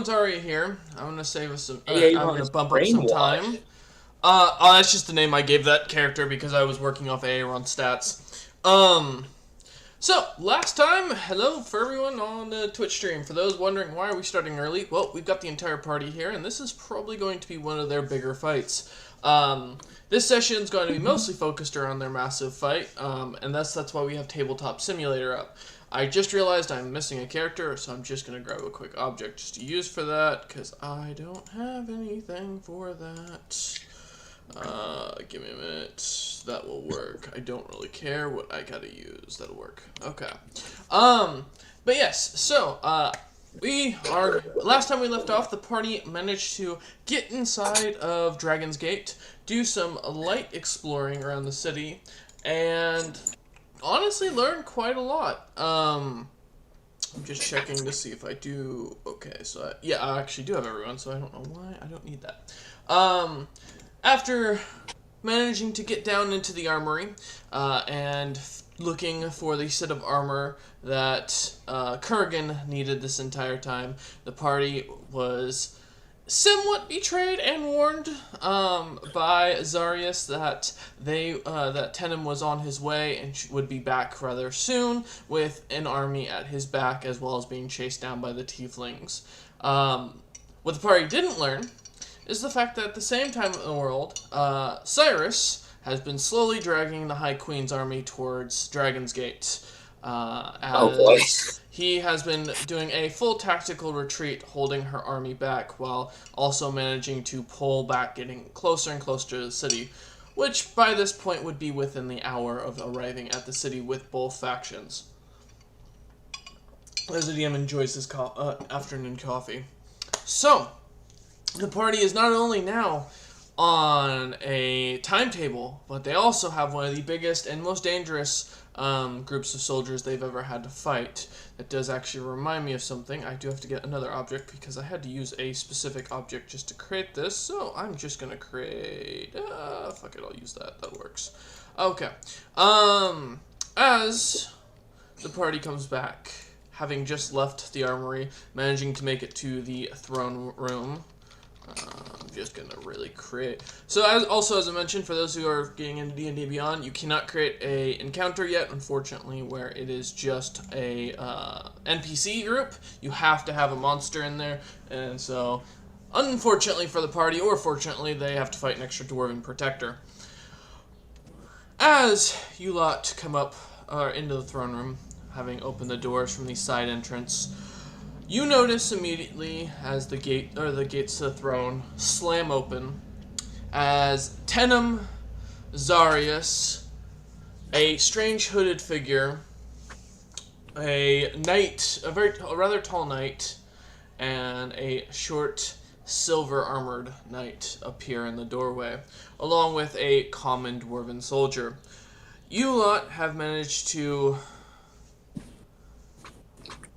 everyone's already here. I'm gonna save us some. Hey, I'm gonna bump up some time. That's just the name I gave that character because I was working off Aaron stats. So last time, hello for everyone on the Twitch stream. For those wondering why are we starting early, well, we've got the entire party here, and this is probably going to be one of their bigger fights. This session is going to be mostly focused around their massive fight, and that's why we have Tabletop Simulator up. I just realized I'm missing a character, so I'm just going to grab a quick object just to use for that, because I don't have anything for that. Give me a minute. That will work. I don't really care what I gotta use. That'll work. Okay. But yes, so, last time we left off, the party managed to get inside of Dragon's Gate, do some light exploring around the city, and honestly learn quite a lot. I'm just checking to see if I do. Okay, so I actually do have everyone, so I don't know why I don't need that. After managing to get down into the armory and looking for the set of armor that Kurgan needed this entire time, the party was somewhat betrayed and warned by Zarius that that Tenem was on his way and would be back rather soon with an army at his back, as well as being chased down by the tieflings. What the party didn't learn is the fact that at the same time in the world, Cyrus has been slowly dragging the High Queen's army towards Dragon's Gate. As he has been doing a full tactical retreat, holding her army back, while also managing to pull back, getting closer and closer to the city, which by this point would be within the hour of arriving at the city with both factions. As the DM enjoys his afternoon coffee. So, the party is not only now on a timetable, but they also have one of the biggest and most dangerous groups of soldiers they've ever had to fight. That does actually remind me of something. I do have to get another object because I had to use a specific object just to create this, so I'm just going to create... fuck it, I'll use that. That works. Okay. As the party comes back, having just left the armory, managing to make it to the throne room, I'm just gonna really create. So as I mentioned, for those who are getting into D&D Beyond, you cannot create a encounter yet, unfortunately, where it is just a NPC group. You have to have a monster in there, and so unfortunately for the party, or fortunately, they have to fight an extra dwarven protector. As you lot come up into the throne room, having opened the doors from the side entrance, you notice immediately as the gates to the throne slam open, as Tenem, Zarius, a strange hooded figure, a knight, a rather tall knight, and a short silver armored knight appear in the doorway, along with a common dwarven soldier. You lot have managed to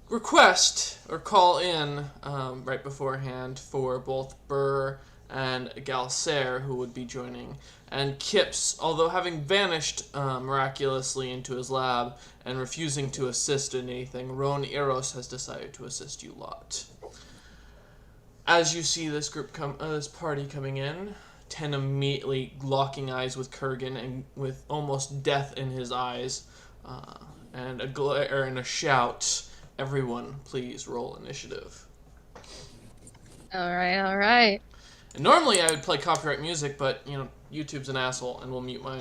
request or call in right beforehand for both Burr and Galser, who would be joining, and Kips, although having vanished miraculously into his lab and refusing to assist in anything, Roan Eros has decided to assist you lot. As you see this this party coming in, Ten immediately locking eyes with Kurgan and with almost death in his eyes, and a glare and a shout. Everyone, please roll initiative. Alright. And normally I would play copyright music, but, you know, YouTube's an asshole and will mute my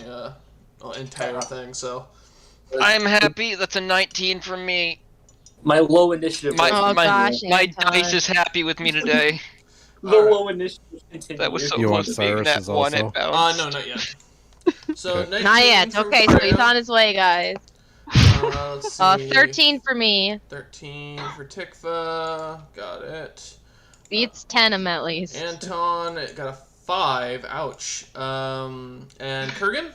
entire thing, so... I'm happy. That's a 19 from me. My low initiative. My dice is happy with me today. Low initiative continues. That was so close to being that one at bounce. No, not yet. So, okay. Not yet. Okay, so he's on his way, guys. Let's see. 13 for me. 13 for Tikva. Got it. Beats Tenem at least. Anton got a 5. Ouch. And Kurgan?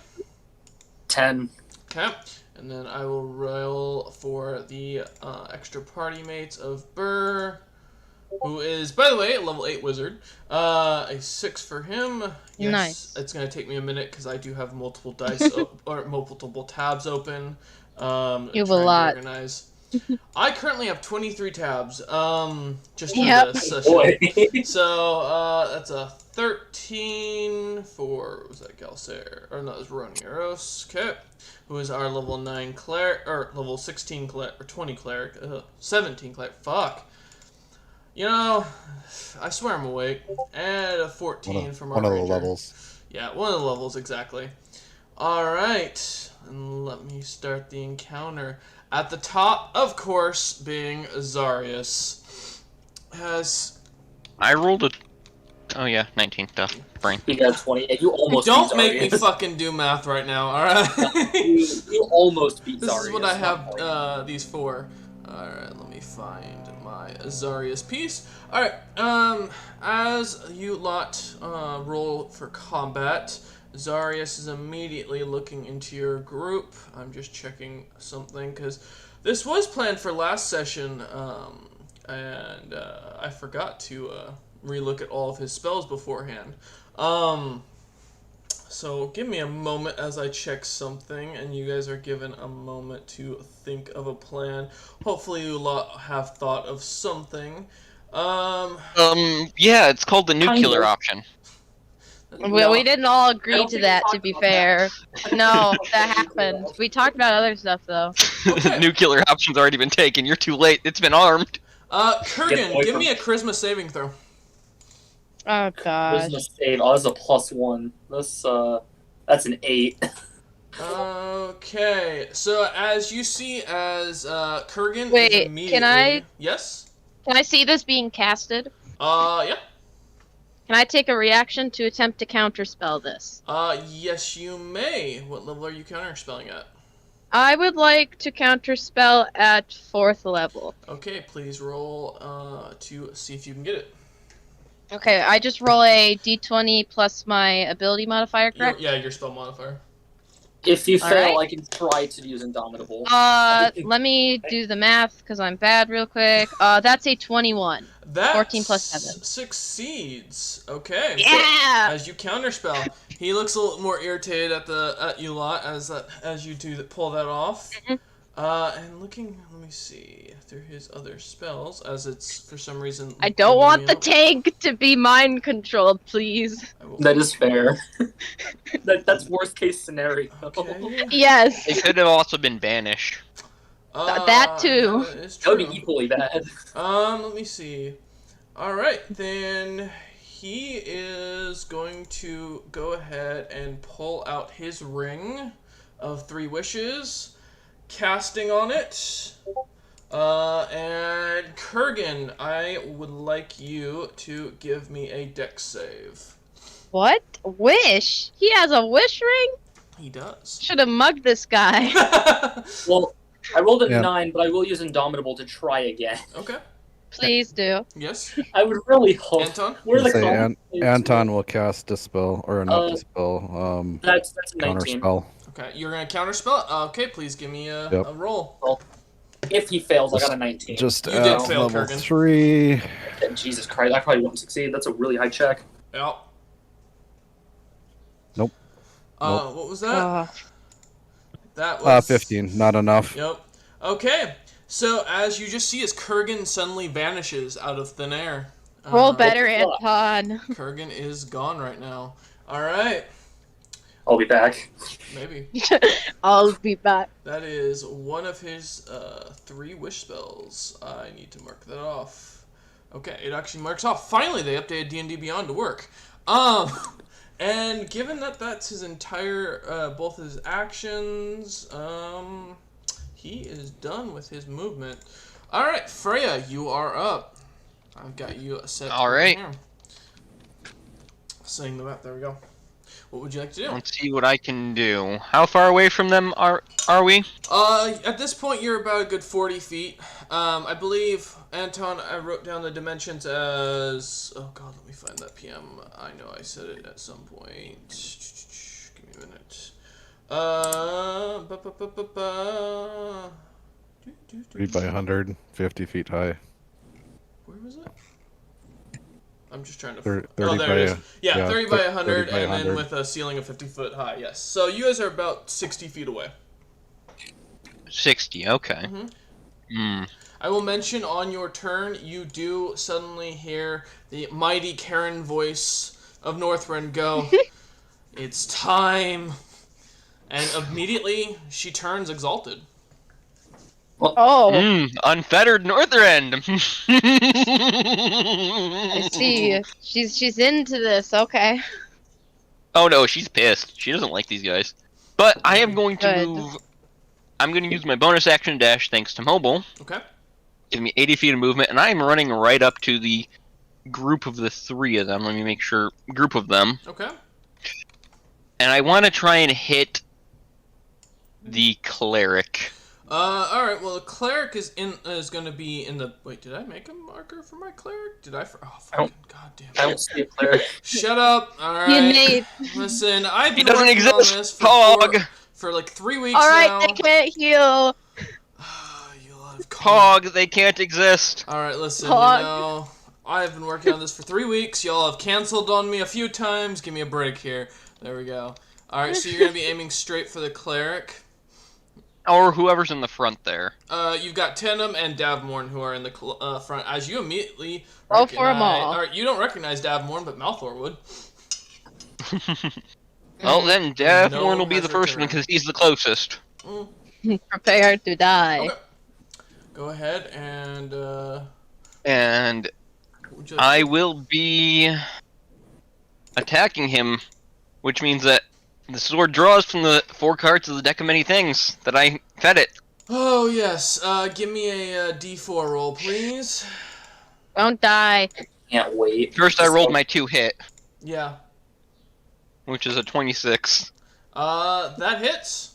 10. Okay. And then I will roll for the extra party mates of Burr, who is, by the way, a level 8 wizard. A 6 for him. Yes, nice. It's going to take me a minute because I do have multiple dice or multiple tabs open. You have a lot. Organize. I currently have 23 tabs. Just for Yep. this session. Boy. So, that's a 13 for, what was that, Galcer? Or no, it was Ronieros. Okay. Who is our level 9 cleric, or level 16 cleric, or 20 cleric, 17 cleric. Fuck. You know, I swear I'm awake. And a 14 from our one of the ranger. levels. Yeah, one of the levels, exactly. Alright, and let me start the encounter. At the top, of course, being Zarius. Has... I rolled a. Oh yeah, 19. Duh. Brain. You got 20. And you almost Don't beat make me Zarius. fucking do math right now, alright? You almost beat This Zarius. is what I have these for. Alright, let me find my Zarius piece. Alright, as you lot roll for combat, Zarius is immediately looking into your group. I'm just checking something, because this was planned for last session, and I forgot to relook at all of his spells beforehand. So give me a moment as I check something, and you guys are given a moment to think of a plan. Hopefully you lot have thought of something. Yeah, it's called the nuclear option. Well, we didn't all agree don't to think that, we to talked be about fair. No, that happened. We talked about other stuff, though. Okay. Nuclear option's already been taken. You're too late. It's been armed. Kurgan, away give from me a charisma saving throw. Oh, gosh. Charisma save. Oh, that's a +1. That's an 8. Okay, so as you see, as Kurgan Wait, is can immediately... I- Yes? Can I see this being casted? Yeah. Can I take a reaction to attempt to counterspell this? Yes you may. What level are you counterspelling at? I would like to counterspell at 4th level. Okay, please roll to see if you can get it. Okay, I just roll a d20 plus my ability modifier, correct? Your spell modifier. If you All fail, right. I can try to use Indomitable. Let me do the math, because I'm bad real quick. That's a 21. That 14 plus 7. succeeds. Okay. Yeah! As you counterspell, he looks a little more irritated at you lot as you pull that off. Mhm. And looking, let me see through his other spells, as it's for some reason. I don't want the up. tank to be mind controlled, please. I will- That is fair. That's worst case scenario. Okay. Yes. It could have also been banished. That too. That is That would true. be equally bad. Let me see. Alright, then he is going to go ahead and pull out his ring of 3 wishes, casting on it. And Kurgan, I would like you to give me a dex save. What? Wish? He has a wish ring? He does. Should have mugged this guy. Well, I rolled a Yeah. 9, but I will use Indomitable to try again. Okay. Please do. Yes. I would really hope. Anton? Where are the Say comments? Anton will cast Dispel, or not Uh, Dispel, That's a 19. Counterspell. Okay, you're gonna counterspell? Okay, please give me a Yep. roll. If he fails, I got a 19. Just You at did fail, level Kurgan. 3. Jesus Christ, I probably won't succeed. That's a really high check. Yeah. Nope. Nope. What was that? Oh. That was 15. Not enough. Yep. Okay. So as you just see, as Kurgan suddenly vanishes out of thin air. Roll better, fuck? Anton. Kurgan is gone right now. All right. I'll be back. Maybe I'll be back. that is one of his 3 wish spells. I need to mark that off. Okay, it actually marks off. Finally, they updated D&D Beyond to work. And given that that's his entire, both his actions, he is done with his movement. All right, Freya, you are up. I've got you set. All right. Here. Saying the map. There we go. What would you like to do? Let's see what I can do. How far away from them are we? At this point, you're about a good 40 feet. I believe, Anton, I wrote down the dimensions as... Oh, God, let me find that PM. I know I said it at some point. Give me a minute. 3 by 100, 50 feet high. Where was it? I'm just trying to... 30 oh, there by it is. Yeah, yeah, 30 by 30 100, by and then 100. with a ceiling of 50 foot high, yes. So you guys are about 60 feet away. 60, okay. I will mention on your turn, you do suddenly hear the mighty Karen voice of Northrend go, "It's time." And immediately, she turns exalted. Oh, Unfettered Northrend. I see. She's into this. Okay. Oh no, she's pissed. She doesn't like these guys. But I am going to Good. move. I'm going to use my bonus action dash thanks to mobile. Okay. Give me 80 feet of movement, and I am running right up to the group of the three of them. Let me make sure. Group of them. Okay. And I want to try and hit the cleric. Alright, well, the cleric is going to be in the... Wait, did I make a marker for my cleric? Did I... Oh, fucking goddamn. I don't see a cleric. Shut up. Alright. You Nate. Listen, I've He been doesn't working on exist. this Pog. for like 3 weeks All right, now. they can't heal. You lot of Pog, they can't exist. Alright, listen, Pog. you know, I've been working on this for 3 weeks. Y'all have canceled on me a few times. Give me a break here. There we go. Alright, so you're going to be aiming straight for the cleric. Or whoever's in the front there. You've got Tenem and Davmorn who are in the front. As you immediately Roll for 'em all. Alright, you don't recognize Davmorn, but Malthor would. Well, then No Davmorn will be the first one hesitation. because he's the closest. Prepare to die. Okay. Go ahead and, And would you like I will be attacking him, which means that the sword draws from the 4 cards of the deck of many things that I fed it. Oh, yes. Give me a D4 roll, please. Don't die. Can't wait. First, I rolled my 2 hit, Yeah. which is a 26, That hits.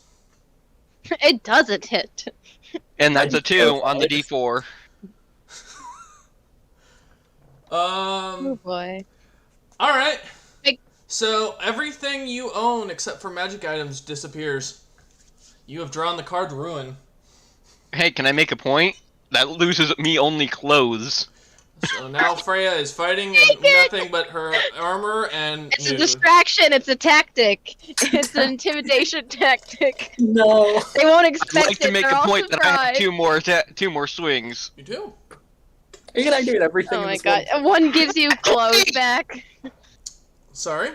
It doesn't hit. and that's a 2 on the D4. Oh boy. Alright. Big- So, everything you own except for magic items disappears. You have drawn the card Ruin. Hey, can I make a point? That loses me only clothes. So now Freya is fighting in nothing but her armor and It's a nude. distraction. It's a tactic. It's an intimidation tactic. No. They won't I'd expect like to it. make They're a all point that I have surprised. 2 more swings. You do. Are you gonna do everything Oh in my this god. one? One gives you clothes back. Sorry?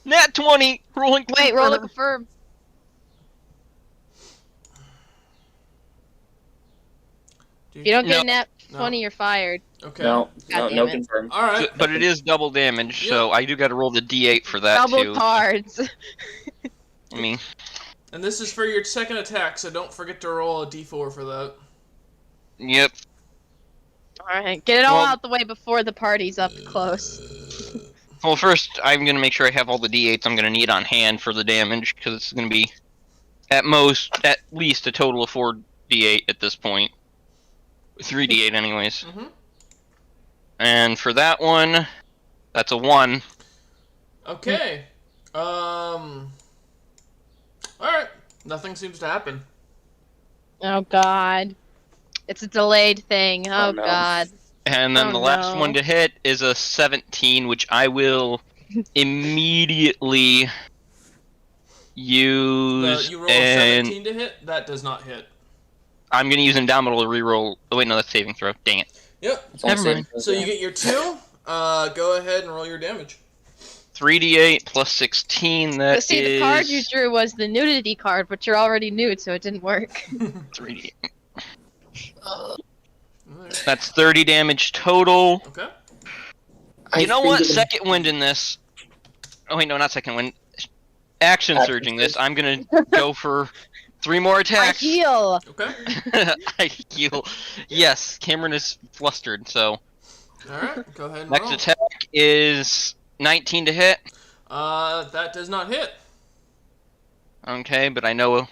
Nat 20! Rolling Wait, roll a confirm. confirm. If you don't get a nat 20, you're fired. Okay. No, God no damn it. confirm. Alright. But it is double damage, so I do gotta roll the D8 for that Double too. cards. I mean, And this is for your second attack, so don't forget to roll a d4 for that. yep. Alright, get it all Well- out the way before the party's up close. Well, first, I'm gonna make sure I have all the D8s I'm gonna need on hand for the damage, because it's gonna be at least a total of 4 D8 at this point. 3 D8 anyways. Mm-hmm. And for that one, that's a 1. Okay. Alright. Nothing seems to happen. Oh god. It's a delayed thing. Oh, Oh, no. god. And then Oh, the last no. one to hit is a 17, which I will immediately use. You roll a and 17 to hit? That does not hit. I'm gonna use Indomitable to reroll. Oh wait, no, that's saving throw. Dang it. Yep. It's only Never saving mind. So you get your 2. Go ahead and roll your damage. 3d8 plus 16. That But see, the is card you drew was the nudity card, but you're already nude, so it didn't work. 3d8. Alright. That's 30 damage total. Okay. You know what? think it- Second wind in this. Oh wait, no, not second wind. Action surging this. I'm gonna go for 3 more I attacks. heal. Okay. I heal. Yes, Cameron is flustered. So Alright. Go ahead and next roll. attack is 19 to hit. That does not hit. Okay, but I know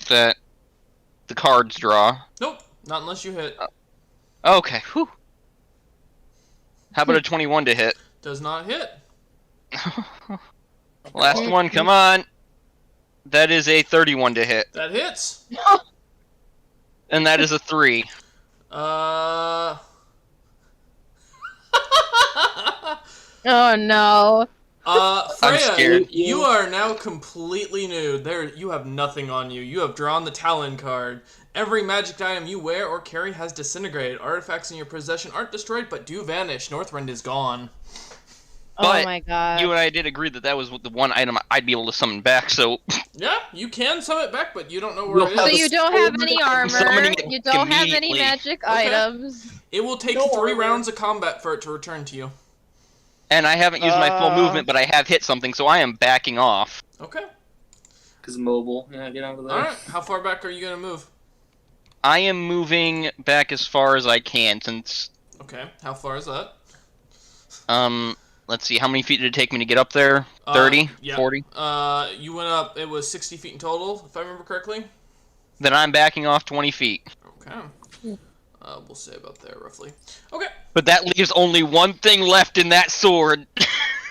that the cards draw. Nope. Not unless you hit. Okay. Whew. How about a 21 to hit? Does not hit. Last one, come on. That is a 31 to hit, That hits. and that is a 3. Oh no. Freya, scared. you are now completely nude. You have nothing on you. You have drawn the Talon card. Every magic item you wear or carry has disintegrated. Artifacts in your possession aren't destroyed, but do vanish. Northrend is gone. But oh my god. You and I did agree that was the one item I'd be able to summon back, so... Yeah, you can summon it back, but you don't know where it So is. you don't have any armor. summoning it You don't have any immediately. magic Okay. items. It will take No 3 armor. rounds of combat for it to return to you. And I haven't used my full movement, but I have hit something, so I am backing off. Okay. Because mobile. Yeah, get out of there. Alright, how far back are you going to move? I am moving back as far as I can, since... Okay, how far is that? Let's see, how many feet did it take me to get up there? 30? Yeah. 40? You went up, it was 60 feet in total, if I remember correctly. Then I'm backing off 20 feet. Okay. We'll say about there, roughly. Okay. But that leaves only one thing left in that sword.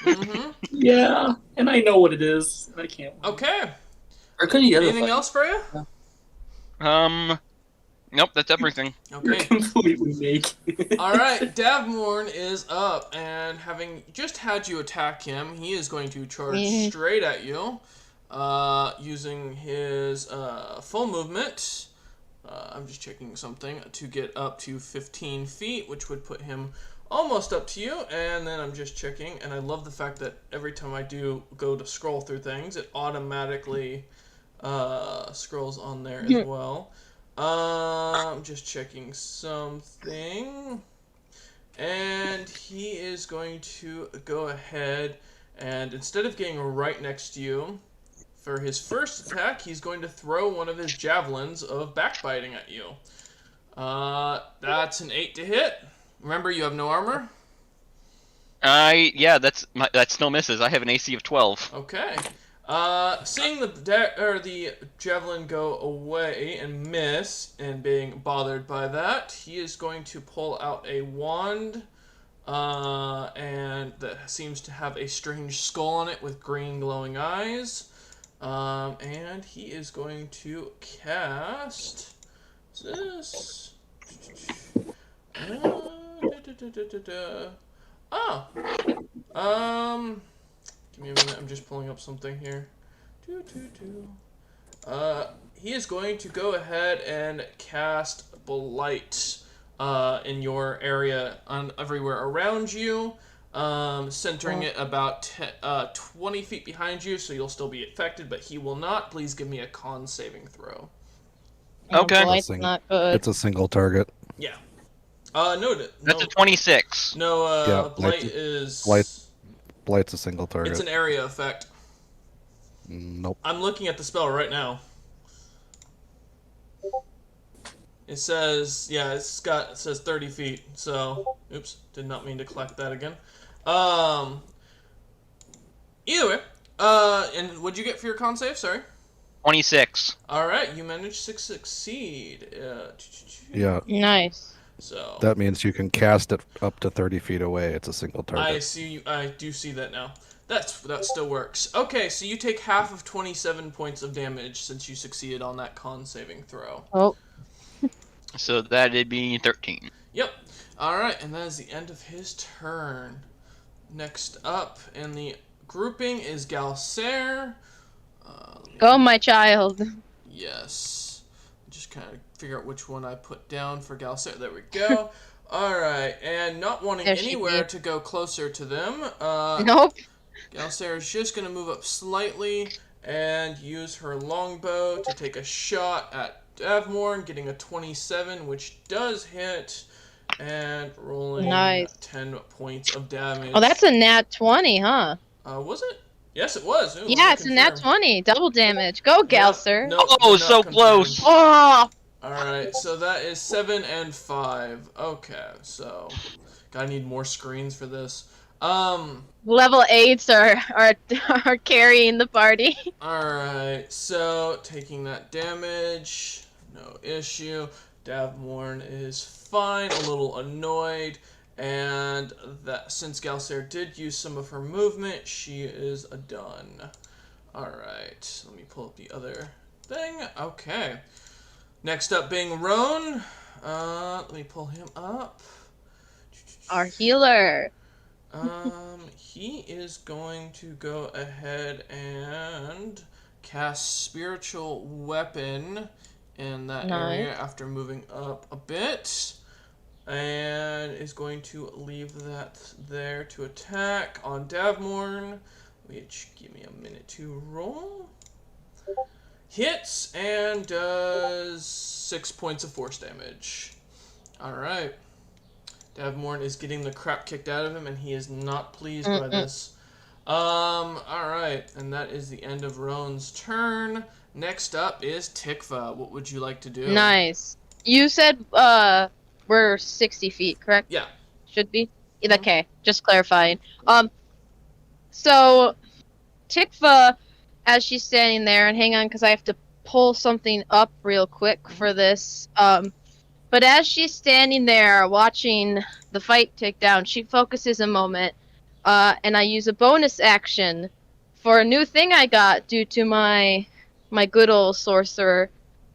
Mm-hmm. Yeah, and I know what it is. And I can't. Okay. Or could you get Anything else for you? Nope, that's everything. You're Okay. completely naked. Alright, Davmorn is up, and having just had you attack him, he is going to charge Mhm. straight at you, using his full movement. I'm just checking something to get up to 15 feet, which would put him almost up to you, and then I'm just checking, and I love the fact that every time I do go to scroll through things, it automatically scrolls on there as well. I'm just checking something. And he is going to go ahead and instead of getting right next to you, for his first attack, he's going to throw one of his javelins of backbiting at you. That's an 8 to hit. Remember, you have no armor? Yeah, that still misses. I have an AC of 12. Okay. Seeing the javelin go away and miss, and being bothered by that, he is going to pull out a wand, and that seems to have a strange skull on it with green glowing eyes. And he is going to cast this. Give me a minute, I'm just pulling up something here. He is going to go ahead and cast Blight in your area, everywhere around you, centering it about 20 feet behind you, so you'll still be affected, but he will not. Please give me a con saving throw. Okay. Blight's not good. It's a single target. Yeah. No, That's a 26. no, Yeah, Blight is... Blight's a single target. It's an area effect. Nope. I'm looking at the spell right now. It says, yeah, it says 30 feet. So, oops, did not mean to collect that again. Either way, and what'd you get for your con save? Sorry. 26. All right, you managed to succeed. Yeah, Nice. So that means you can cast it up to 30 feet away. It's a single target. I see. I do see that now. That still works. Okay, so you take half of 27 points of damage since you succeeded on that con saving throw. Oh. So that'd be 13. Yep. Alright, and that is the end of his turn. Next up in the grouping is Galcer. Go, my child. Yes. Just kind of figure out which one I put down for Galcer. There we go. Alright, and not wanting There she anywhere is. to go closer to them, Nope. Galcer is just going to move up slightly and use her longbow to take a shot at Davmorn, getting a 27, which does hit, and rolling Nice. 10 points of damage. Oh, that's a nat 20, huh? Was it? Yes, it was. Ooh, Yeah, it's a nat confirm. 20. Double damage. Go, Galcer. Nope, Oh, did not so confirm. close. Oh! Alright, so that is 7 and 5. Okay, so gotta need more screens for this. Level 8s are carrying the party. Alright, so taking that damage, no issue. Davmorn is fine, a little annoyed, and that since Galcer did use some of her movement, she is done. Alright, let me pull up the other thing. Okay. Next up being Roan. Let me pull him up. Our healer. he is going to go ahead and cast Spiritual Weapon in that Nice. area after moving up a bit. And is going to leave that there to attack on Davmorn, which, give me a minute to roll. Hits and does 6 points of force damage. Alright. Davmorn is getting the crap kicked out of him, and he is not pleased by this. Alright, and that is the end of Roan's turn. Next up is Tikva. What would you like to do? Nice. You said we're 60 feet, correct? Yeah. Should be. Okay, just clarifying. So Tikva, as she's standing there, and hang on, because I have to pull something up real quick for this. But as she's standing there watching the fight take down, she focuses a moment, and I use a bonus action for a new thing I got due to my good old sorcerer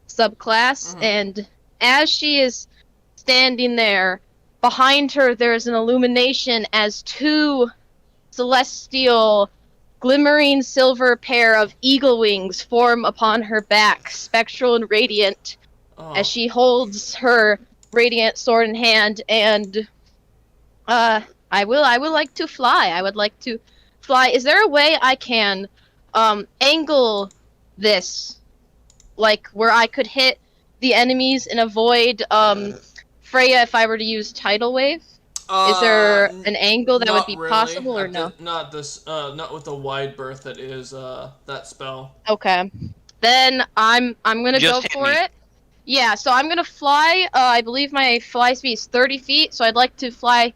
subclass. And as she is standing there, behind her there's an illumination as two celestial glimmering silver pair of eagle wings form upon her back, spectral and radiant, as she holds her radiant sword in hand. And I would like to fly. I would like to fly. Is there a way I can angle this, like where I could hit the enemies and avoid Freya if I were to use Tidal Wave? Is there an angle that would be possible, or no? Not this. Not with the wide berth that is that spell. Okay, then I'm gonna Just go hit for me. it. Yeah, so I'm gonna fly. I believe my fly speed is 30 feet, so I'd like to fly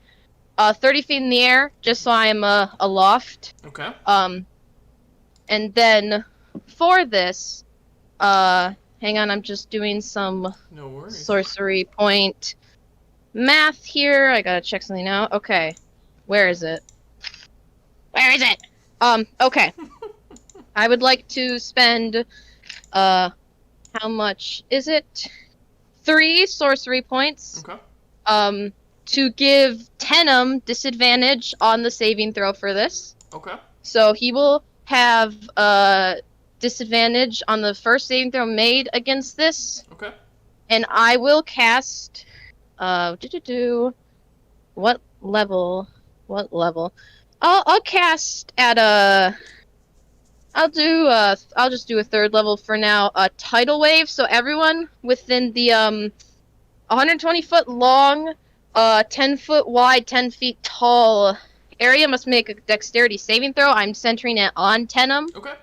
30 feet in the air, just so I am aloft. Okay. And then for this, hang on, I'm just doing some No worries. sorcery point math here. I gotta check something out. Okay, where is it? Where is it? Okay. I would like to spend, how much is it? 3 sorcery points. Okay. To give Tenem disadvantage on the saving throw for this. Okay. So he will have disadvantage on the first saving throw made against this. Okay. And I will cast what level? What level? I'll cast at I'll just do a 3rd level for now. Tidal Wave, so everyone within the 120 foot long, 10 foot wide, 10 feet tall area must make a dexterity saving throw. I'm centering it on Tenem. Okay.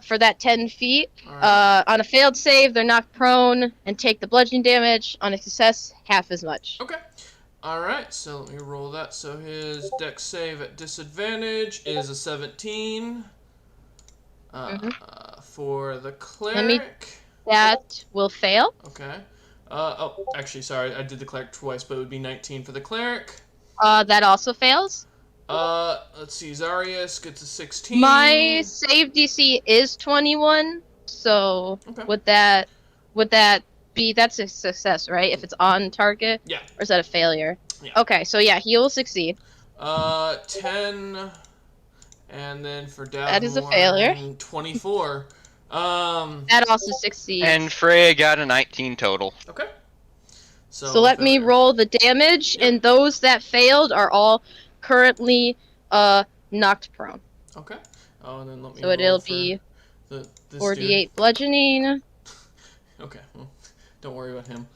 For that 10 feet. Alright. On a failed save, they're knocked prone and take the bludgeoning damage. On a success, half as much. Okay. Alright, so let me roll that. So his dex save at disadvantage is a 17. For the cleric. That will fail. Okay. Oh, actually, sorry, I did the cleric twice, but it would be 19 for the cleric. That also fails. Let's see, Zarius gets a 16. My save DC is 21, so Okay. would that be, that's a success, right? If it's on target? Yeah. Or is that a failure? Yeah. Okay, so yeah, he will succeed. 10, and then for Davmorn, That is a failure. 24. That also succeeds. And Freya got a 19 total. Okay. So let me failure. roll the damage, and those that failed are all currently knocked prone. Okay. Oh, and then let me So roll it'll for be this 48 bludgeoning. dude. Okay. Well, don't worry about him.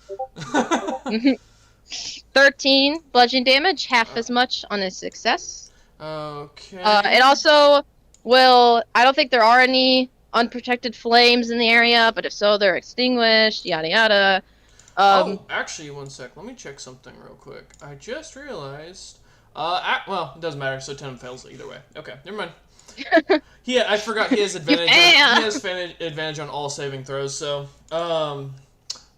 13 bludgeoning damage, half as much on a success. Okay. It also will, I don't think there are any unprotected flames in the area, but if so, they're extinguished, yada yada. Oh, actually, one sec. Let me check something real quick. I just realized. Well, it doesn't matter. So 10 fails either way. Okay, never mind. I forgot he has advantage. He has advantage on all saving throws. So, all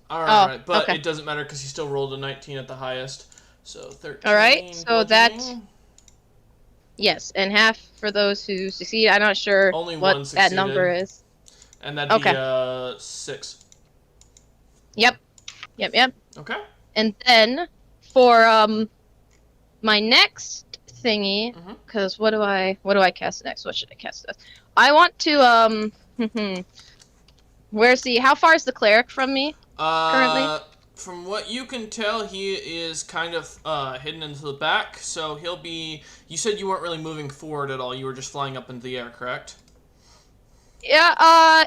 right, but okay. it doesn't matter because he still rolled a 19 at the highest. So 13. All right, so that- bludgeoning. Yes, and half for those who succeed. I'm not sure Only what one that number succeeded. is. And that'd Okay. be 6. Yep. Okay. And then for my next thingy. Mhm. Because what do I cast next? What should I cast next? I want to how far is the cleric from me? Currently? From what you can tell, he is kind of hidden into the back, so he'll be... You said you weren't really moving forward at all, you were just flying up into the air, correct? Yeah,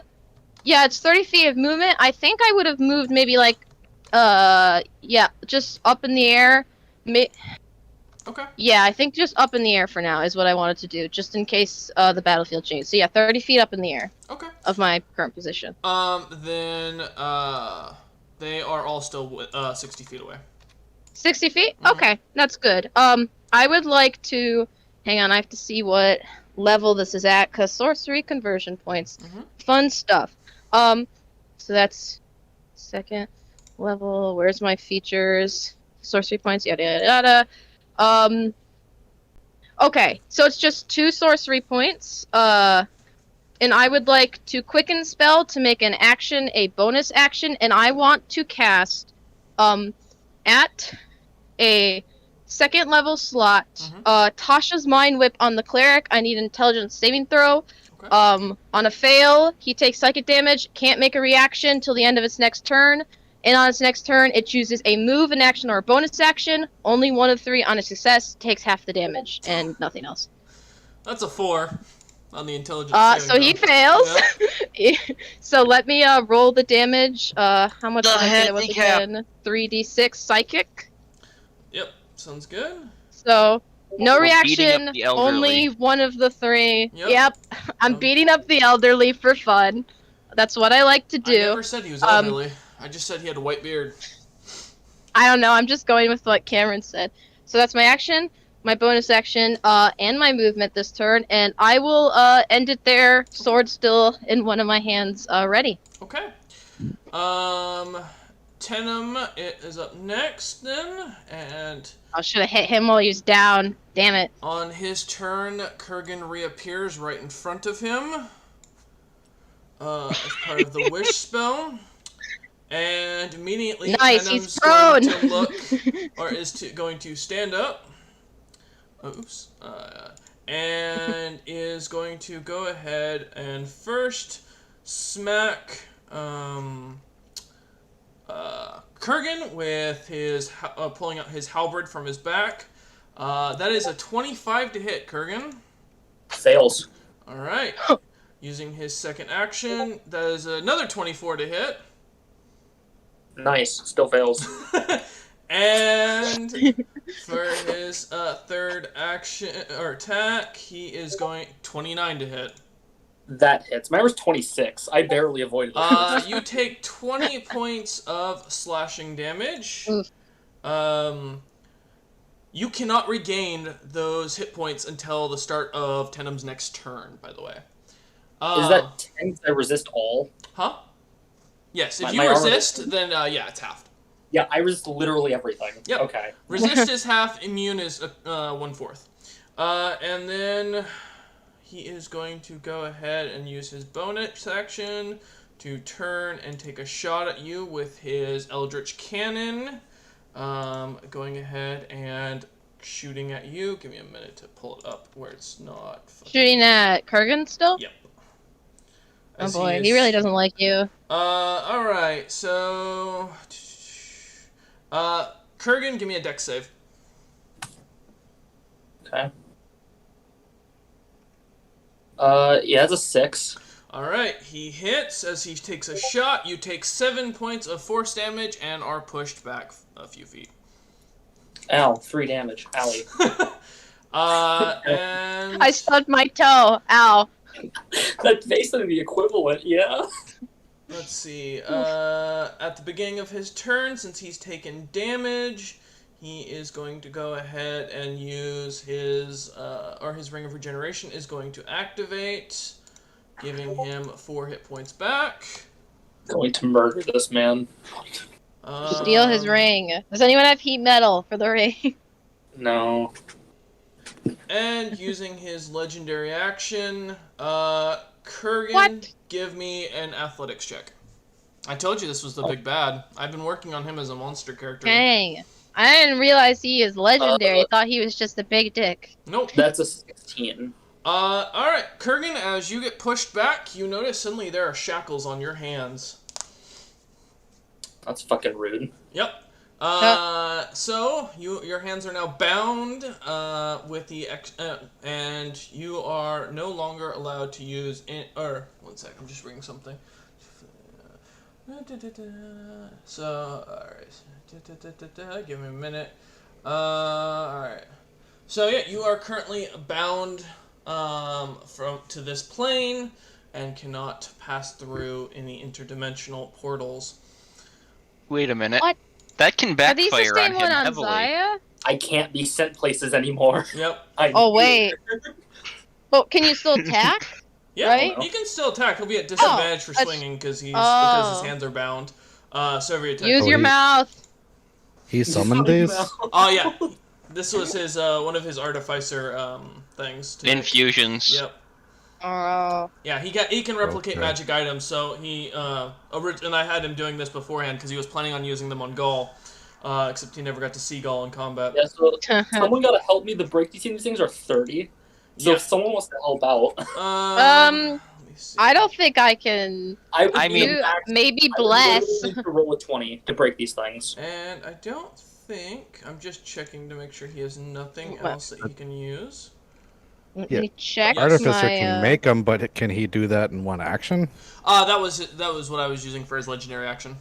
yeah, it's 30 feet of movement. I think I would have moved maybe like, yeah, just up in the air. Okay. Yeah, I think just up in the air for now is what I wanted to do, just in case the battlefield changed. So yeah, 30 feet up in the air Okay. of my current position. Then, they are all still 60 feet away. 60 feet? Mhm. Okay, that's good. I would like to... Hang on, I have to see what level this is at, because sorcery conversion points. Mhm. Fun stuff. So that's second level. Where's my features? Sorcery points, yada yada yada. Okay, so it's just 2 sorcery points. And I would like to quicken spell to make an action a bonus action, and I want to cast, at a second level slot, Tasha's Mind Whip on the cleric. I need an intelligence saving throw. Okay. On a fail, he takes psychic damage, can't make a reaction till the end of its next turn, and on its next turn, it chooses a move, an action, or a bonus action. Only one of 3 on a success takes half the damage, and nothing else. That's a 4 on the intelligence saving So he throw. fails. Yeah. So let me roll the damage. How much The did I get it was handicap. again? 3d6 psychic. Yep, sounds good. So no We're beating up reaction. the elderly. Only one of the 3. Yep. Yep. I'm Um, beating up the elderly for fun. That's what I like to I do. never said he was elderly. I just said he had a white beard. I don't know. I'm just going with what Cameron said. So that's my action, my bonus action, and my movement this turn, and I will end it there. Sword still in one of my hands, ready. Okay. Tenem is up next then, and I should have hit him while he was down. Damn it. on his turn, Kurgan reappears right in front of him as part of the wish spell, and immediately Nice, Tenem's he's going prone. to look, or going to stand up. Oops. And is going to go ahead and first smack Kurgan with his pulling out his halberd from his back. That is a 25 to hit, Kurgan. Fails. All right. Using his second action, that is another 24 to hit. Nice. Still fails. And for his third action or attack, he is going 29 to hit. That hits. Mine was 26. I barely avoided it. You take 20 points of slashing damage. Oof. You cannot regain those hit points until the start of Tenem's next turn, by the way. Is that 10 'cause I resist all? Huh? Yes, if My you armor- resist, then yeah, it's halved. Yeah, I resist literally everything. Yep. Okay. Resist is half, immune is 1/4. And then he is going to go ahead and use his bonus action to turn and take a shot at you with his Eldritch Cannon. Going ahead and shooting at you. Give me a minute to pull it up where it's not. Shooting at Kurgan still? Yep. Oh As boy, is- he really doesn't like you. Alright, so... Kurgan, give me a dex save. Okay. Yeah, it's a 6. Alright, he hits. As he takes a shot, you take 7 points of force damage and are pushed back a few feet. Ow, 3 damage. Owie. And... I stubbed my toe. Ow. That's basically the equivalent, yeah? Let's see. At the beginning of his turn, since he's taken damage, he is going to go ahead and use his his Ring of Regeneration is going to activate, giving him 4 hit points back. Going to murder this man. Steal his ring. Does anyone have heat metal for the ring? No. And using his legendary action, Kurgan, What? give me an athletics check. I told you this was the big bad. I've been working on him as a monster character. Dang. I didn't realize he is legendary. I thought he was just a big dick. Nope. That's a 16. Alright, Kurgan, as you get pushed back, you notice suddenly there are shackles on your hands. That's fucking rude. Yep. So your hands are now bound with the and you are no longer allowed to use one sec, I'm just reading something. So alright, give me a minute. Alright. So yeah, you are currently bound to this plane and cannot pass through any interdimensional portals. Wait a minute. What? That can Are these the backfire on same him one on heavily. Zaya? I can't be sent places anymore. Yep. Oh, wait. Well, can you still attack? Yeah, Right? he can still attack. He'll be at disadvantage for that's- swinging because because Oh. his hands are bound. So every attack. Use your he- mouth. He summoned these? Oh yeah, this was his one of his artificer things. Infusions. Yep. Oh. Yeah, he can replicate Okay. magic items. So he and I had him doing this beforehand because he was planning on using them on Gaul, except he never got to see Gaul in combat. Yeah, so someone gotta help me. The break these things are 30. So Yeah. if someone wants to help out, Let me see. I don't think I can. I mean- You maybe bless. I would need to roll a 20 to break these things. And I don't think I'm just checking to make sure he has nothing What? else that he can use. Let Yeah. me check Artificer my. can make them, but can he do that in one action? That was what I was using for his legendary action.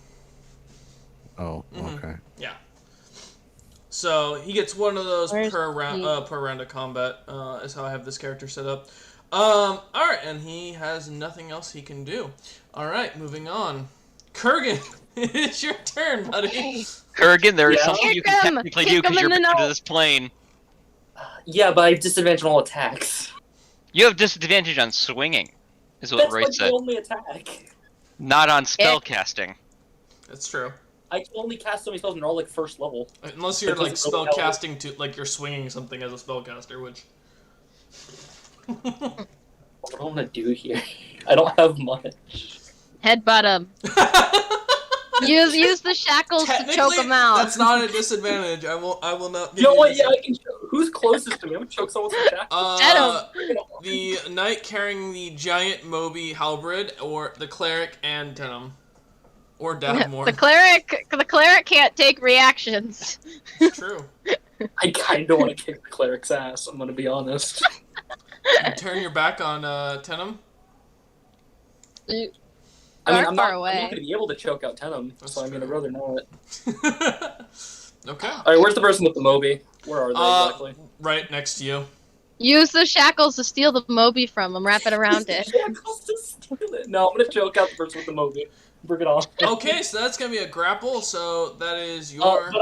Oh, Mhm. okay. So he gets one of those Where's per round. he? Per round of combat is how I have this character set up. All right, and he has nothing else he can do. All right, moving on. Kurgan, it's your turn, buddy. Kurgan, there is Yeah? something you Kick can him! technically Kick do because him you're in the bound to nose! this plane. Yeah, but I have disadvantage on all attacks. You have disadvantage on swinging, is what That's Roy like said. the only attack. Not on spell casting. That's true. I can only cast so many spells and they're all like first level. Unless you're It like doesn't spell really help. casting to like you're swinging something as a spellcaster, which. What do I want to do here? I don't have much. Headbutt him. Use the shackles to choke Technically, him out. that's not a disadvantage. I will not. Give You know you what? this- Yeah, I can. Who's closest to me? I'm gonna choke someone with attack. The knight carrying the giant Moby halberd, or the cleric and Tenom, or Davenmore. The cleric can't take reactions. It's true. I kind of want to kick the cleric's ass. I'm gonna be honest. You turn your back on Tenom. I mean, Far, I'm far not away. gonna be able to choke out Tenom, That's so I mean, I'd true. rather not. Okay. All right, where's the person with the Moby? Where are they exactly? Right next to you. Use the shackles to steal the Moby from him. Wrap it around it. Shackles to steal it. No, I'm gonna choke out the person with the Moby. Bring it on. Okay, so that's gonna be a grapple. So that is your. But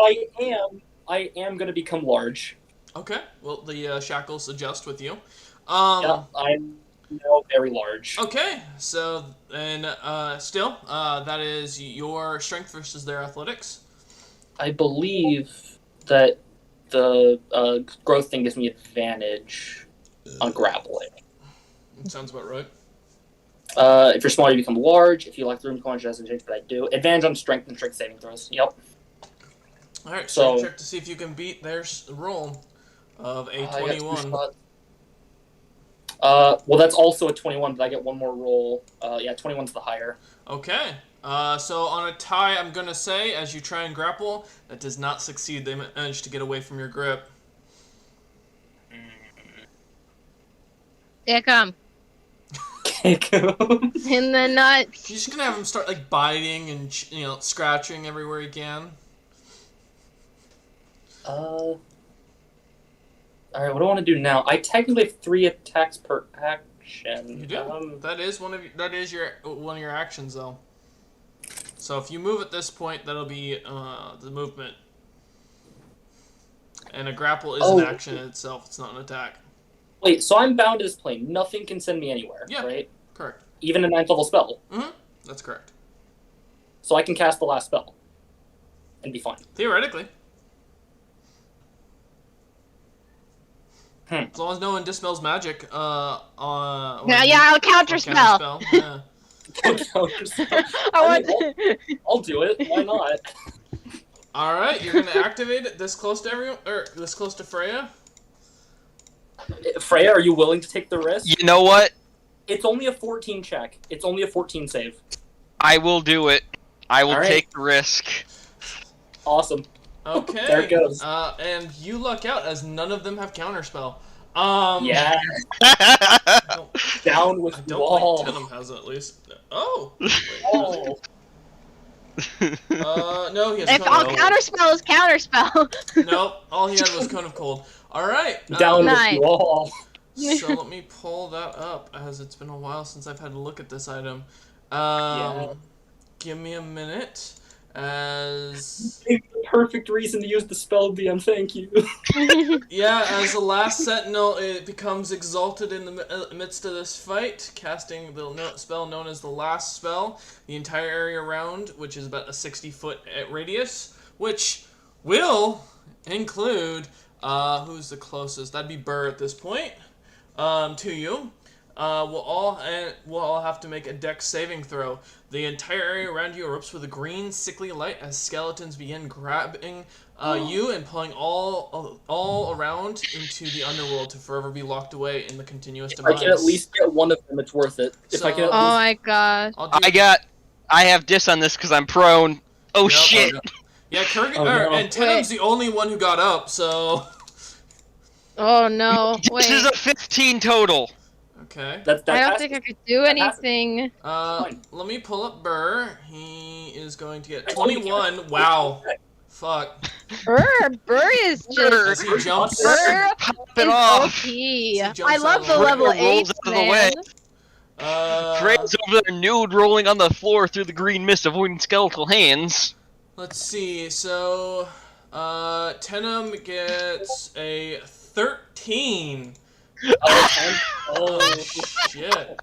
I am gonna become large. Okay. Well, the shackles adjust with you. Yeah, I'm now very large. Okay. So and still, that is your strength versus their athletics. I believe that the growth thing gives me advantage on grappling. Sounds about right. If you're small, you become large. If you like the room conjure, doesn't change, but I do. Advantage on strength and strength saving throws. Yep. All right. So So- check to see if you can beat their roll of a I got 2 21. spots. Well, that's also a 21, but I get one more roll. Yeah, 21's the higher. Okay. So on a tie, I'm gonna say, as you try and grapple, that does not succeed. They manage to get away from your grip. Yeah, come. Kick him. In the nuts. You're just gonna have him start like biting and scratching everywhere he can. Alright, what do I want to do now? I technically have 3 attacks per action. You do. That is one of your actions though. So if you move at this point, that'll be the movement. And a grapple is an action in itself. It's not an attack. Wait, so I'm bound to this plane. Nothing can send me anywhere, Yeah. right? Correct. Even a 9th level spell. That's correct. So I can cast the last spell. And be fine. Theoretically. Hmm. As long as no one dispels magic, Yeah, I'll counter spell. Yeah. I want. I'll do it. Why not? All right, you're gonna activate it this close to everyone, or this close to Freya. Freya, are you willing to take the risk? You know what? It's only a 14 check. It's only a 14 save. I will do it. I will All right. take the risk. Awesome. Okay. There it goes. And you luck out as none of them have counterspell. Yeah. I don't, Down with I don't wall. think Tenem has it at least. Oh. Oh. No, he has If Cone all of Cold. counterspell is counterspell. Nope, all he had was Cone of Cold. All right. Down Nice. with wall. So let me pull that up, as it's been a while since I've had to look at this item. Yeah. Give me a minute, as... It's the perfect reason to use the spell, DM. Thank you. Yeah, as the last sentinel, it becomes exalted in the midst of this fight, casting the spell known as the last spell. The entire area around, which is about a 60-foot radius, which will include, who's the closest? That'd be Burr at this point, to you. We'll all have to make a dex saving throw. The entire area around you erupts with a green, sickly light as skeletons begin grabbing you and pulling all around into the underworld to forever be locked away in the continuous If I demise. can at least get one of them, it's worth it. If I can So- at Oh least... my god. I'll do, I have dis on this because I'm prone. Oh Yep. shit! yeah, Kurgan, Oh, no. and Tenem's the only one who got up, so... Oh no. This is Wait. a 15 total. Okay. That I don't has think to- I could do anything. Fine. Let me pull up Burr. He is going to get I told you 21. Wow. Fuck. Burr is Burr. As just he jumps... Burr Pop is it off. OP. jumps I love out the of the level way. Rolls 8, out of the way. man. Frey's over there nude, rolling on the floor through the green mist, avoiding skeletal hands. Let's see. So, Tenem gets a 13. Oh, Shit. Alright,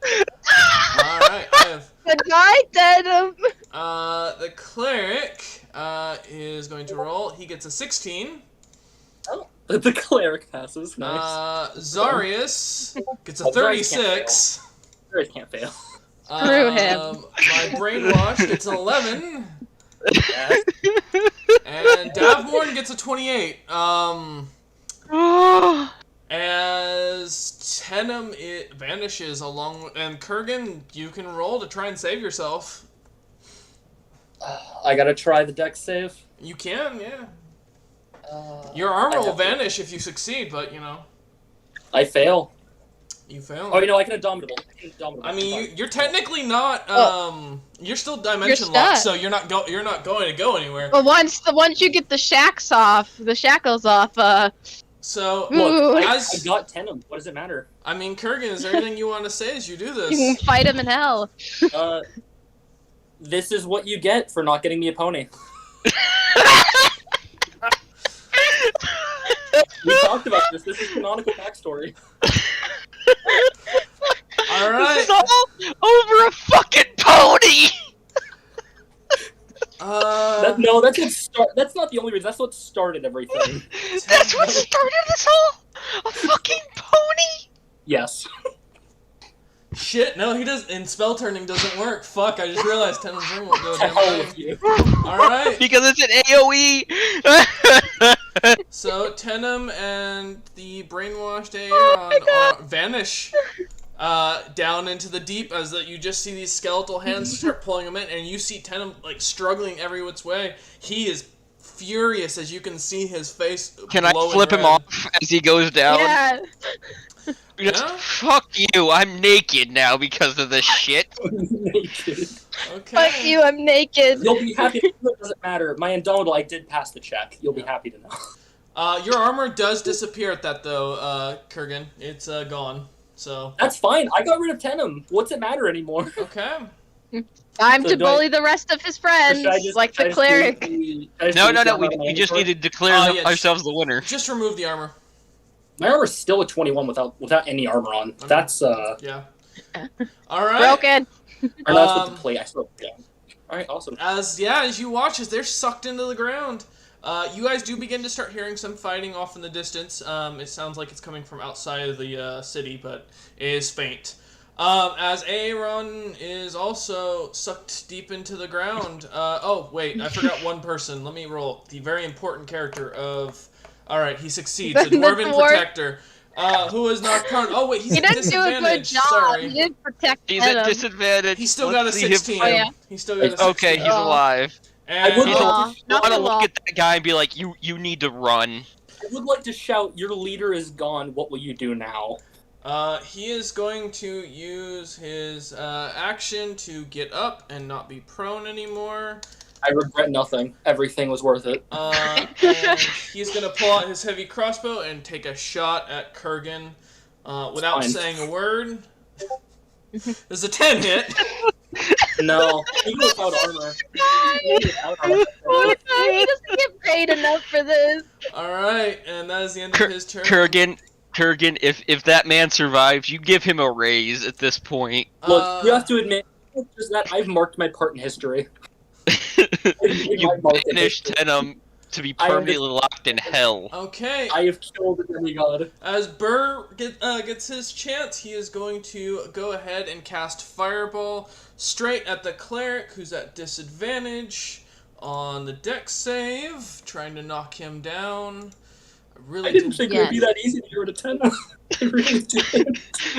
I have... Goodbye, Denim. The cleric, is going to roll. He gets a 16. the cleric passes. Nice. Zarius gets a Oh, Zarius can't 36. Cleric can't fail. Screw him. My brainwash gets an 11. Yeah. And Davmorn gets a 28. As Tenem, it vanishes along, and Kurgan, you can roll to try and save yourself. I gotta try the dex save. You can, yeah. Your armor I will have to- vanish if you succeed, but you know, I fail. you failed. Oh, you know, I can indomitable. I mean, you're technically not. You're still dimension You're locked, stuck. so you're not going to go anywhere. But once you get the shackles off, So, Ooh. Look, I as got Tenem. What does it matter? I mean, Kurgan, is there anything you want to say as you do you can this? fight him in hell. This is what you get for not getting me a pony. We talked about this. This is canonical backstory. All This is right. all over a fucking pony! That's not the only reason. That's what started everything. That's what started this all? A fucking pony? Yes. Shit, no, he does. And spell turning doesn't work. Fuck, I just realized Tenem's ring won't go To damn hell way. with you. Alright, Because it's an AoE! so Tenem and the brainwashed Aeron vanish down into the deep as you just see these skeletal hands start pulling him in, and you see Tenem like struggling every which way. He is furious as you can see his face. Can I glowing flip him red. off as he goes down? Yeah. Just, Yeah? fuck you, I'm naked now because of this shit. Naked. Okay. Fuck you, I'm naked. You'll be happy. It doesn't matter. My indomitable, I did pass the check. You'll be happy to know. Your armor does disappear at that though, Kurgan. It's gone. So That's fine. I got rid of Tenem. What's it matter anymore? okay. Time So to do I- bully the rest of his friends, like the cleric. No, we just need to declare yeah, ourselves the winner. Just remove the armor. My armor's still a 21 without any armor on. That's Yeah. All right. Broken. or not with the plate. I still yeah. All right, awesome. As you watch as they're sucked into the ground. You guys do begin to start hearing some fighting off in the distance. It sounds like it's coming from outside of the city, but it is faint. As Aaron is also sucked deep into the ground. Oh, wait, I forgot one person. Let me roll. The very important character of... Alright, he succeeds. The The Dwarven dwarf. Protector. Who is not prone... Oh, wait, he's He at didn't do a good disadvantage. job. Sorry. He didn't protect He's at him. disadvantage. He's still Let's got a see him 16. Oh, yeah. He's still got a 16. Okay, he's Oh. alive. And, I would He's like Aw, to, not I want to too long. look at that guy and be like, you need to run. I would like to shout, "Your leader is gone. What will you do now?" he is going to use his action to get up and not be prone anymore. I regret nothing. Everything was worth it. And he's going to pull out his heavy crossbow and take a shot at Kurgan without Fine. saying a word. There's a 10 hit. No, even without armor. Even without armor. He doesn't get paid enough for this. Alright, and that is the end of his turn. Kurgan, if that man survives, you give him a raise at this point. Look, you have to admit, just that I've marked my part in history. You my mark in banished history. Tenem to be I permanently locked in hell. Okay, I have killed a demigod. as Burr gets his chance, he is going to go ahead and cast Fireball straight at the cleric, who's at disadvantage on the dex save, trying to knock him down. I didn't think it would be Yes. that easy to get a 10. I really did.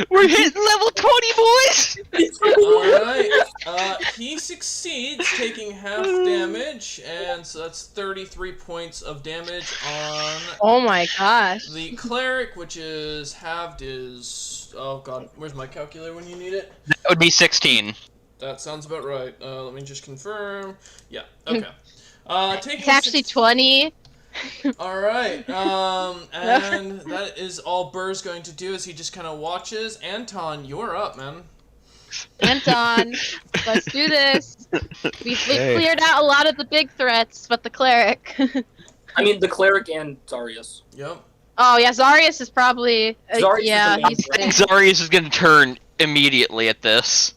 We're hitting level 20, boys! Alright, he succeeds, taking half damage, and so that's 33 points of damage on Oh my gosh. the cleric, which is halved is... Oh god, where's my calculator when you need it? That would be 16. That sounds about right. Let me just confirm. Yeah, okay. Taking It's actually 20. Alright, and that is all Burr's going to do, is he just kind of watches. Anton, you're up, man. Anton, let's do this. We've Hey. cleared out a lot of the big threats, but the cleric. I mean, the cleric and Zarius. Yep. Oh yeah, Zarius is probably. Zarius is yeah, the main he's threat. safe. Zarius is gonna turn immediately at this.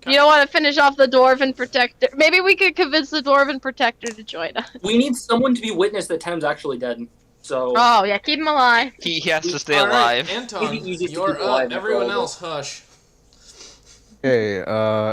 You don't want to finish off the Dwarven Protector. Maybe we could convince the Dwarven Protector to join us. We need someone to be witness that Tem's actually dead. So, Oh yeah, keep him alive. He has to stay Alright, alive. Anton, Maybe easiest to you're keep alive up. after Everyone all else, hush. Okay,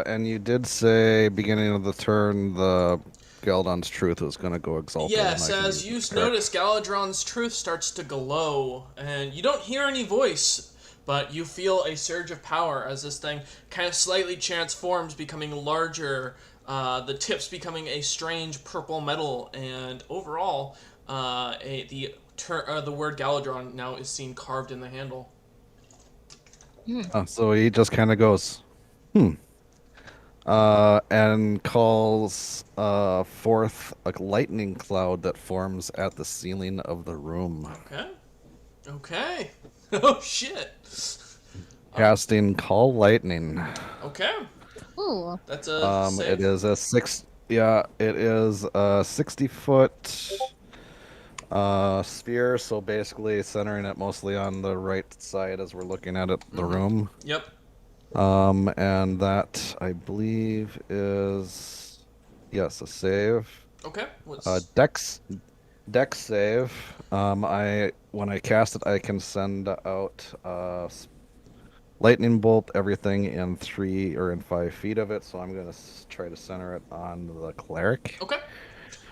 and you did say beginning of the turn the Galdon's truth was going to go exalted. Yes, and I can as you use it. notice, Galadron's truth starts to glow, and you don't hear any voice, but you feel a surge of power as this thing kind of slightly transforms, becoming larger, the tips becoming a strange purple metal, and overall, the word Galadron now is seen carved in the handle. So he just kind of goes, and calls forth a lightning cloud that forms at the ceiling of the room, Okay. Okay. Oh, shit. casting Call Lightning. Okay. Ooh. That's a save. It is a 60-foot sphere, so basically centering it mostly on the right side as we're looking at it, the room. Yep. And that I believe is a save. Okay. What's... Dex save. When I cast it, I can send out lightning bolt everything in 3 or in 5 feet of it. So I'm gonna try to center it on the cleric. Okay.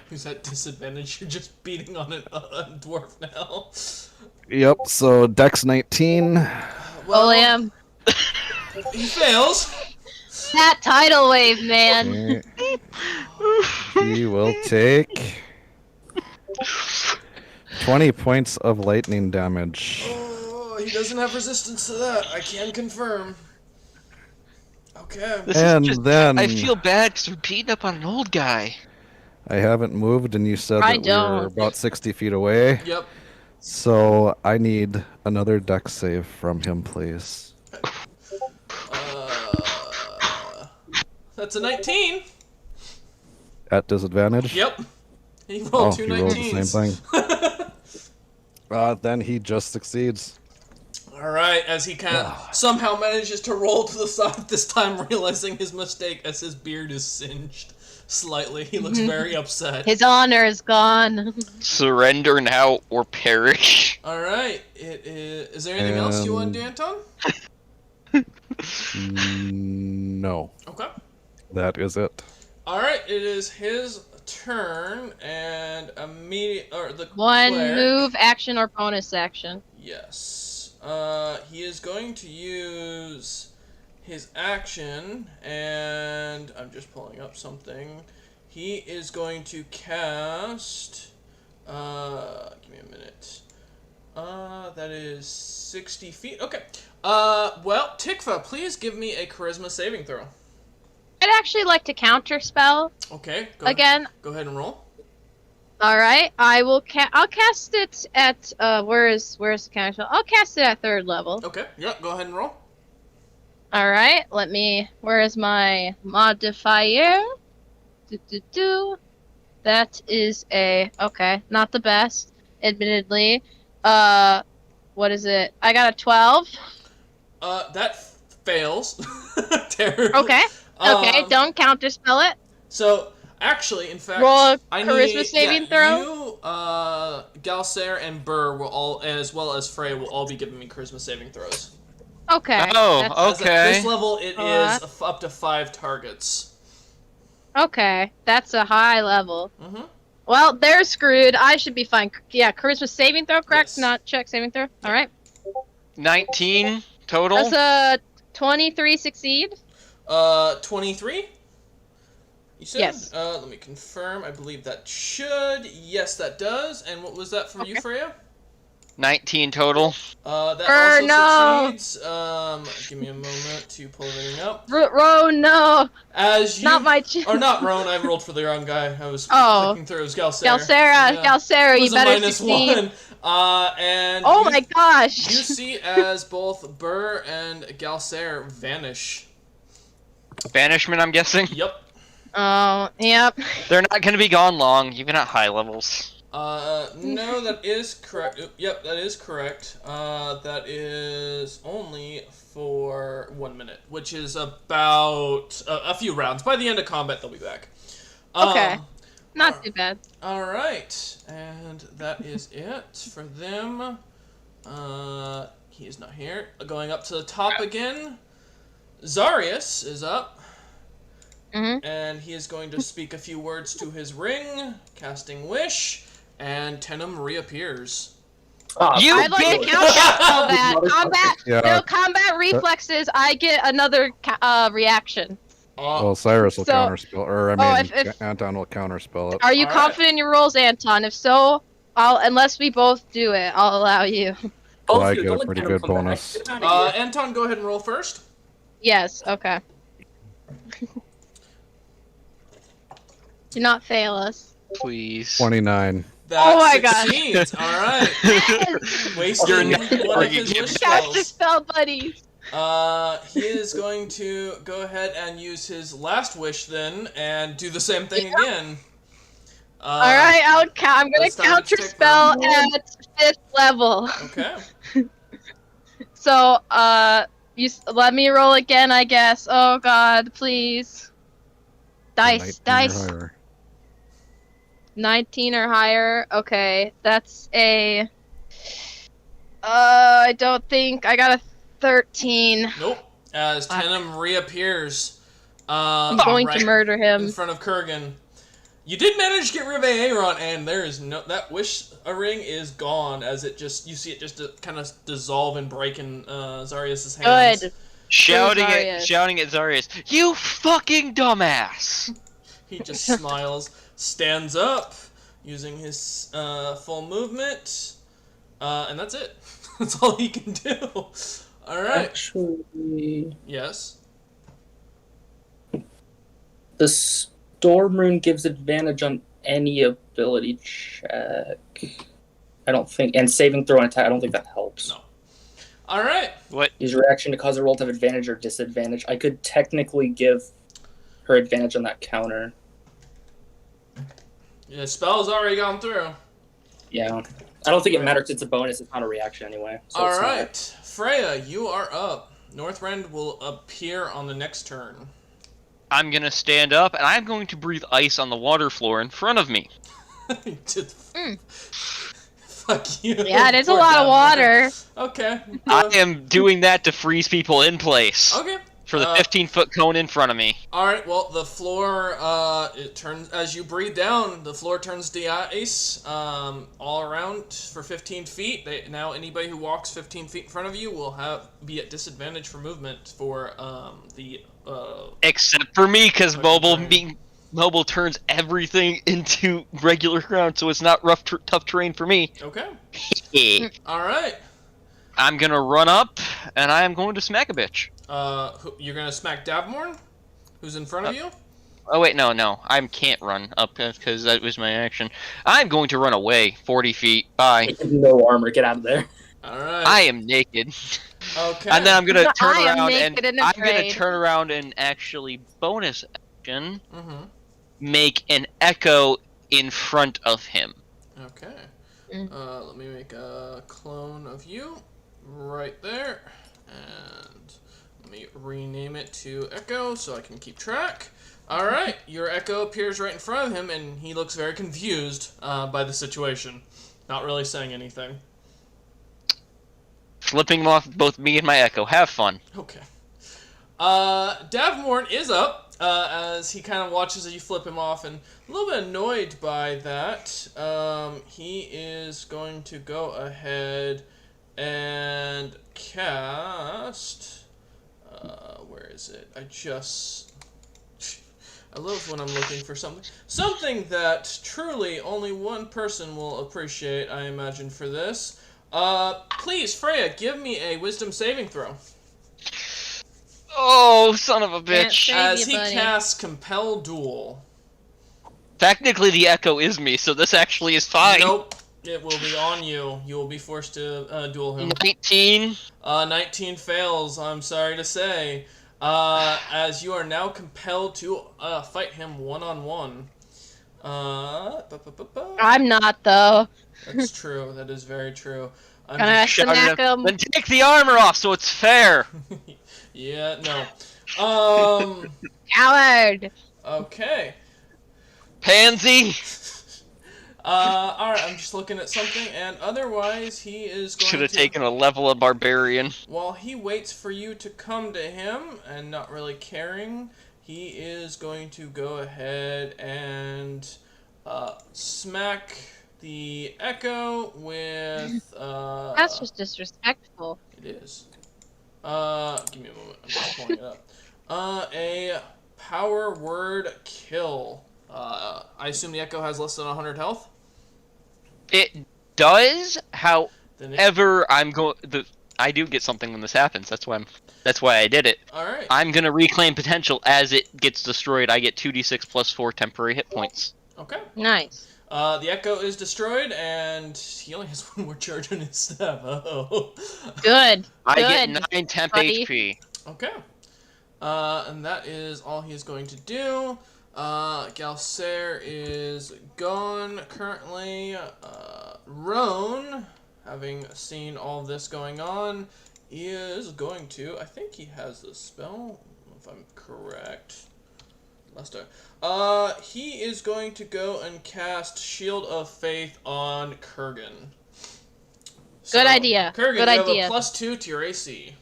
Who's at disadvantage? You're just beating on a dwarf now. Yep. So Dex 19. Well, Liam. he fails. That tidal wave, man. He will take 20 points of lightning damage. Oh, he doesn't have resistance to that. I can confirm. Okay. This is And just- then I feel bad because we're beating up on an old guy. I haven't moved, and you said I that we were don't. about 60 feet away. Yep. So I need another dex save from him, please. That's a 19. At disadvantage? Yep. He rolled Oh, two he rolled the 19s. same thing. Then he just succeeds. Alright, as he kind of somehow manages to roll to the side this time, realizing his mistake as his beard is singed slightly. He looks very upset. His honor is gone. Surrender now or perish. Alright, it is there anything else you want to do, Anton? No, Okay. that is it. All right. It is his turn, and the One cleric. move, action, or bonus action. Yes. He is going to use his action, and I'm just pulling up something. He is going to cast. Give me a minute. That is 60 feet. Okay. Well, Tikva, please give me a charisma saving throw. I'd actually like to counterspell Okay. again. Go ahead and roll. All right, I will. I'll cast it at. Where's the counterspell? I'll cast it at 3rd level. Okay. Yep. Go ahead and roll. All right, let me. Where is my modifier? That is okay, not the best, admittedly. What is it? I got a 12. That fails. Terribly. Okay. Okay, don't counterspell it. So, actually, in fact, Roll a I charisma need, saving throw? You, Galsair, and Burr will all, as well as Frey, will all be giving me charisma saving throws. Okay. Oh, that's- As at okay. this level, it Alright. is up to 5 targets. Okay, that's a high level. Mm-hmm. Well, they're screwed. I should be fine. Yeah, charisma saving throw, correct? Yes. Not check saving throw. All right. 19 total. That's a 23 succeed. 23? You said? Yes. Let me confirm. I believe that should. Yes, that does. And what was that for you, Okay. Freya? 19 total. That also no. succeeds. Give me a moment to pull everything up. No, As you... not my. Or not Roan, I rolled for the wrong guy. I was Oh. clicking through. It was Galsera. Galsera, It you was a better minus succeed. 1. And Oh you, my gosh. you see as both Burr and Galsera vanish. Banishment, I'm guessing. Yep. Oh, yep. They're not going to be gone long, even at high levels. No, that is correct. Yep, that is correct. That is only for 1 minute, which is about a few rounds. By the end of combat, they'll be back. Okay. Not too bad. All right, and that is it for them. He is not here. Going up to the top again. Zarius is up. Mhm. And he is going to speak a few words to his ring, casting Wish, and Tenem reappears. You I'd like to did- counterspell that. Combat. Yeah. No combat reflexes. I get another reaction. Well, Cyrus will So- counterspell, or I mean, if- Anton will counterspell it. Are you Alright. confident in your rolls, Anton? If so, unless we both do it, I'll allow you. Well, I get a pretty good bonus. Anton, go ahead and roll first. Yes. Okay. Do not fail us. Please. 29. That Oh my gosh. succeeds. All right. Yes! Wasting You're one not- of are his you wish Counter spells. spell buddies. He is going to go ahead and use his last wish then, and do the same thing again. All right, I'm gonna this time it's counter tick spell round. at 5th level. Okay. So, let me roll again, I guess. Oh God, please. 19 Dice. or higher. 19 or higher. Okay, that's a. I don't think I got a 13. Nope. As Tenem reappears. I'm going right to murder in him. front of Kurgan. You did manage to get rid of Aaron, and there is no that wish ring is gone as it just you see it just kind of dissolve and break in Zarius's hands. Good. Shouting Zarius. at Zarius, you fucking dumbass! He just smiles, stands up, using his full movement, and that's it. That's all he can do. All right. Actually, Yes. the Storm Rune gives advantage on any ability check. I don't think, and saving throw and attack. I don't think that helps. No. All right. What? Use your action to cause a roll to have advantage or disadvantage. I could technically give her advantage on that counter. The spell's already gone through. Yeah, I don't think it matters. It's a bonus. It's not a reaction anyway. So All it's not- right, Freya, you are up. Northrend will appear on the next turn. I'm gonna stand up and I'm going to breathe ice on the water floor in front of me. Just Fuck you. Yeah, it is a Poor lot of Davmorn. water. Okay. I am doing that to freeze people in place Okay. for the 15-foot cone in front of me. All right. Well, the floor it turns as you breathe down. The floor turns to ice all around for 15 feet. Now anybody who walks 15 feet in front of you will be at disadvantage for movement for the. Except for me, because Okay. mobile turns everything into regular ground, so it's not tough terrain for me. Okay. Yeah. All right. I'm gonna run up, and I am going to smack a bitch. You're gonna smack Davmorn, who's in front of you. Oh wait, no, I can't run up because that was my action. I'm going to run away 40 feet. Bye. No armor. Get out of there. All right. I am naked. Okay. And then I'm gonna turn I am around naked and and I'm gonna afraid. turn around and actually bonus action Mm-hmm. make an echo in front of him. Okay. Mm. Let me make a clone of you right there, and let me rename it to Echo so I can keep track. All right, your Echo appears right in front of him, and he looks very confused by the situation, not really saying anything. Flipping him off both me and my echo. Have fun. Okay. Davmorn is up as he kind of watches as you flip him off, and a little bit annoyed by that. He is going to go ahead and cast. Where is it? I love when I'm looking for something. Something that truly only one person will appreciate, I imagine, for this. Please, Freya, give me a wisdom saving throw. Oh, son of a Can't bitch. save As you, he buddy. casts Compel Duel. Technically, the echo is me, so this actually is fine. Nope. It will be on you. You will be forced to duel him. 19. 19 fails, I'm sorry to say. As you are now compelled to fight him one-on-one. I'm not though. That's true. That is very true. I'm Gonna just- Shut smack it up. him. Then take the armor off so it's fair. Yeah, no. Coward. Okay. Pansy. Alright, I'm just looking at something, and otherwise he is going Should have to... taken a level of barbarian. While he waits for you to come to him, and not really caring, he is going to go ahead and smack the Echo with... That's just disrespectful. It is. Give me a moment. I'm just pulling it up. A power word kill. I assume the Echo has less than 100 health? It does, Then however, I do get something when this happens. That's why I did it. Alright. I'm gonna reclaim potential as it gets destroyed. I get 2d6 plus 4 temporary hit points. Okay. Nice. The Echo is destroyed, and he only has one more charge on his staff. Oh. Good. I Good. get 9 temp buddy. HP. Okay. And that is all he's going to do. Galcer is gone currently. Roan, having seen all this going on, is going to... I think he has the spell, if I'm correct. Must have. He is going to go and cast Shield of Faith on Kurgan. Good idea. Kurgan, Good you have idea. a +2 to your AC.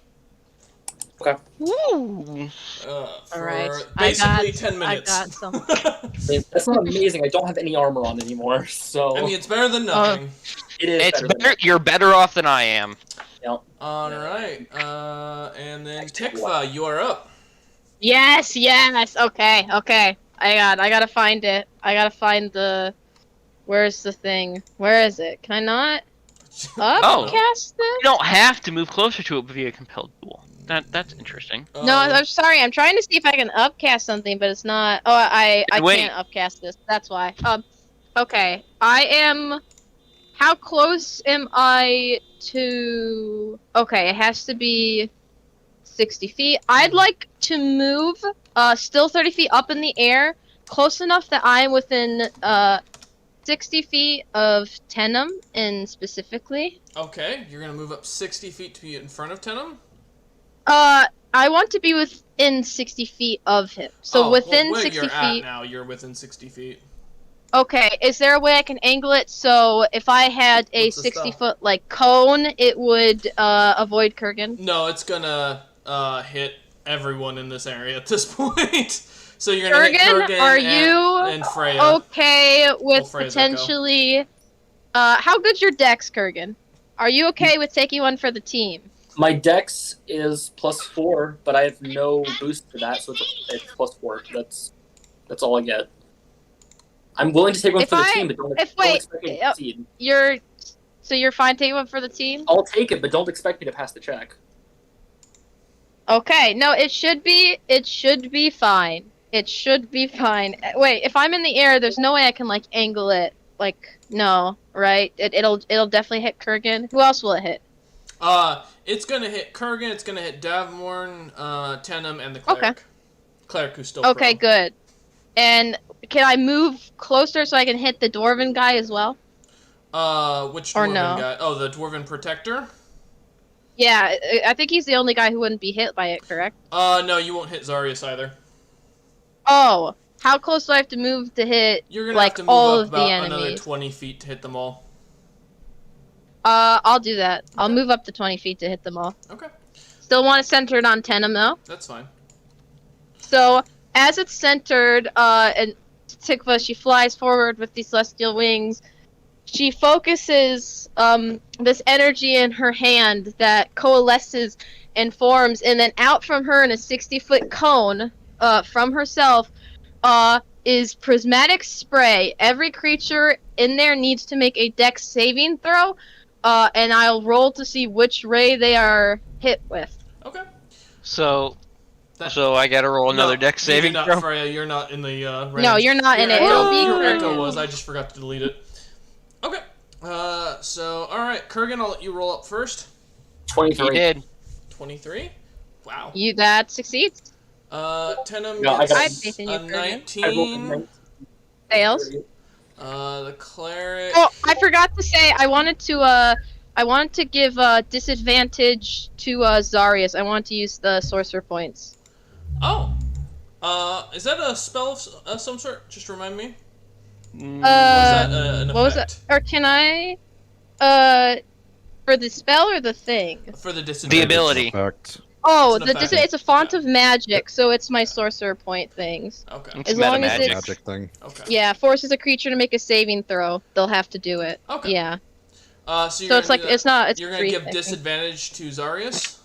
Woo! For Alright. basically 10 I minutes. got some. That's not amazing. I don't have any armor on anymore, so I mean, it's better than nothing. it is It's better than better. You're better off than I am. Alright, and then Tikva, you are up. Yes, yes. Okay, okay. I gotta find it. I gotta find the. Where's the thing? Where is it? Can I not Oh. upcast this? You don't have to move closer to it via compelled duel. That's interesting. No, I'm sorry. I'm trying to see if I can upcast something, but it's not. Oh, I Wait. can't upcast this. That's why. Okay. I am. How close am I to? Okay, it has to be 60 feet. I'd like to move. Still 30 feet up in the air, close enough that I am within 60 feet of Tenem, and specifically. Okay, you're gonna move up 60 feet to be in front of Tenem? I want to be within 60 feet of him. So Oh, within well, where 60 you're feet. at now, you're within 60 feet. Okay, is there a way I can angle it so if I had a What's the spell? 60-foot like cone, it would avoid Kurgan? No, it's gonna hit everyone in this area at this point. So you're gonna hit Kurgan, Kurgan are and, you and Freya. okay with Freya's echo. potentially? How good's your dex, Kurgan? Are you okay with taking one for the team? My dex is +4, but I have no boost to that, so it's +4. That's all I get. I'm willing to take one If for the I- team, but don't if- don't wait, expect me to yep. succeed. You're fine taking one for the team? I'll take it, but don't expect me to pass the check. Okay, no, it should be fine. It should be fine. Wait, if I'm in the air, there's no way I can like angle it. Like, no, right? It'll definitely hit Kurgan. Who else will it hit? It's gonna hit Kurgan, it's gonna hit Davmorn, Tenem, and the Cleric. Okay. Cleric who's still Okay, prone. good. And can I move closer so I can hit the Dwarven guy as well? Which Or Dwarven no. guy? Oh, the Dwarven Protector? Yeah, I think he's the only guy who wouldn't be hit by it, correct? No, you won't hit Zarius either. Oh, how close do I have to move to hit, You're gonna like, have to all move up of the about another enemies? 20 feet to hit them all. I'll do that. I'll Okay. move up to 20 feet to hit them all. Okay, Still want it centered on Tenem, though. that's fine. So, as it's centered, and Tikva, she flies forward with these celestial wings. She focuses this energy in her hand that coalesces and forms, and then out from her in a 60-foot cone from herself is prismatic spray. Every creature in there needs to make a dex saving throw, and I'll roll to see which ray they are hit with. Okay. So That- I gotta roll another No, dex you do saving not, throw. Freya, you're not in the range. No, you're not in it. Your It'll echo, be your Kurgan. echo was. I just forgot to delete it. Okay. So all right, Kurgan, I'll let you roll up first. 23. He did. 23. Wow. That succeeds. Tenem No, I gets got- I have faith in you, a Kurgan. I rolled a 19. 19. Fails. The Cleric. Oh, I forgot to say I wanted to give disadvantage to Zarius. I want to use the sorcerer points. Oh. Is that a spell of some sort? Just remind me. Mm, Or is that an what was effect? that? Or can I for the spell or the thing? For the disadvantage. The ability. Effect. Oh, It's an effect. it's a font Yeah. of magic, so it's my sorcerer point things. Okay. It's As long as metamagic. it's- Magic thing. Okay. Yeah, forces a creature to make a saving throw. They'll have to do it. Okay. Yeah. So, you're So it's gonna like do that- it's not it's You're gonna free, give I think. disadvantage to Zarius.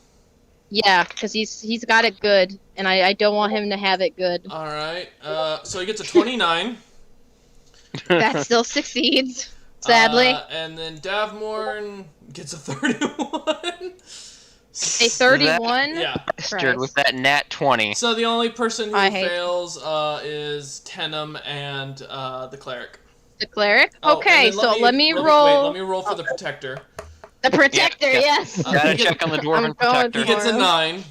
Yeah, because he's got it good, and I don't want him to have it good. All right. So he gets a 29. That still succeeds, sadly. And then Davmorn gets a 31. A 31? Yeah. Bastard with that nat 20. So the only person who I hate- fails is Tenem and the Cleric. The cleric? Oh, Okay, and then so let me roll. Wait, let me roll for the Protector. The protector, Yeah. yes! Gotta he check on the dwarven I'm going protector. He gets a Tomorrow. 9.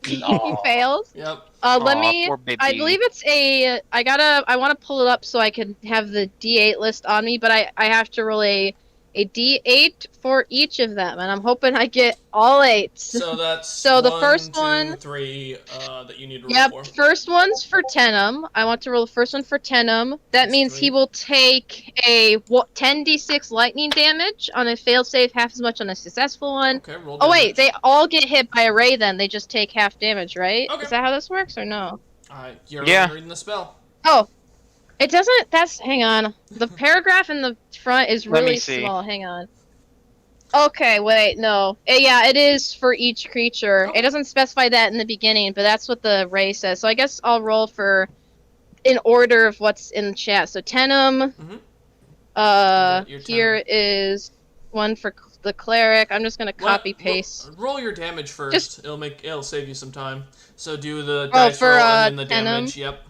He Aw. fails. Yep. Let Aw, me. poor baby. I believe it's a. I want to pull it up so I can have the D8 list on me, but I have to roll a D8 for each of them, and I'm hoping I get all 8s. So that's So the 1, first 2, one- 3 that you need to roll Yep, for. first one's for Tenem. I want to roll the first one for Tenem. That That's means great. he will take a 10d6 lightning damage on a failed save, half as much on a successful one. Okay, roll Oh wait, damage. they all get hit by a ray then. They just take half damage, right? Okay. Is that how this works or no? You're Yeah. reading the spell. Oh. It doesn't hang on. The paragraph in the front is Let me really see. small. Hang on. Okay, wait, no. Yeah, it is for each creature. Okay. It doesn't specify that in the beginning, but that's what the ray says. So I guess I'll roll for in order of what's in the chat. So Tenem, Your here is one for the cleric. I'm just gonna copy paste. Roll your damage first. Just- It'll save you some time. So do the Oh, dice for, roll and then the Tenem? damage. Yep.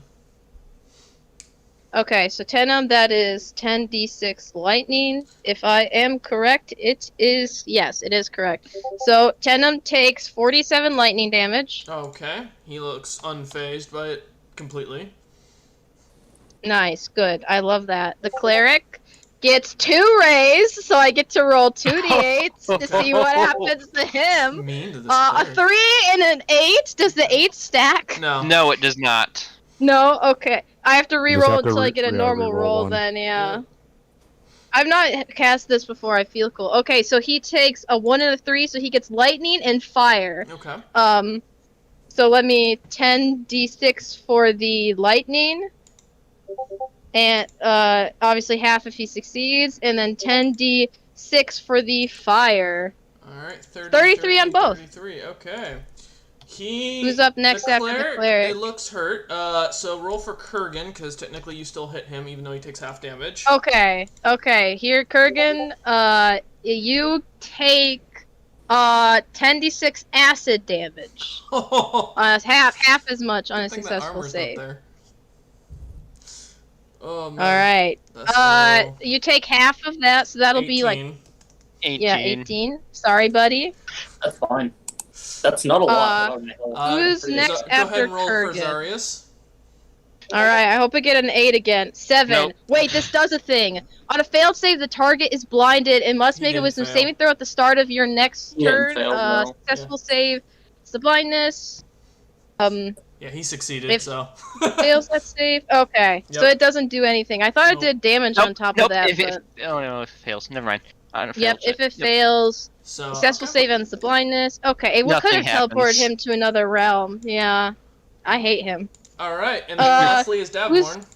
Okay, so Tenem, that is 10d6 lightning. If I am correct, it is... Yes, it is correct. So Tenem takes 47 lightning damage. Okay. He looks unfazed by it completely. Nice, good. I love that. The cleric gets 2 rays, so I get to roll 2d8s to see what happens to him. Mean to this A cleric. 3 and an 8. Does the 8 stack? No. No, it does not. No? Okay. I have to just re-roll have to until I get a normal re-roll roll. one. Then yeah. I've not cast this before. I feel cool. Okay, so he takes a 1 and a 3, so he gets lightning and fire. Okay. So let me 10d6 for the lightning, and obviously half if he succeeds, and then 10d6 for the fire. All right. 33 on both. 33. Okay. He. Who's up next after the cleric? It looks hurt. So roll for Kurgan, because technically you still hit him, even though he takes half damage. Okay. Here, Kurgan. You take 10d6 acid damage. Half as much on a Good thing that successful armor's save. not there. Oh man. All right. That's all. You take half of that, so that'll be like 18. 18. Sorry, buddy. That's fine. That's not a lot. Who's next Go after ahead and roll for Kurgan? Zarius. All right. I hope I get an 8 again. 7. Nope. Wait, this does a thing. On a failed save, the target is blinded and must He make a didn't wisdom fail. saving throw at the start of your next He didn't turn. fail, no. Successful save. It's the blindness. Yeah, he succeeded. If- So. Fails that save. Okay, so Yep. it doesn't do anything. I thought Nope. it did damage on top nope, of that. if it, but... oh no, if it fails. Never mind. I don't Yep, fail if it Yep. fails, So. successful save ends the blindness. Okay, we could Nothing have teleported happens. him to another realm. Yeah, I hate him. All right, and then lastly is who's- Davborn.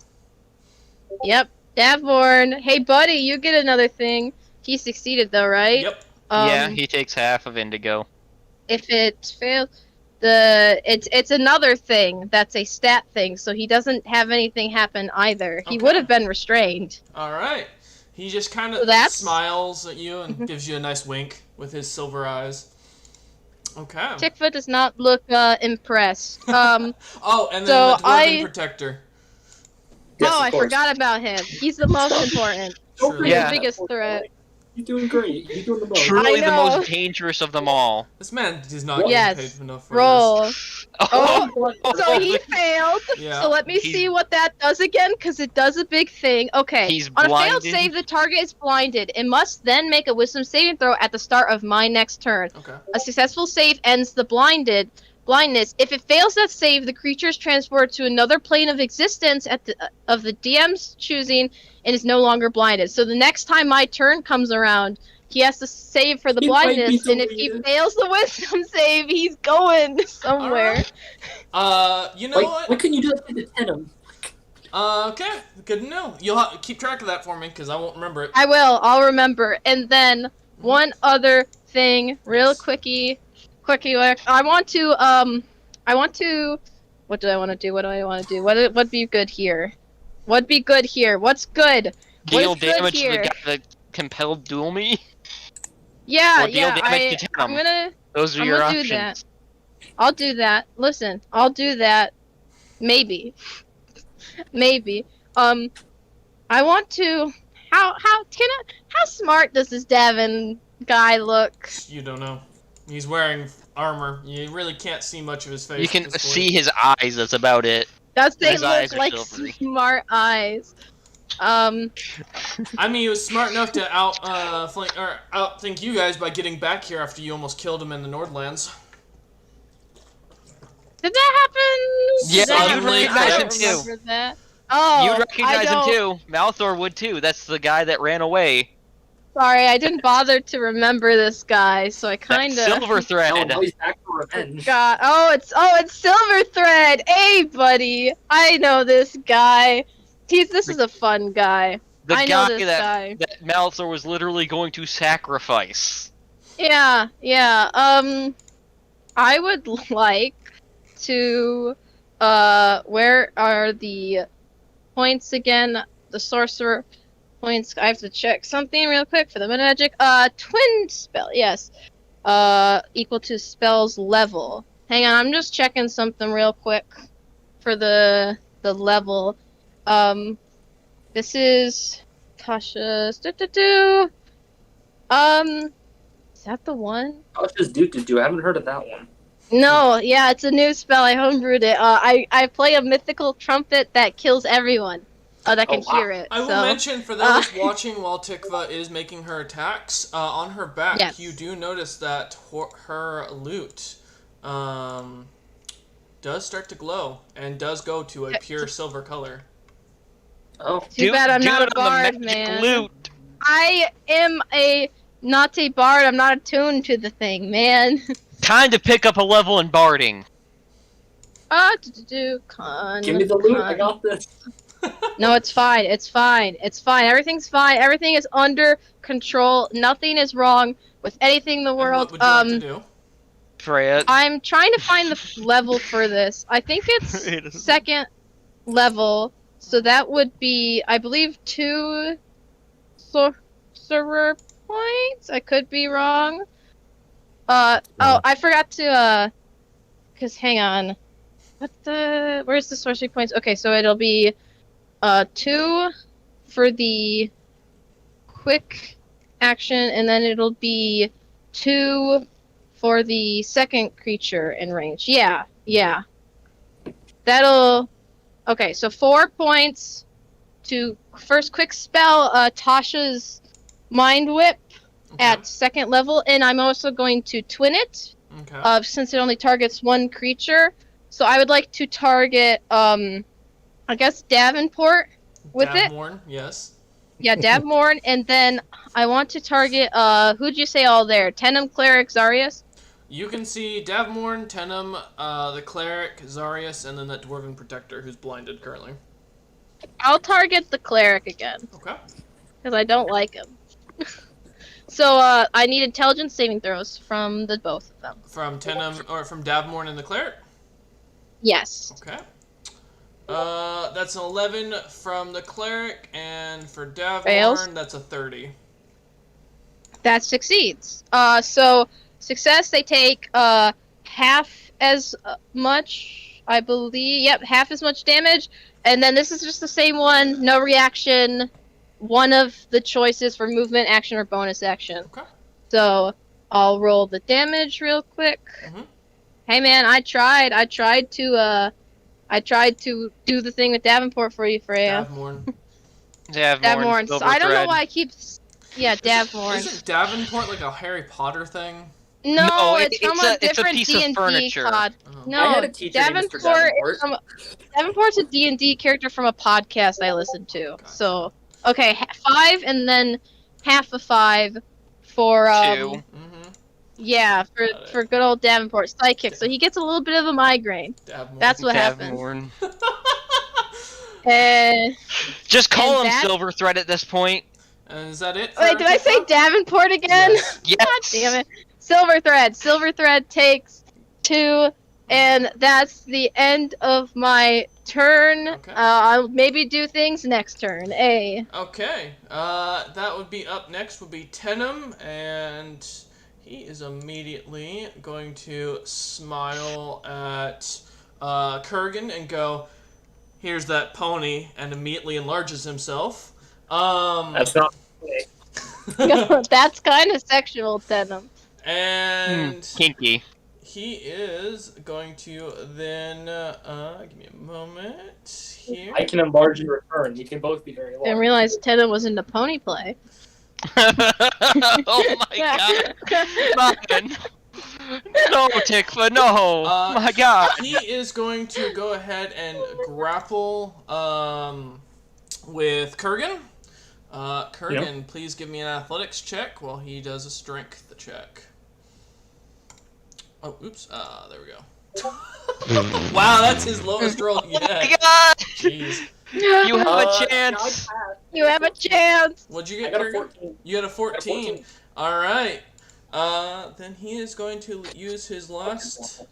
Yep, Davborn. Hey, buddy, you get another thing. He succeeded though, right? Yep. Yeah, he takes half of Indigo. If it fails, it's another thing that's a stat thing, so he doesn't have anything happen either. He Okay. would have been restrained. All right. He just kind So of that's- smiles at you and gives you a nice wink with his silver eyes. Okay. Tickfoot does not look impressed. Oh, and then So the Dwarven I- Protector. Yes, oh, of I course. forgot about him. He's the most important. Truly. Yeah. The biggest threat. You're doing great. You're doing the most. Truly the know. most dangerous of them all. This man does not Yes. get paid enough for Roll. Oh, So he failed. this. Yeah. So let me He's- see what that does again, because it does a big thing. Okay. He's On a failed blinded. save, the target is blinded. It must then make a wisdom saving throw at the start of my next turn. Okay. A successful save ends the blindness. If it fails that save, the creature is transported to another plane of existence of the DM's choosing and is no longer blinded. So the next time my turn comes around, he has to save for the He might be blindness, and if he deleted. fails the wisdom save, he's going somewhere. You know Why what? couldn't you do that to the Tenem? Okay. Good to know. You'll keep track of that for me because I won't remember it. I will. I'll remember. And then one other thing, real quickie. I want to. What do I want to do? What'd be good here? What'd be good here? What's good? deal What is good damage to the here? guy that compelled duel me. Yeah, Or deal damage to I'm Tenem. gonna. Those are I'm your gonna do options. that. I'll do that. Listen, I'll do that. Maybe. I want to. How smart does this Davin guy look? You don't know. He's wearing armor. You really can't see much of his face. You at can this point. see his eyes. That's about it. Does they His eyes look are like silvery. smart eyes? I mean, he was smart enough to outthink you guys by getting back here after you almost killed him in the Nordlands. Did that happen? Yeah, Did that you'd happen? recognize I him don't too. remember that. Oh, You'd recognize I him don't- too. Malthor would too. That's the guy that ran away. Sorry, I didn't bother to remember this guy, so I That kind of Silver Thread. Oh, now he's back for revenge. got. It's Silver Thread. Hey, buddy, I know this guy. This is a fun guy. The I know guy this that, guy. that Malthor was literally going to sacrifice. Yeah. I would like to. Where are the points again? The sorcerer points. I have to check something real quick for the magic. Twin spell. Yes. Equal to spell's level. Hang on, I'm just checking something real quick for the level. This is Tasha's. Is that the one? Tasha's do. I haven't heard of that one. No, yeah, it's a new spell. I homebrewed it. I play a mythical trumpet that kills everyone that can Oh, wow. hear it. I will so. mention for those watching while Tikva is making her attacks, on her back, Yes. you do notice that her loot does start to glow and does go to a pure silver color. Oh, Too bad I'm do not it a on the bard, magic man. loot. I am not a bard. I'm not attuned to the thing, man. Time to pick up a level in barding. Con. give me the loot. I con. got this. No, it's fine. It's fine. It's fine. Everything's fine. Everything is under control. Nothing is wrong with anything in the And world. what would you like to do? Freya. I'm trying to find the level for this. I think it's second level, so that would be, I believe, 2 sorcerer points. I could be wrong. Oh, I forgot to, cause hang on. Where's the sorcery points? Okay, so it'll be, 2 for the quick action, and then it'll be 2 for the second creature in range. Yeah. That'll... Okay, so 4 points to first quick spell, Tasha's Mind Whip Okay. at second level, and I'm also going to twin it, Okay. since it only targets one creature. So I would like to target, I guess Davenport with it. Davmorn, yes. Yeah, Davmorn, and then I want to target, who'd you say all there? Tenem, Cleric, Zarius? You can see Davmorn, Tenem, the Cleric, Zarius, and then that Dwarven Protector who's blinded currently. I'll target the Cleric again, Okay. because I don't like him. So, I need intelligence saving throws from the both of them. From Tenem, or from Davmorn and the Cleric? Yes. Okay. That's an 11 from the Cleric, and for Davmorn, Fails. that's a 30. That succeeds. So, success, they take, half as much, I believe. Yep, half as much damage. And then this is just the same one, no reaction. One of the choices for movement, action, or bonus action. Okay. So, I'll roll the damage real quick. Mhm. Hey man, I tried to do the thing with Davenport for you, Freya. Davmorn. Davmorn. So I don't know why I keep... Yeah, Davmorn. Isn't Davenport like a Harry Potter thing? No, No, it's from a it's a different piece of D&D furniture. pod. Oh. No, I had a teacher named Mr. Davenport. Davenport's a D&D character from a podcast I listened to. Gotcha. So, okay, 5 and then half of 5 for 2. Mm-hmm. yeah, Got for good old Davenport sidekick. So he gets a little bit of a migraine. Davmorn. That's what happened. Davmorn. And Just call him that- Silver Thread at this point. And is that it? for Wait, did I say Artifa? Davenport again? Yes. Yes. God damn it. Silver Thread takes 2, and that's the end of my turn. Okay. I'll maybe do things next turn. Okay, that would be up next would be Tenem, and he is immediately going to smile at Kurgan and go, "Here's that pony," and immediately enlarges himself. That's not. That's kind of sexual, Tenem. And Kinky. he is going to then, give me a moment here. I can enlarge in return. We can both be very Didn't large. realize Tenem was into pony play. Oh my god. Man. No, Tikva, no. My god. He is going to go ahead and grapple with Kurgan. Kurgan, please give me an athletics check while he does a strength check. Oh, oops. There we go. Wow, that's his lowest roll Oh my yet. god. Jeez. You have a I chance. passed. You have a chance. What'd you I get, got a Kurgan? 14. You had a I got a 14. 14. Alright. Then he is going to use his last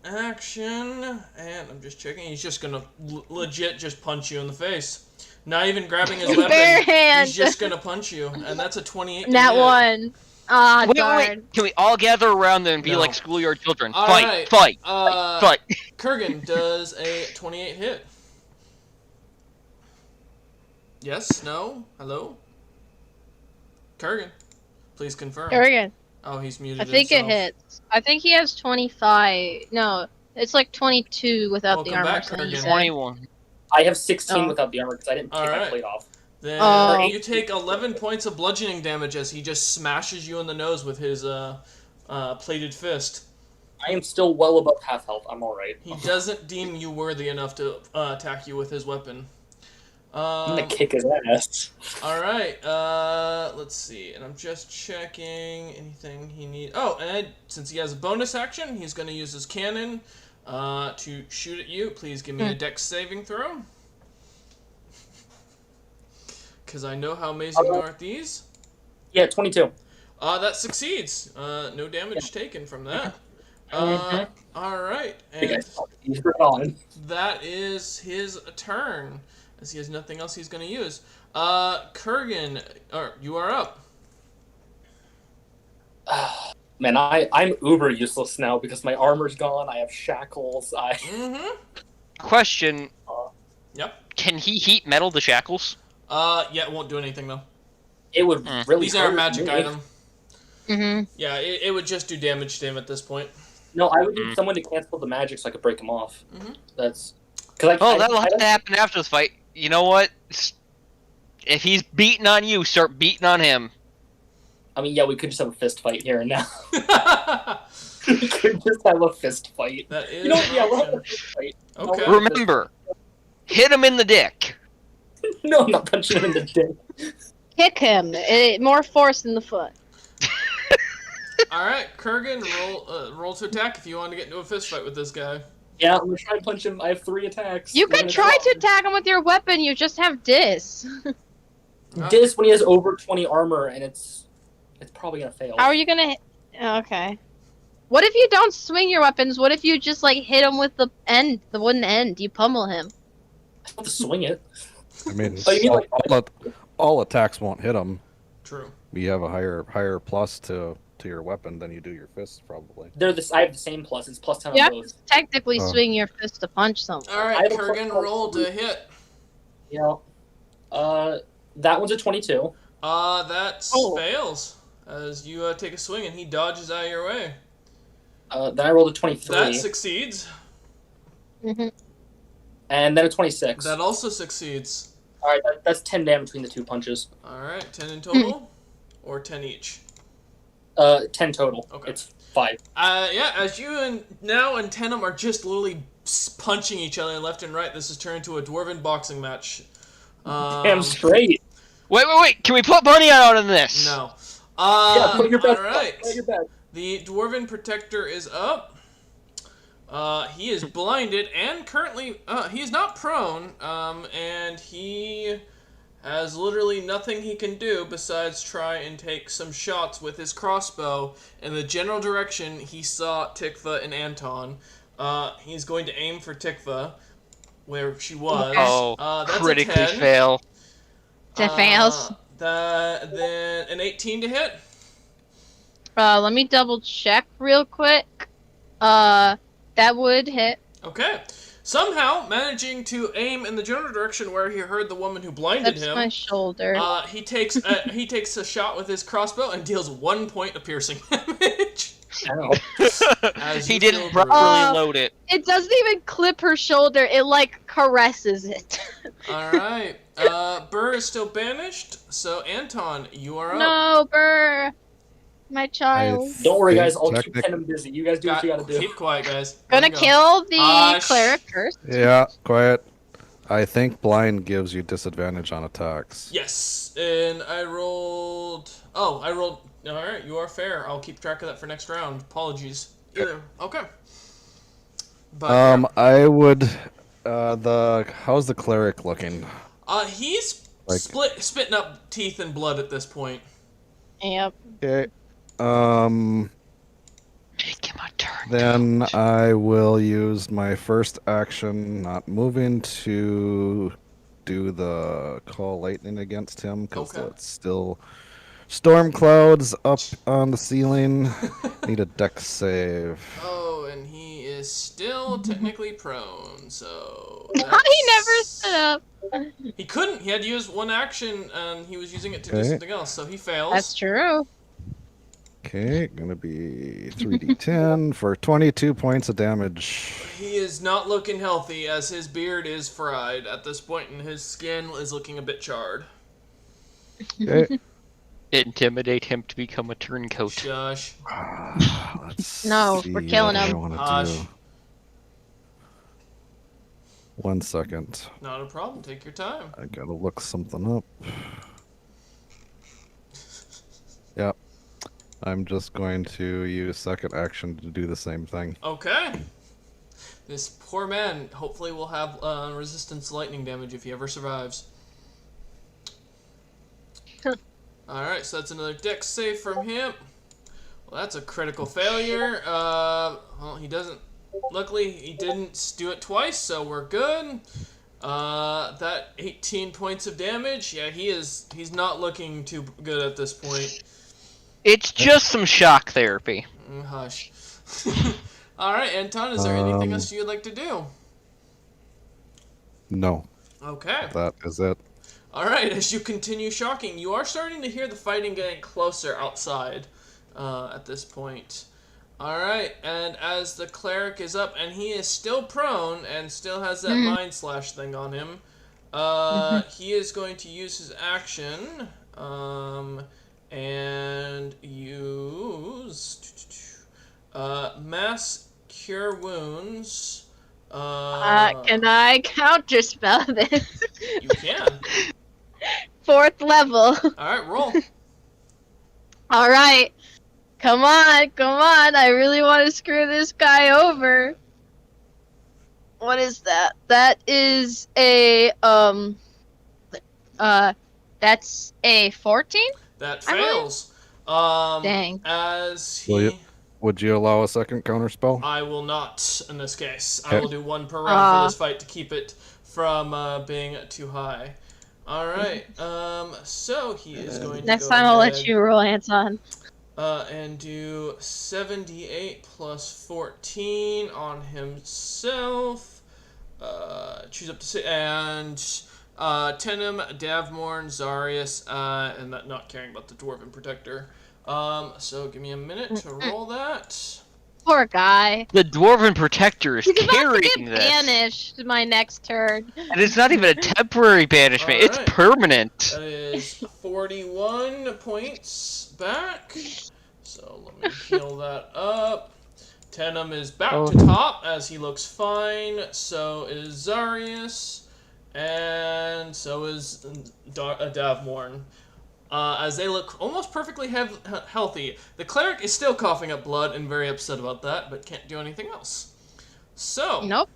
action, and I'm just checking. He's just gonna legit just punch you in the face. Not even grabbing his Bare weapon. hand. He's just gonna punch you, and that's a 28. to That hit. one. Ah, Wait, darn. wait. Can we all gather around and be No. like schoolyard children? All Fight, right. fight, Uh, fight. Kurgan does a 28 hit. Yes? No? Hello? Kurgan, please confirm. Kurgan. Oh, he's I muted think it himself. hits. I think he has 25. No, it's like 22 without the Welcome armor. back, so he Kurgan. said. 21. I have 16 Oh. without the armor because I didn't take my Alright. plate off. Then Oh. you take 11 points of bludgeoning damage as he just smashes you in the nose with his plated fist. I am still well above half health. I'm alright. He doesn't deem you worthy enough to attack you with his weapon. I'm gonna kick his ass. All right. Let's see. And I'm just checking anything he needs. Oh, and since he has a bonus action, he's going to use his cannon to shoot at you. Please give me a dex saving throw. Because I know how amazing you are at these. Yeah, 22. That succeeds. No damage taken from that. Mhm. All right. You And guys, he's on. that is his turn, as he has nothing else he's going to use. Kurgan, you are up. Man, I'm uber useless now because my armor's gone. I have shackles. Mm-hmm. Question: Yep. Can he heat metal to shackles? Yeah, it won't do anything, though. It would really. These are a hurt magic me. item. Mm-hmm. Yeah, it would just do damage to him at this point. No, I would need someone to cancel the magic so I could break him off. Mhm. That's because Oh, that'll have to happen after the fight. You know what? If he's beating on you, start beating on him. I mean, yeah, we could just have a fist fight here and now. We could just have a fist fight. That is. You know, an yeah, we'll have option. a fist fight. Okay. No, Remember, hit him in the dick. No, I'm not punching him in the dick. Kick him. More force in the foot. All right, Kurgan, roll to attack if you want to get into a fist fight with this guy. Yeah, I'm gonna try and punch him. I have 3 attacks. You We're could gonna try go to attack him with your weapon. You just have dis. on. This when he has over 20 armor, and it's probably gonna fail. How are you gonna? Okay. What if you don't swing your weapons? What if you just like hit him with the wooden end? You pummel him. I have to swing it. I mean, Oh, you mean all attacks won't hit him. True. You have a higher plus to your weapon than you do your fists, probably. They're this. I have the same plus. It's plus 10 Yeah. on both. Technically, Oh. swing your fist to punch someone. All I right, have a Kurgan, plus- roll to hit. Yeah. That one's a 22. That Oh. fails as you take a swing and he dodges out of your way. Then I rolled a 23, That succeeds. Mm-hmm. and then a 26. That also succeeds. All right, that's 10 damage between the 2 punches. All right, 10 in total, or 10 each. 10 total. Okay. It's 5. Yeah, as you and Tenem are just literally punching each other left and right, this has turned into a dwarven boxing match. Damn straight. Wait! Can we put Bunny out on this? No. Yeah, put your best. All right. Put your best. The dwarven protector is up. He is blinded and currently he is not prone. And he has literally nothing he can do besides try and take some shots with his crossbow in the general direction he saw Tikva and Anton. He's going to aim for Tikva, where she was. Oh, that's critically a 10. fail. That fails. Then an 18 to hit. Let me double check real quick. That would hit. Okay. Somehow managing to aim in the general direction where he heard the woman who blinded That's him. my shoulder. He takes a shot with his crossbow and deals 1 point of piercing damage. Ow. As He you didn't feel properly load it. It doesn't even clip her shoulder. It like caresses it. All right. Burr is still banished, so Anton, you are up. No, Burr. My child. Don't worry, guys. I'll Technic- keep Tenem busy. You guys do what you gotta do. Keep quiet, guys. Gonna Let me go. kill the Hush. cleric first. Yeah, quiet. I think blind gives you disadvantage on attacks. Yes, and I rolled. Oh, I rolled. All right, you are fair. I'll keep track of that for next round. Apologies. Either. Okay. But I would. How's the cleric looking? he's Like- spitting up teeth and blood at this point. Yep. Okay. Make him a turn. Then I will use my first action, not moving, to do the call lightning against him because Okay. that's still storm clouds up on the ceiling. Need a dex save. Oh, and he is still technically prone, so. He never stood up. He couldn't. He had to use one action, and he was using it to do Okay. something else, so he fails. That's true. Okay, gonna be 3d10 for 22 points of damage. He is not looking healthy, as his beard is fried at this point, and his skin is looking a bit charred. Okay. Intimidate him to become a turncoat. Shush. Let's No, see we're killing what I him. wanna Hush. do. 1 second. Not a problem. Take your time. I gotta look something up. Yep. I'm just going to use second action to do the same thing. Okay. This poor man hopefully will have resistance to lightning damage if he ever survives. Alright, so that's another dex save from him. Well, that's a critical failure. Well, he doesn't... Luckily, he didn't do it twice, so we're good. That 18 points of damage. Yeah, he's not looking too good at this point. It's just some shock therapy. Hush. Alright, Anton, is there anything else you'd like to do? No, Okay. that is it. Alright, as you continue shocking, you are starting to hear the fighting getting closer outside at this point. Alright, and as the cleric is up, and he is still prone and still has that mind slash thing on him, he is going to use his action and use mass cure wounds. Can I counterspell this? You can. 4th level. Alright, roll. Alright. Come on, come on. I really want to screw this guy over. What is that? That is a, that's a 14? That I really- fails. Dang. As Will he... you- Would you allow a second counterspell? I will not in this case. I Okay. will do 1 per round for this fight to keep it from being too high. Alright, so he is going to Next go time I'll let ahead, you roll, Anton. and do 78 plus 14 on himself. Choose up to 6, and Tenim, Davmorn, Zarius, and not caring about the Dwarven Protector. So give me a minute to roll that. Poor guy. The Dwarven Protector is He's about to carrying get this. banished my next turn. And it's not even a temporary banishment, it's Alright. permanent. That is 41 points back. So let me heal that up. Tenim is back to top as he looks fine. So is Zarius. And so is Davmorn. As they look almost perfectly healthy. The cleric is still coughing up blood and very upset about that, but can't do anything else. So, Nope.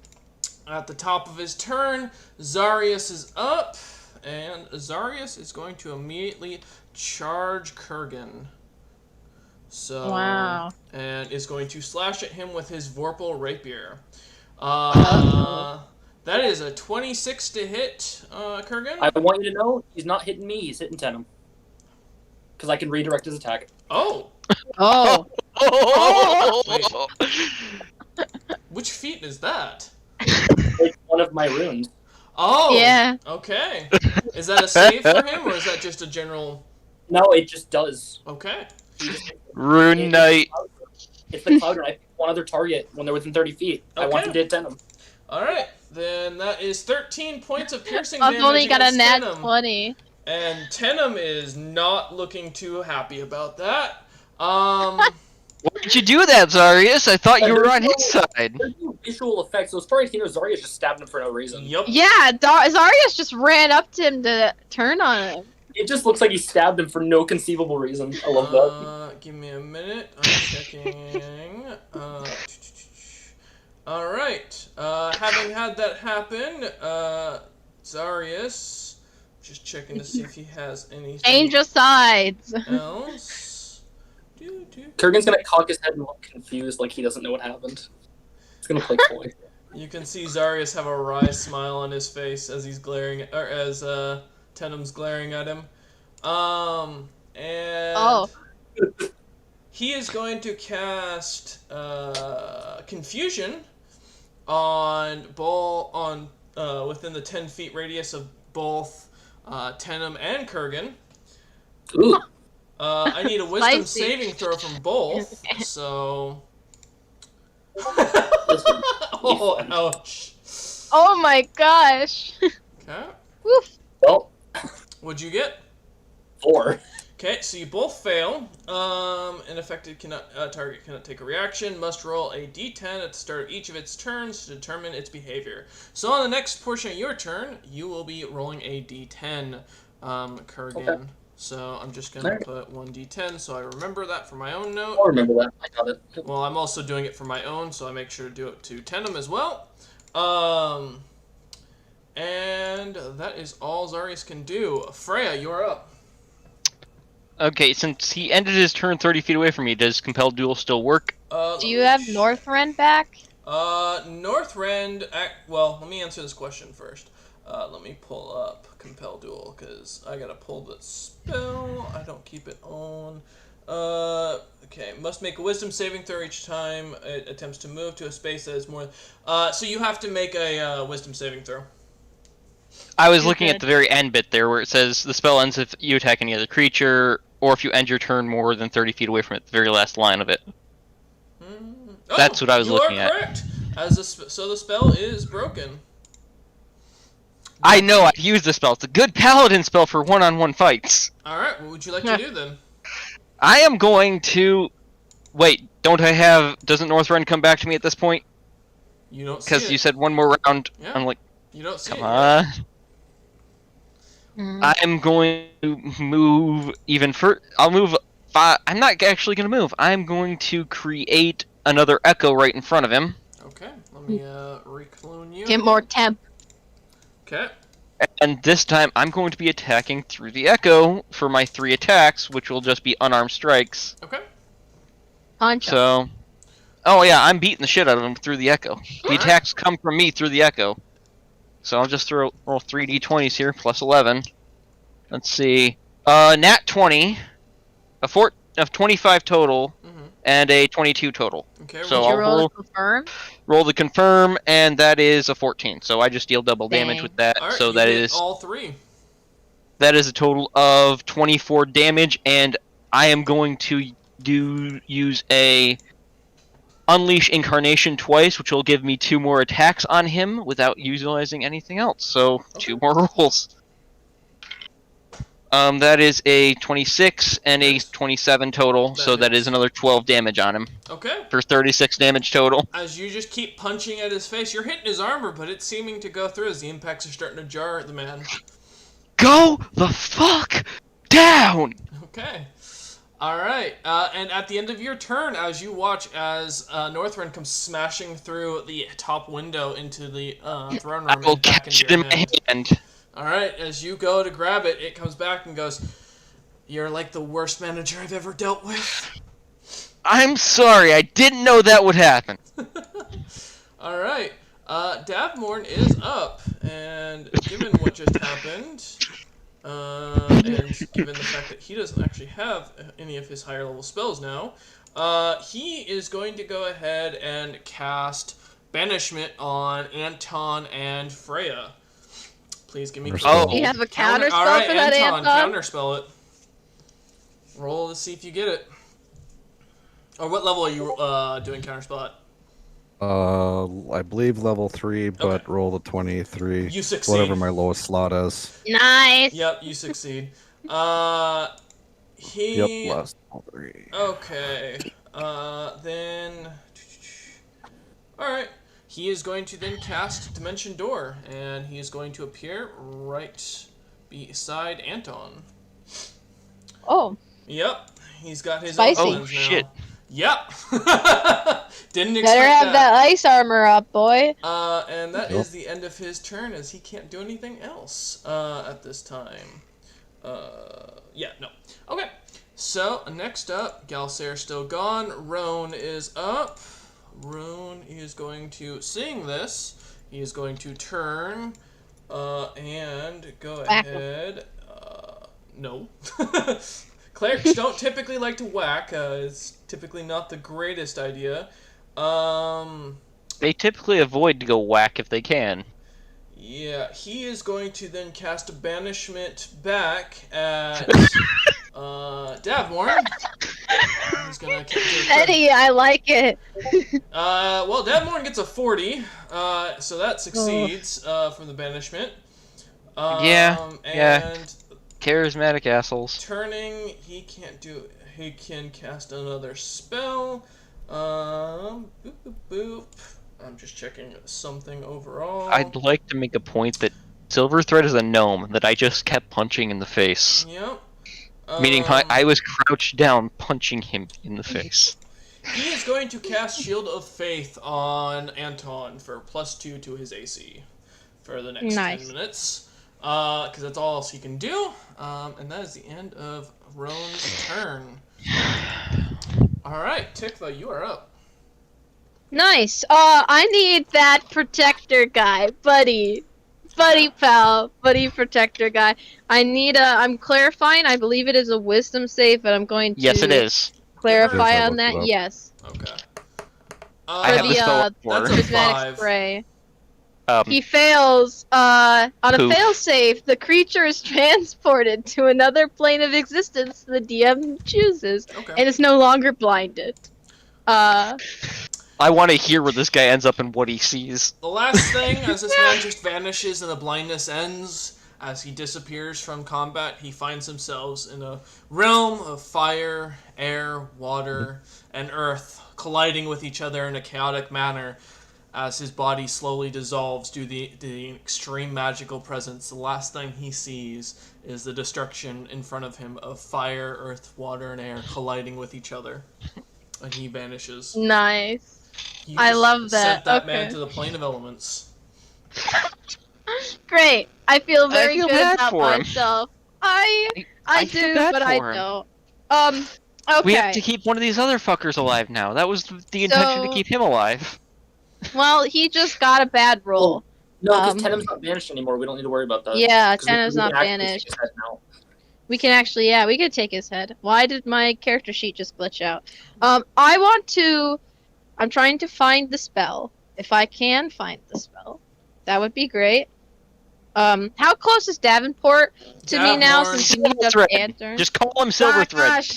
at the top of his turn, Zarius is up, and Zarius is going to immediately charge Kurgan. So, Wow. and is going to slash at him with his Vorpal Rapier. That is a 26 to hit, Kurgan. I want you to know he's not hitting me. He's hitting Tenim. Because I can redirect his attack. Oh, Oh. which feat is that? It's one of my runes. Oh, Yeah. Okay. Is that a save for him, or is that just a general? No, it just does. Okay. He just, Rune Knight. it's the cloud rune. I pick one other target when they're within 30 feet. I want Okay. to hit Tenim. All right. Then that is 13 points of piercing I've damage only got a against nat Tenim. 20. And Tenim is not looking too happy about that. Why did you do that, Zarius? I thought you were on his side. There's no visual effects. So as far as he knows, Zarya just stabbed him for no reason. Yup. Yeah, Zarius just ran up to him to turn on him. It just looks like he stabbed him for no conceivable reason. I love that. Give me a minute. I'm checking. All right. Having had that happen, Zarius, just checking to see if he has anything Angel sides. else. Kurgan's gonna cock his head and look confused, like he doesn't know what happened. He's gonna play coy. You can see Zarius have a wry smile on his face as he's glaring, or as Tenim's glaring at him. And he is going to cast Confusion on within the 10 feet radius of both Tenim and Kurgan. Ooh. I need a Wisdom Spicy. saving throw from both, so. Oh, ouch. Oh my gosh. Okay. Woof. Well, What'd you get? 4. Okay, so you both fail. An affected target cannot take a reaction. Must roll a d10 at the start of each of its turns to determine its behavior. So on the next portion of your turn, you will be rolling a d10, Kurgan. Okay. So I'm just gonna put 1d10 so I remember that for my own note. I'll remember that. I got it. Well, I'm also doing it for my own, so I make sure to do it to Tenem as well. And that is all Zarius can do. Freya, you're up. Okay, since he ended his turn 30 feet away from me, does Compelled Duel still work? Do you have Northrend back? Northrend. Well, let me answer this question first. Let me pull up Compel Duel because I gotta pull the spell. I don't keep it on. Okay. Must make a Wisdom saving throw each time it attempts to move to a space that is more. So you have to make a Wisdom saving throw. I was looking Okay. at the very end bit there where it says the spell ends if you attack any other creature, or if you end your turn more than 30 feet away from it, the very last line of it. That's what I was looking at. You are correct. So the spell is broken. I know, I've used the spell. It's a good paladin spell for one-on-one fights. Alright, what would you like to do then? I am going to... Wait, don't I have... Doesn't Northrend come back to me at this point? You don't see Because it. you said one more round. Yeah. I'm like, You don't see come it. on. Mm. I'm going to move even further. I'll move 5... I'm not actually going to move. I'm going to create another echo right in front of him. Okay, let me reclone you. Get more temp. Okay. And this time, I'm going to be attacking through the echo for my 3 attacks, which will just be unarmed strikes. Okay. Punch 'em. So... Oh yeah, I'm beating the shit out of him through the echo. The Alright. attacks come from me through the echo. So I'll just roll 3 d20s here, plus 11. Let's see. Nat 20, of 25 total, and a 22 total. Okay. So Did you I'll roll roll- to confirm? Roll the confirm, and that is a 14. So I just deal double damage Dang. with that. Alright, So you that get is all 3. a total of 24 damage, and I am going to use a Unleash Incarnation twice, which will give me 2 more attacks on him without utilizing anything else. So 2 more rolls. That is a 26 and a 27 total, That so that hits. is another 12 damage on him Okay. for 36 damage total. As you just keep punching at his face, you're hitting his armor, but it's seeming to go through as the impacts are starting to jar at the man. Go the fuck down! Okay. Alright, and at the end of your turn, as you watch as Northrend comes smashing through the top window into the throne room I will and back catch into it in your my hand. hand. Alright, as you go to grab it, it comes back and goes, "You're like the worst manager I've ever dealt with." I'm sorry, I didn't know that would happen. Alright, Davmorn is up, and given what just happened, and given the fact that he doesn't actually have any of his higher level spells now, he is going to go ahead and cast Banishment on Anton and Freya. Please give me Oh. Do you have a counter spell Alright, for that, Anton, Anton? counterspell it. Roll to see if you get it. Or what level are you doing counterspell at? I believe level 3, but Okay. roll the 23. You succeed. Whatever my lowest slot is. Nice. Yep, you succeed. He... Yep, last 3. Okay. Then... Alright. He is going to then cast Dimension Door, and he is going to appear right beside Anton. Oh, Yep. He's got his Spicy. own Oh, ones now. shit. Yep. Didn't expect better have that that. ice armor up, boy. And that Yep. is the end of his turn, as he can't do anything else at this time. Yeah, no. Okay. So, next up, Galsair's still gone. Roan is up. Roan is going to sing this. He is going to turn and go Whack 'em. ahead. No. Clerics don't typically like to whack. It's typically not the greatest idea. They typically avoid to go whack if they can. Yeah, he is going to then cast a banishment back at Davmorn. He's gonna do a Eddie, I like it. well, Davmorn gets a 40, so that succeeds from the banishment. Yeah. And charismatic assholes. Turning, he can't do. He can cast another spell. Boop boop boop. I'm just checking something overall. I'd like to make a point that Silverthread is a gnome that I just kept punching in the face. Yep. Meaning I was crouched down punching him in the face. He is going to cast Shield of Faith on Anton for +2 to his AC for the next 10 minutes. Because that's all else he can do. And that is the end of Roan's turn. Alright, Tikva, you are up. Nice. I need that protector guy, buddy pal, buddy protector guy. I'm clarifying. I believe it is a wisdom save, but I'm going to Yes, it is. clarify Yes, I on looked that. it up. Yes. Okay. I have the spell for that's her. a charismatic 5. spray. Um, He fails. On a Poof. failsafe, the creature is transported to another plane of existence the DM chooses, Okay. and is no longer blinded. I want to hear where this guy ends up and what he sees. The last thing, as this man just vanishes and the blindness ends, as he disappears from combat, he finds himself in a realm of fire, air, water, and earth colliding with each other in a chaotic manner as his body slowly dissolves due to the extreme magical presence. The last thing he sees is the destruction in front of him of fire, earth, water, and air colliding with each other. And he vanishes. Nice. He I just love that. Sent that Okay. man to the plane of elements. Great. I feel very feel good bad about for him. myself. I feel do, bad but I for him. don't. Okay. We have to keep one of these other fuckers alive now. That was the intention to So- keep him alive. Well, he just got a bad roll. No, because Um, Tenem's not banished anymore. We don't need to worry about that. Yeah, 'Cause we Tenno's can not actually take banished. his head now. We can actually, yeah, we could take his head. Why did my character sheet just glitch out? I'm trying to find the spell. If I can find the spell, that would be great. How close is Davenport to me now Davenport. since you moved up to Silverthread. Antern? Just call him Silverthread. Gosh,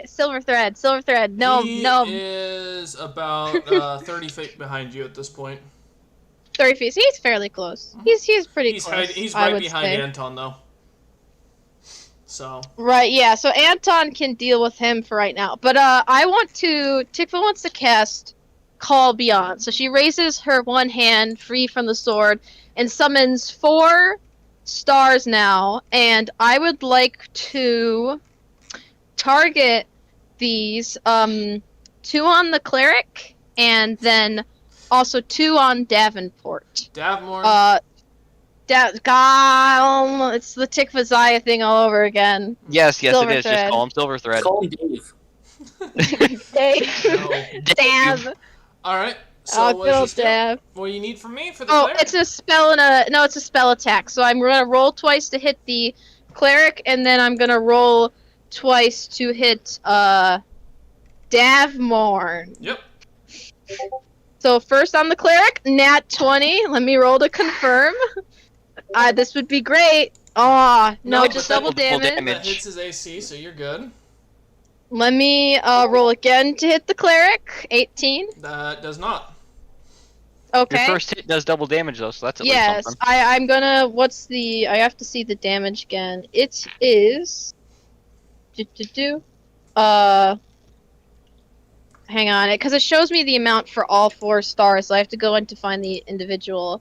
Silverthread. No, He no, is about 30 feet behind you at this point. 30 feet. He's fairly close. He's pretty close. He's I right would behind say. Anton, though. So, Right, yeah, so Anton can deal with him for right now. But Tikva wants to cast Call Beyond. So she raises her one hand free from the sword and summons 4 stars now. And I would like to target these 2 on the cleric and then also 2 on Davenport. Davmore. God, it's the Tikva thing all over again. Yes, it is. Silverthread. Just call him Silverthread. Call him Dave. No. Dab. Alright, so Oh, what is good this do? dab. What do you need from me for the Oh, cleric? it's a spell it's a spell attack. So I'm gonna roll twice to hit the cleric, and then I'm gonna roll twice to hit Davmorn. Yep. So first on the cleric, nat 20. Let me roll to confirm. This would be great. No, No, just but double double damage. damage. That hits his AC, so you're good. Let me roll again to hit the cleric. 18. That does not. Okay. Your first hit does double damage though, so that's at Yes, least something. I'm gonna. I have to see the damage again. It is. Hang on, because it shows me the amount for all 4 stars, so I have to go in to find the individual.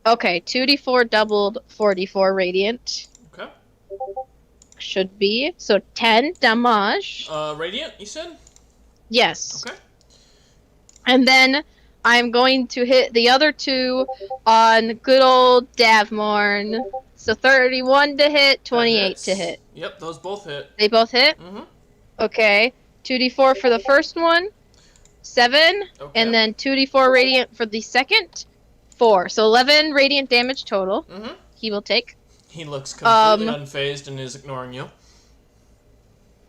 Okay, 2d4 doubled, 4d4 radiant. Okay. Should be. So 10 damage. Radiant, you said? Yes. Okay. And then I'm going to hit the other 2 on good old Davmorn. So 31 to hit, 28 hits. to hit. Yep, those both hit. They both hit? Mm-hmm. Okay. 2d4 for the first one. 7. Okay. And then 2d4 radiant for the second. 4. So 11 radiant damage total. Mm-hmm. He will take. He looks completely unfazed and is ignoring you.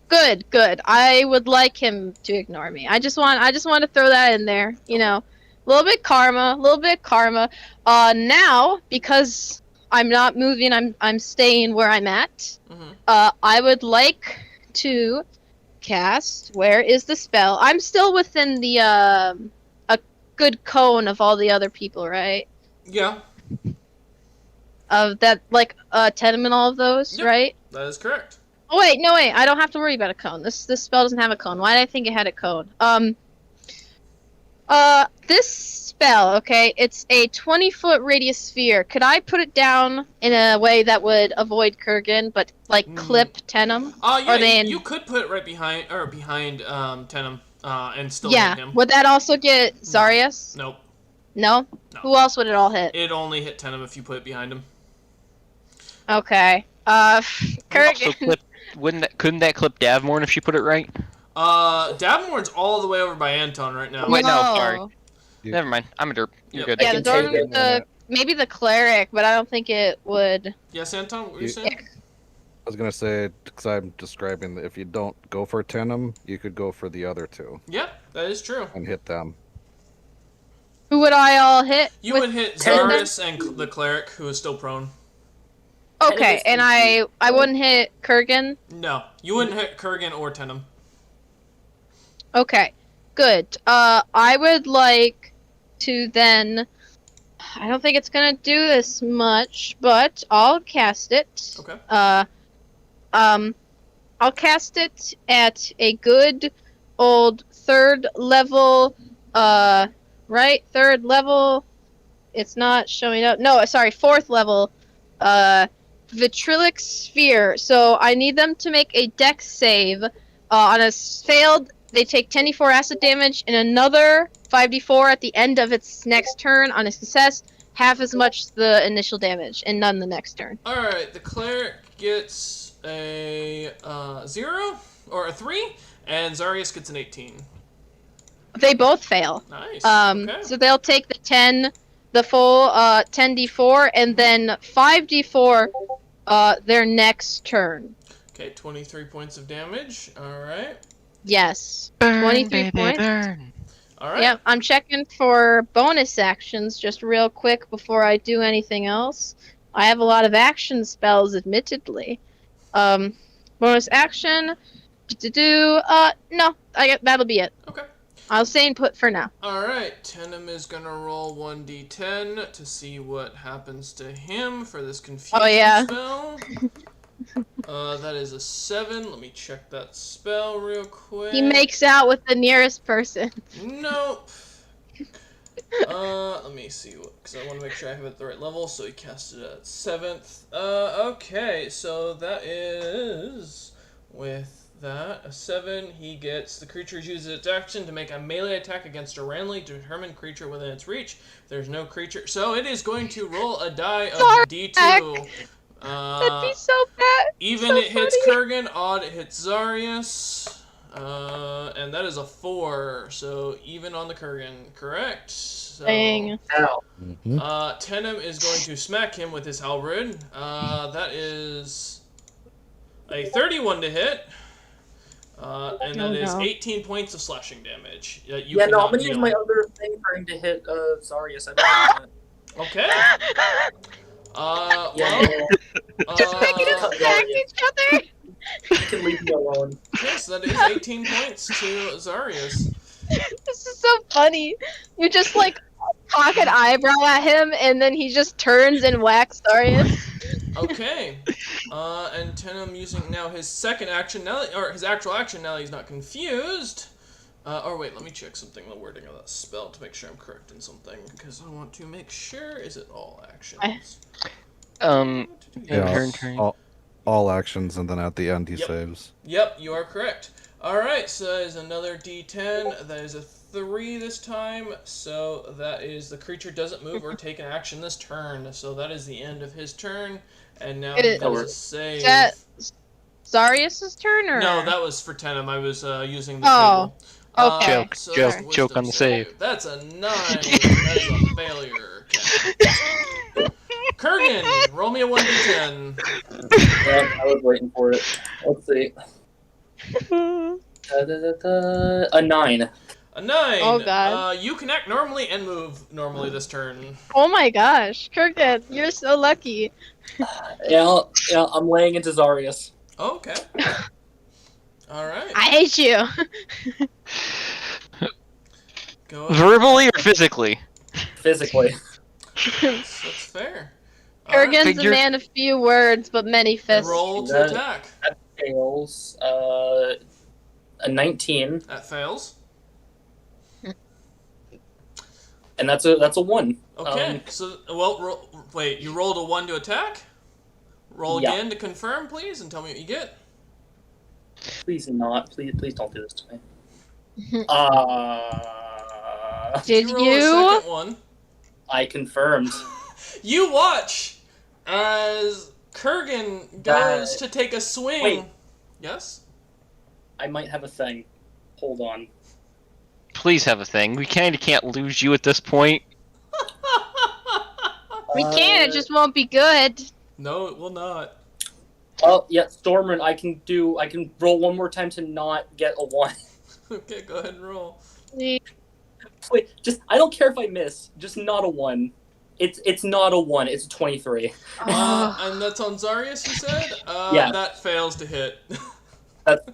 Good, good. I would like him to ignore me. I just want to throw that in there. You know, a little bit karma. Now, because I'm not moving, I'm staying where I'm at. Mm-hmm. I would like to cast. Where is the spell? I'm still within the a good cone of all the other people, right? Yeah. Of that, like 10 and all of those, Yep. right? That is correct. Oh wait, no wait, I don't have to worry about a cone. This spell doesn't have a cone. Why did I think it had a cone? This spell, okay, it's a 20-foot radius sphere. Could I put it down in a way that would avoid Kurgan, but like clip Tenem? Yeah, Or then- you could put it right behind Tenem, and still Yeah. hit him. Would that also get Zarius? Nope. No? No. Who else would it all hit? It only hit Tenem if you put it behind him. Okay. Also Kurgan. clip, couldn't that clip Davmorn if she put it right? Davmorn's all the way over by Anton right now. Wait, no, sorry. You- Never mind. I'm a derp. You're Yep. good. Yeah, I the can take Dorm, it. maybe the cleric, but I don't think it would. Yes, Anton, what were you You- saying? I was gonna say, because I'm describing that if you don't go for Tenem, you could go for the other two Yeah, that is true. and hit them. Who would I all hit? You with- would hit Tenem? Zarius and the cleric, who is still prone. Okay, and I wouldn't hit Kurgan. No, you wouldn't hit Kurgan or Tenem. Okay, good. I would like to then. I don't think it's gonna do this much, but I'll cast it. Okay. I'll cast it at a good old 3rd level. Right, 3rd level. It's not showing up. No, sorry, 4th level. Vitrilic sphere. So I need them to make a dex save. On a failed, they take 10d4 acid damage, and another 5d4 at the end of its next turn. On a success, half as much the initial damage, and none the next turn. Alright, the cleric gets a 0 or a 3, and Zarius gets an 18. They both fail. Nice. Okay. So they'll take the full 10d4, and then 5d4 their next turn. Okay, 23 points of damage. Alright. Yes. Burn, 23 baby, points. burn. Alright. Yep, I'm checking for bonus actions just real quick before I do anything else. I have a lot of action spells, admittedly. Bonus action. No, that'll be it. Okay. I'll stay put for now. Alright, Tenem is gonna roll 1d10 to see what happens to him for this confusion yeah. spell. That is a 7. Let me check that spell real quick. He makes out with the nearest person. Nope. Let me see, because I want to make sure I have it at the right level, so he cast it at 7th. Okay, so that is, with that, a 7, he gets, the creature uses its action to make a melee attack against a randomly determined creature within its reach. There's no creature, so it is going to roll a die of D2. That'd be so bad. Even so it hits funny. Kurgan, odd it hits Zarius. And that is a 4, so even on the Kurgan, correct? So, Dang. Ow. Tenem is going to smack him with his halberd. That is a 31 to hit. And that is no. 18 points of slashing damage. You Yeah, no, I'm cannot gonna use deal. my other thing for him to hit Zarius. I don't know. Okay. Well, Just making us uh, attack each other. You can leave me alone. yes, that is 18 points to Zarius. This is so funny. You just like cock an eyebrow at him, and then he just turns and whacks Darius. Okay. And Tenem using now his second action now, or his actual action now that he's not confused. Or wait, let me check something, the wording of that spell to make sure I'm correct in something, because I want to make sure, is it all actions? Yeah, Turn. all actions, and then at the end he Yep. saves. Yep, you are correct. Alright, so that is another d10. That is a 3 this time. So that is the creature doesn't move or take an action this turn. So that is the end of his turn. And now he Is does a save. Is that Zarius's turn, or No, that was for Tenem. I was using the Oh, table. okay. Joke, so joke, that's a joke on wisdom the save. That's a 9. That is a failure. Okay. Kurgan, roll me a 1d10. Yeah, I was waiting for it. Let's see. A 9. A 9. Oh, God. You can act normally and move normally this turn. Oh my gosh, Kurgan, you're so lucky. Yeah, I'm laying into Zarius. Oh, okay. Alright. I hate you. Go ahead. Verbally or physically? Physically. That's fair. Alright, Kurgan's a Figure- man of few words, but many and fists. roll to That- attack. That fails. A 19, That fails. and that's a 1. Okay, so, wait, you rolled a 1 to attack? Roll Yeah. again to confirm, please, and tell me what you get. Please not. Please don't do this to me. Did roll a you? second one? I confirmed. You watch as Kurgan goes to take a swing. Wait. Yes? I might have a thing. Hold on. Please have a thing. We kind of can't lose you at this point. We can, it just won't be good. No, it will not. Oh yeah, Stormrun. I can roll one more time to not get a 1. Okay, go ahead and roll. Wait, I don't care if I miss. Just not a 1. It's not a 1. It's a 23. And that's on Zarius, you said? Yeah. That fails to hit.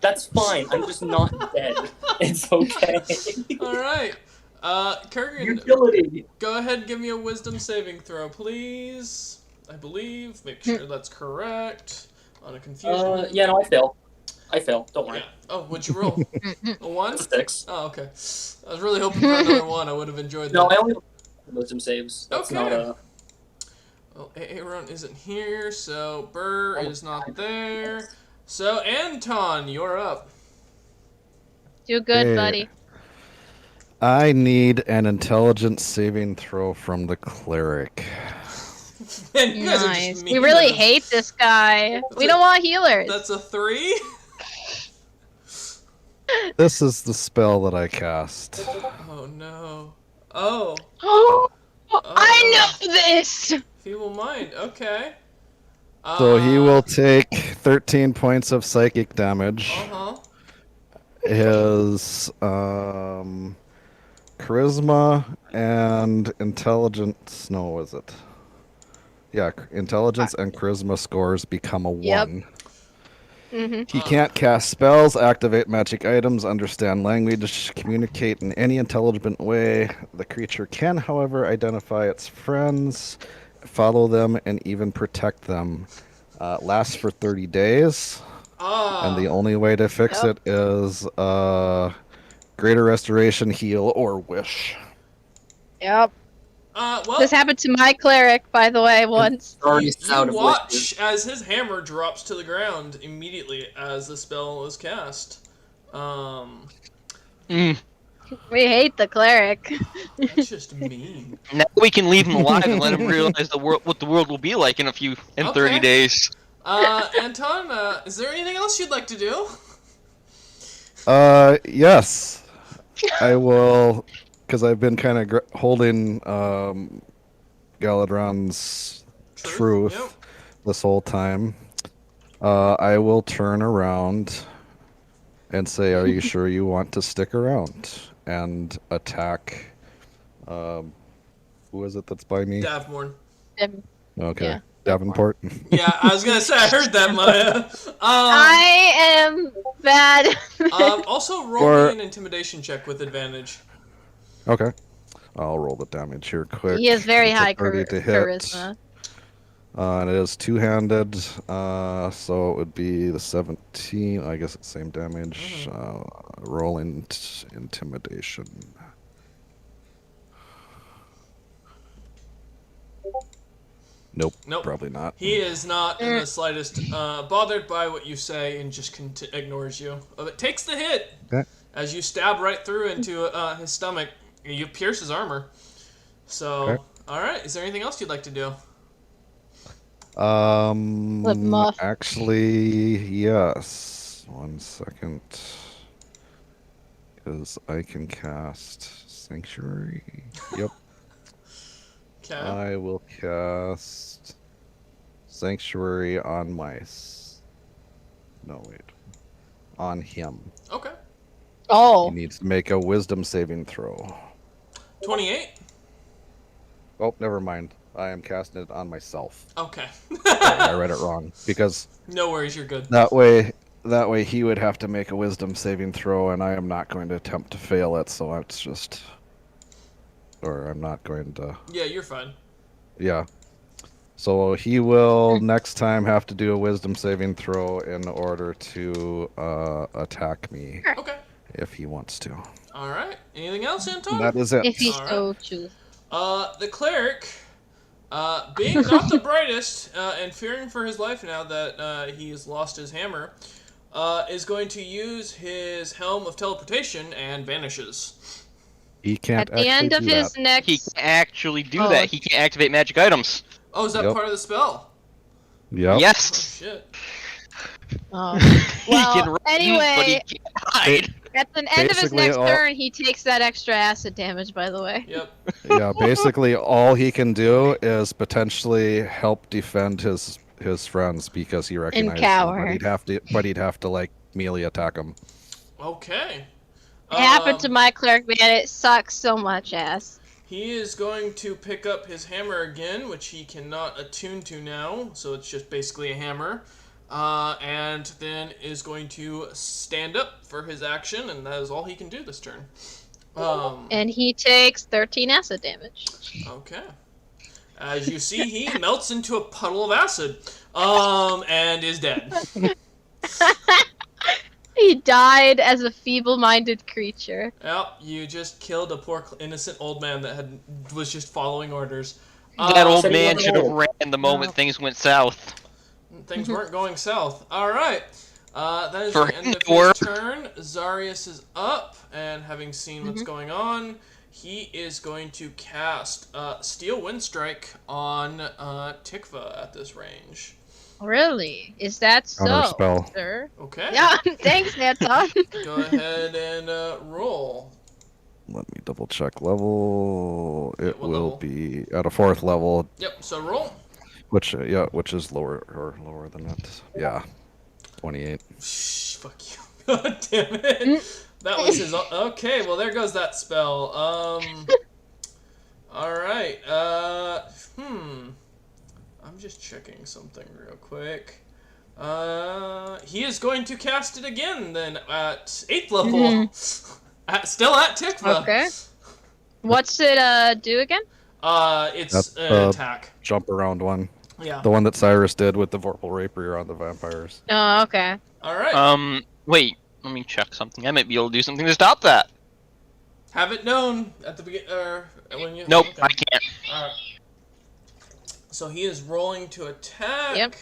That's fine. I'm just not dead. It's okay. Alright. Kurgan, Utility. go ahead and give me a wisdom saving throw, please. I believe. Make sure that's correct. On a confusion. Yeah, no, I fail. Don't worry. Yeah. Oh, what'd you roll? A 1? It's a 6. Oh, okay. I was really hoping for another 1. I would have enjoyed that. No, I only have wisdom saves. That's Okay. not a. Well, Aaron isn't here, so Burr is not there. So, Anton, you're up. Do good, Hey. buddy. I need an intelligence saving throw from the cleric. Man, you guys are Nice. just We mean really to this. hate this guy. We a- don't want healers. That's a 3? This is the spell that I cast. Oh, no. Oh. Oh, I know this. Feeble mind. Okay. So he will take 13 points of psychic damage. Uh-huh. His charisma and intelligence. No, was it? Yeah, intelligence and charisma scores become a 1. Yep. Mm-hmm. He can't cast spells, activate magic items, understand language, communicate in any intelligent way. The creature can, however, identify its friends, follow them, and even protect them. Lasts for 30 days, and the only way to fix Yep. it is greater restoration, heal, or wish. Yep. Well, This happened to my cleric, by the way, once. Already you out of watch wishes. as his hammer drops to the ground immediately as the spell is cast. Mm. We hate the cleric. That's just mean. Now we can leave him alive and let him realize what the world will be like in 30 Okay. days. Anton, is there anything else you'd like to do? Yes. I will, because I've been kind of holding Galadron's truth Yep. this whole time. I will turn around and say, "Are you sure you want to stick around?" and attack. Who is it that's by me? Davmorn. Okay, Yeah. Davenport. Yeah, I was gonna say I heard that, Maya. I am bad. Also roll Or- me an intimidation check with advantage. Okay, I'll roll the damage here quick. He has very It's a high 30 to hit. charisma. And it is two-handed, so it would be the 17. I guess it's same damage. Roll intimidation. Nope, Nope. probably not. He is not in the slightest bothered by what you say and just ignores you. It takes the hit Okay. as you stab right through into his stomach. You pierce his armor. So, Okay. all right. Is there anything else you'd like to do? Flip 'em off. Actually, yes. 1 second. Because I can cast Sanctuary. Yep. Okay. I will cast Sanctuary on no, wait. On him. Okay. Oh. He needs to make a wisdom saving throw. 28. Oh, never mind. I am casting it on myself. Okay. I read it wrong. Because No worries. You're good. that way he would have to make a wisdom saving throw, and I am not going to attempt to fail it, so it's just... Or I'm not going to... Yeah, you're fine. Yeah. So he will next time have to do a wisdom saving throw in order to attack me Okay. if he wants to. All right. Anything else, Anton? That is it. If he Alright. so chooses. The cleric, being not the brightest, and fearing for his life now that he has lost his hammer, is going to use his helm of teleportation and vanishes. He can't At the end of do his that. next. He can actually do Oh. that. He can activate magic items. Oh, is that Yep. part of the spell? Yep. Oh, Yes. shit. Oh. He Well, can run, but he anyway, can't hide. at the end of his Basically, next all- turn, he takes that extra acid damage. By the way. Yep. Yeah, basically all he can do is potentially help defend his friends because he recognizes them, cower. but he'd have to like melee attack him. Okay. It happened to Um, my cleric, man. It sucks so much ass. He is going to pick up his hammer again, which he cannot attune to now, so it's just basically a hammer. And then is going to stand up for his action, and that is all he can do this turn. And he takes 13 acid damage. Okay. As you see, he melts into a puddle of acid, and is dead. He died as a feeble-minded creature. Yep, you just killed a poor innocent old man that was just following orders. That old said he man wasn't should have old. ran the moment things went south. Things weren't going south. All right. That is For the end him of to work. his turn. Zarius is up, and having seen what's going on, he is going to cast Steel Windstrike on Tikva at this range. Really? Is that so, Counter spell. sir? Okay. Yeah, thanks, Anton. Go ahead and roll. Let me double check level. It what will level? be at a 4th level, Yep. So roll. which is lower than that. Yeah, 28. Shh, fuck you. God damn it. That was his. Okay, well, there goes that spell. Alright. I'm just checking something real quick. He is going to cast it again then at 8th level. Still at Tikva. Okay. What's it do again? It's That's, an attack. Jump around one. Yeah. The one that Cyrus did with the Vorpal Rapier on the vampires. Oh, okay. Alright. Wait. Let me check something. I might be able to do something to stop that. Have it known at the beginning. When you. Nope, okay. I can't. Alright. So he is rolling to attack. Yep.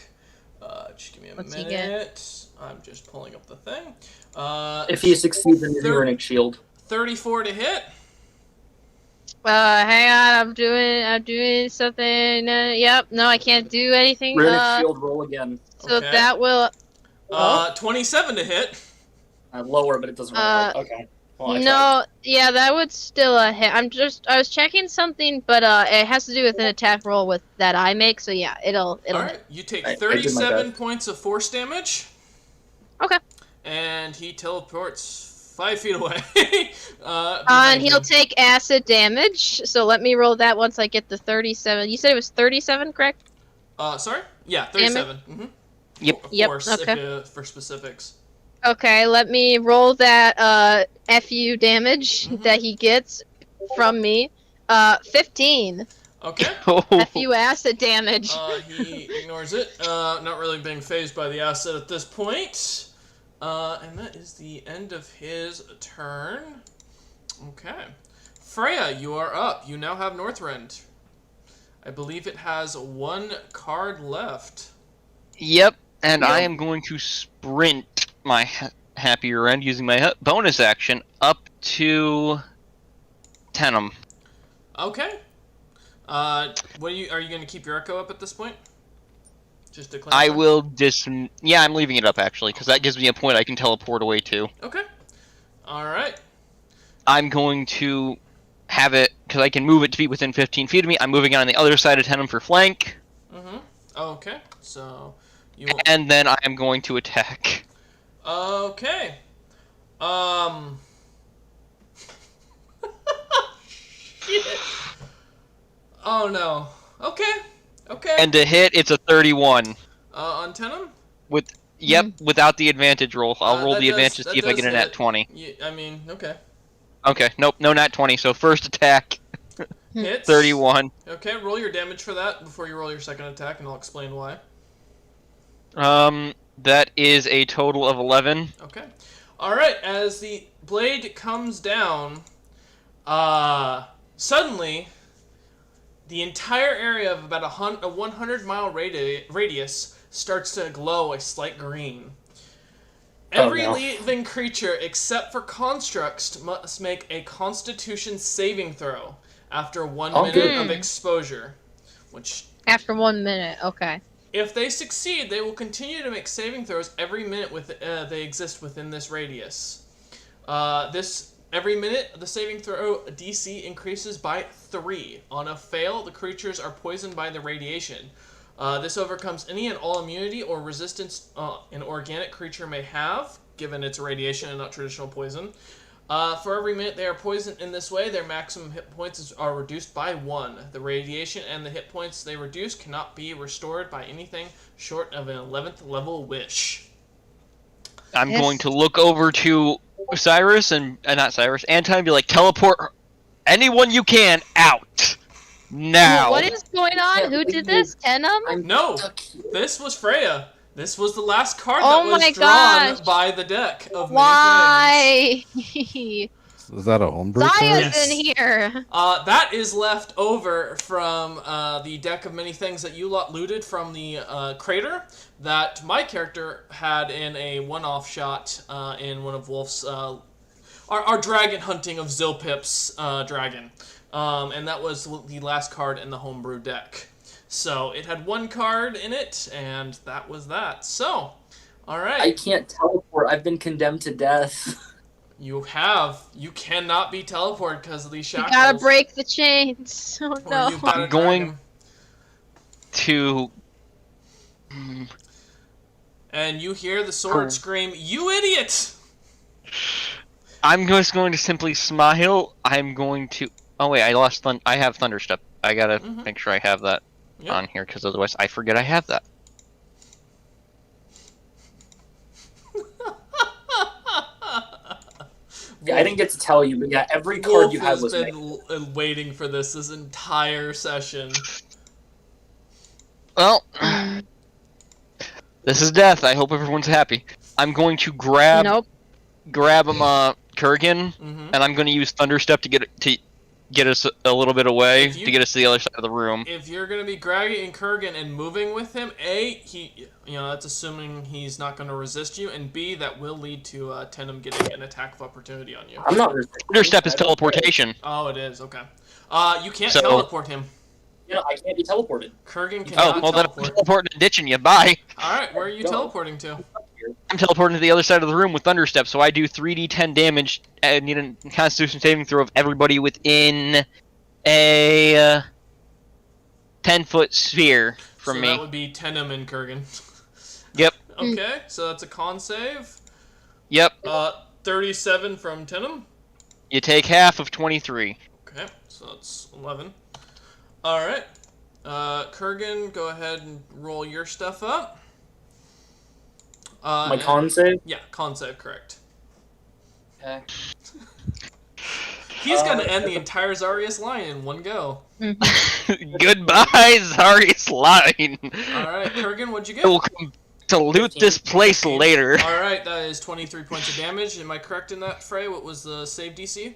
Just give me a What's he minute. I'm just pulling up the thing. If he succeeds in his Third- runic shield. 34 to hit. Hang on. I'm doing something. Yep. No, I can't do anything. Runic shield roll again. So Okay. that will. 27 to hit. Lower, but it doesn't really help. Okay. Well, I tried. No, yeah, that would still hit. I was checking something, but it has to do with an attack roll with that I make. So yeah, it'll Alright, hit. you take I did my 37 best. points of force damage. Okay. And he teleports 5 feet away. And behind he'll you. take acid damage. So let me roll that once I get the 37. You said it was 37, correct? Sorry? Yeah, 37. Mm-hmm. Yep. Of Yep, course, okay. for specifics. Okay, let me roll that FU damage that he gets from me. 15. Okay. FU acid damage. He ignores it, not really being phased by the acid at this point. And that is the end of his turn. Okay. Freya, you are up. You now have Northrend. I believe it has 1 card left. Yep, and I Yep. am going to sprint my happier end using my bonus action up to Tenem. Okay. What are you going to keep your echo up at this point? Just to clarify. I will yeah, I'm leaving it up actually, because that gives me a point I can teleport away to. Okay. All right. I'm going to have it, because I can move it to be within 15 feet of me. I'm moving it on the other side of Tenem for flank, Mm-hmm. Okay. So you. and then I am going to attack. Okay. Shit. Oh no. Okay. Okay. And to hit, it's a 31. On Tenem? Yep, without the advantage roll. I'll roll that the does- advantage to that see if I does get a hit. nat 20. Yeah, I mean, okay. Okay, nope, no nat 20, so first attack. Hits. 31. Okay, roll your damage for that before you roll your second attack, and I'll explain why. That is a total of 11. Okay. Alright, as the blade comes down, suddenly, the entire area of about a 100-mile radius starts to glow a slight green. Every no. living creature except for constructs must make a Constitution saving throw after 1 minute good. of exposure. Which, After 1 minute, okay. if they succeed, they will continue to make saving throws every minute they exist within this radius. Every minute, the saving throw DC increases by 3. On a fail, the creatures are poisoned by the radiation. This overcomes any and all immunity or resistance an organic creature may have, given its radiation and not traditional poison. For every minute they are poisoned in this way, their maximum hit points are reduced by 1. The radiation and the hit points they reduce cannot be restored by anything short of an 11th level wish. I'm Yes. going to look over to Cyrus and Anton, and be like, teleport anyone you can out now. What is going on? Who did this? Tenum? I'm No, stuck. this was Freya. This was the last card Oh that was my drawn gosh. by the deck of many things. Why? Is that a homebrew card? Zaya's Yes. in here. That is left over from the deck of many things that you lot looted from the crater that my character had in a one-off shot in one of Wolf's our dragon hunting of Zilpip's dragon, and that was the last card in the homebrew deck. So it had 1 card in it, and that was that. So, all right. I can't teleport. I've been condemned to death. You cannot be teleported because of these You shackles. gotta break the chains. Oh Or no. you've got a I'm going- dragon. To And you hear the sword Cool. scream, "You idiot!" I'm just going to simply smile. I'm going to. Oh wait, I have Thunderstep. I gotta Mhm. make sure I have that Yep. on here because otherwise I forget I have that. Yeah, I didn't get to tell you, but yeah, every card Wolf you had has was been negative. waiting for this entire session. Well, this is death. I hope everyone's happy. I'm going to grab Nope. Kurgan, hmm and I'm going to use Thunderstep to get us a little bit away If you- to get us to the other side of the room. If you're gonna be grabbing Kurgan and moving with him, that's assuming he's not gonna resist you, and B, that will lead to Tenum getting an attack of opportunity on you. I'm not resisting. Thunderstep is I don't care. teleportation. Oh, it is okay. You can't So- teleport him. You know, I can't be teleported. Kurgan Oh, cannot well then I'm teleport. teleporting and ditching you. Bye. All right, where are you Go. teleporting to? I'm teleporting to the other side of the room with Thunderstep, so I do 3d10 damage and need a Constitution saving throw of everybody within a 10-foot sphere from So me. that would be Tenum and Kurgan. Yep. Okay, so that's a con save. Yep. 37 from Tenum. You take half of 23. Okay, so that's 11. Alright. Kurgan, go ahead and roll your stuff up. My con save? Yeah, con save, correct. Okay. He's gonna end the entire Zarius line in one go. Goodbye, Zarius Line. Alright, Kurgan, what'd you I will get? come to loot this place 15. later. Alright, that is 23 points of damage. Am I correct in that, Frey? What was the save DC?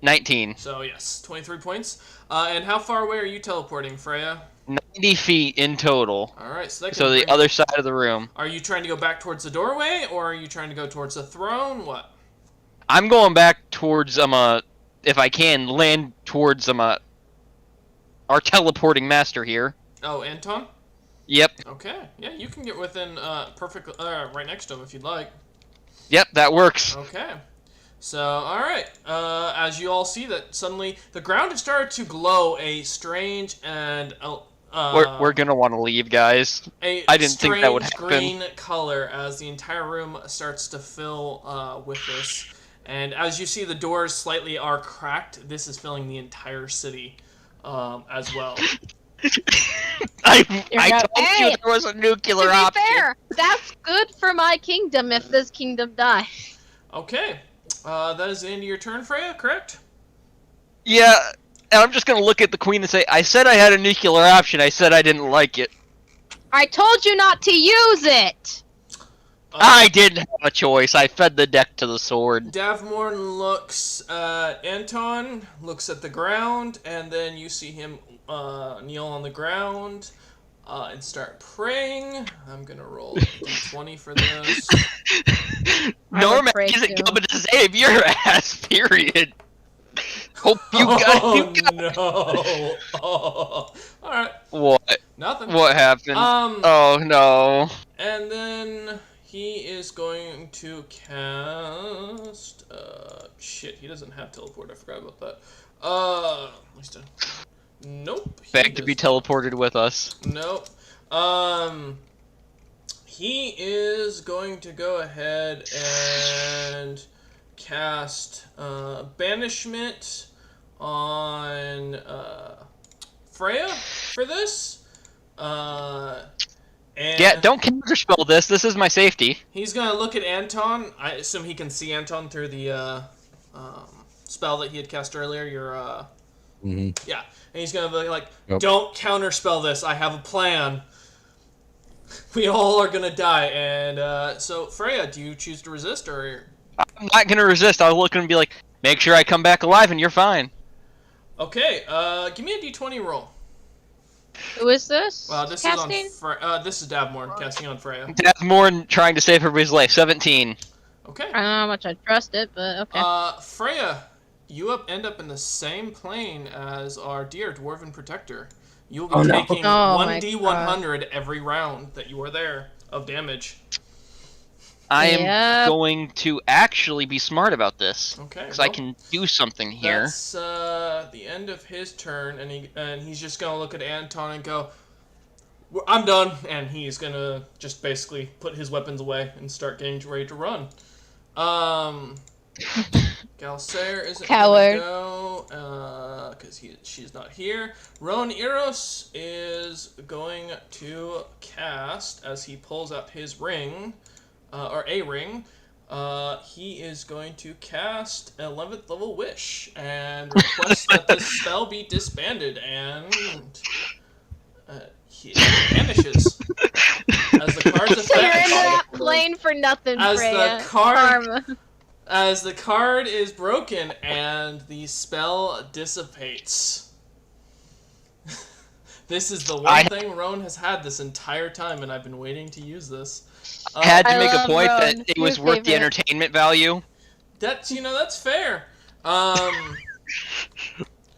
19. So, yes, 23 points. And how far away are you teleporting, Freya? 90 feet in total. Alright, so that can So the bring- other side of the room. Are you trying to go back towards the doorway, or are you trying to go towards the throne? What? I'm going back towards if I can land towards our teleporting master here. Oh, Anton? Yep. Okay, yeah, you can get within right next to him if you'd like. Yep, that works. Okay. So, alright, as you all see that suddenly the ground has started to glow a strange and We're gonna want to leave, guys. a I didn't think that would strange happen. green color as the entire room starts to fill with this. And as you see, the doors slightly are cracked. This is filling the entire city as well. I not- told you Hey! there was a To nuclear be option. fair, that's good for my kingdom if this kingdom dies. Okay, that is the end of your turn, Freya, correct? Yeah. And I'm just gonna look at the queen and say, I said I had a nuclear option, I said I didn't like it. I told you not to use it! I didn't have a choice, I fed the deck to the sword. Davmorn looks at Anton, looks at the ground, and then you see him kneel on the ground and start praying. I'm gonna roll a d20 for this. Norman pray isn't too. coming to save your ass, period. Hope you got Oh you got no! Oh. All right, What? nothing. What happened? Um, Oh no. and then he is going to cast. Shit, he doesn't have teleport. I forgot about that. At least nope. he Beg to be does- teleported with us. Nope. He is going to go ahead and cast Banishment on Freya for this. And Yeah, don't counterspell this. This is my safety. he's gonna look at Anton. I assume he can see Anton through the spell that he had cast earlier. Yeah, and he's gonna be like, Yep. "Don't counterspell this. I have a plan. We all are gonna die." And so, Freya, do you choose to resist, or I'm not gonna resist. I'll look and be like, make sure I come back alive and you're fine. okay? Give me a d20 roll. Who is this? This casting? is on. This is Davmorn casting on Freya. Deathmorn trying to save everybody's life. 17. Okay. I don't know how much I trust it, but okay. Freya, you end up in the same plane as our dear Dwarven Protector. You will be Oh, no. taking Oh, my 1d100 every round that you are there of damage. I am Yep. going to actually be smart about this. Okay. Because I can do something here. That's the end of his turn, and he's just gonna look at Anton and go, "I'm done," and he's gonna just basically put his weapons away and start getting ready to run. Galsair isn't Coward. gonna go because she's not here. Roan Eros is going to cast as he pulls out his ring, or a ring. He is going to cast 11th level Wish and request that this spell be disbanded, and he vanishes. As the card's So you're in effect, that plane for nothing, As the Freya. card- Karma. as the card is broken and the spell dissipates. This is the one thing Roan has had this entire time, and I've been waiting to use this. Had to I make a love point Roan. that it was Your worth the favorite. entertainment value. That's fair.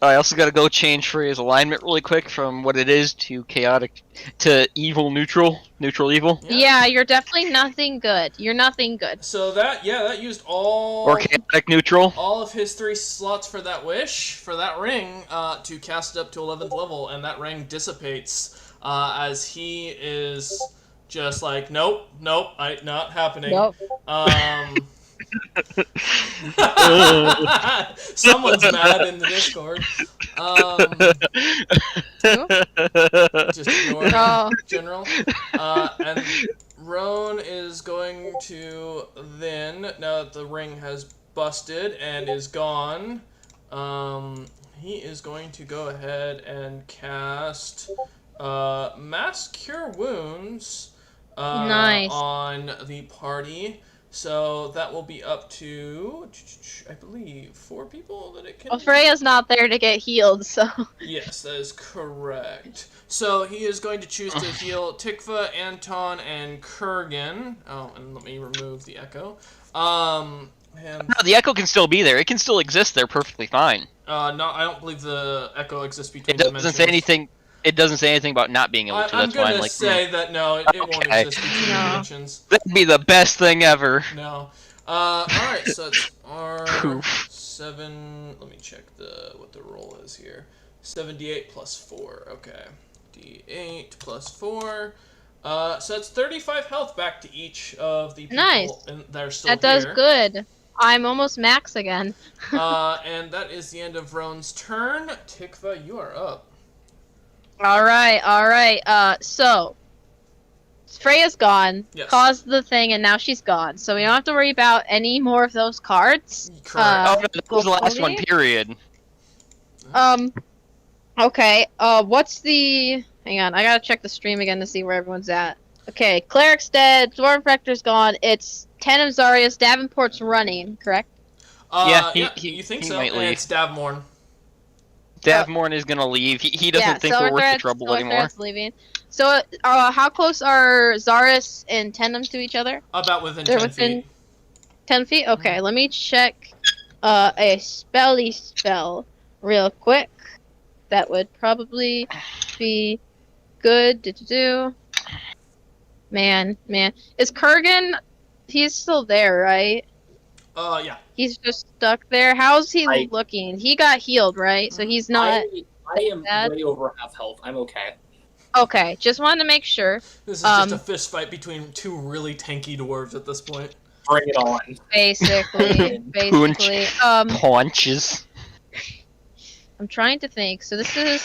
I also gotta go change Freya's alignment really quick from what it is to chaotic to evil neutral evil. Yeah, you're definitely nothing good. You're nothing good. So that used Or chaotic neutral. all of his 3 slots for that wish, for that ring, to cast it up to 11th level, and that ring dissipates as he is just like, nope, not happening. Nope. Someone's mad in the Discord. Just ignore it, Oh. general. And Roan is going to then, now that the ring has busted and is gone, he is going to go ahead and cast Mass Cure Wounds Nice. on the party. So that will be up to, I believe, 4 people that it can. Well, Freya's not there to get healed, so. Yes, that is correct. So he is going to choose to heal Tikva, Anton, and Kurgan. Oh, and let me remove the echo. And No, the echo can still be there. It can still exist there perfectly fine. no, I don't believe the echo exists between It doesn't dimensions. say anything. It doesn't say anything about not being able to. I'm That's why I'm gonna like, say that no, it won't Okay. exist between No. dimensions. that'd be the best thing ever. No. Alright, so it's Poof. R7. Let me check what the roll is here. 78 plus 4. Okay. D8 plus 4. So that's 35 health back to each of the people Nice. that are still That does here. good. I'm almost max again. And that is the end of Roan's turn. Tikva, you are up. Alright. So. Freya's gone. Yes. Caused the thing, and now she's gone. So we don't have to worry about any more of those cards. Correct. Oh, no, that was the last one. Goldie? Period. Okay. What's the? Hang on, I gotta check the stream again to see where everyone's at. Okay, Cleric's dead. Dwarf Rector's gone. It's Ten of Zarius. Davenport's running. Correct. Yeah, you think he so? might And leave. it's Davmorn. Davmorn is gonna leave. He doesn't think we're worth the trouble anymore. Leaving. So, how close are Zaris and Tenem to each other? About within They're 10 within feet. 10 feet? Okay, let me check a spell real quick. That would probably be good to do. Man. Is Kurgan... He's still there, right? Yeah. He's just stuck there. How's he I- looking? He got healed, right? So he's not... I am bad. way over half health. I'm okay. Okay, just wanted to make sure. This is just a fist fight between two really tanky dwarves at this point. Bring it on. Basically. Paunches. I'm trying to think. So this is,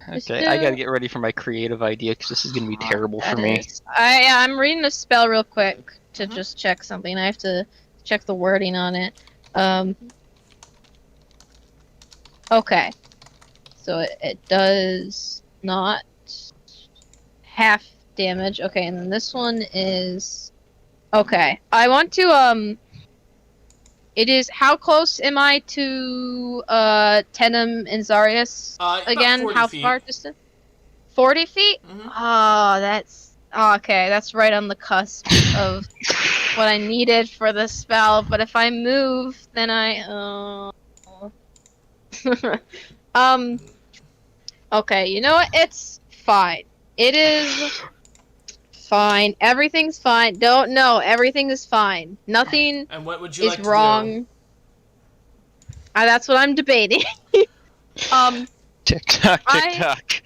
Okay, I gotta get ready for my creative idea because this is gonna be terrible for me. I'm reading the spell real quick to just check something. I have to check the wording on it. Okay. So it does not half damage. Okay, and then this one is... Okay. I want to, It is... How close am I to, Tenem and Zarius? About Again, 40 how feet. far distant? 40 feet? Mhm. Oh, that's... okay, that's right on the cusp of what I needed for the spell, but if I move, then I... Okay, you know what? It's fine. It is fine. Everything's fine. Don't know. Everything is fine. Nothing And what would you is like to wrong. That's what I'm debating. Tick tock, I- tick tock.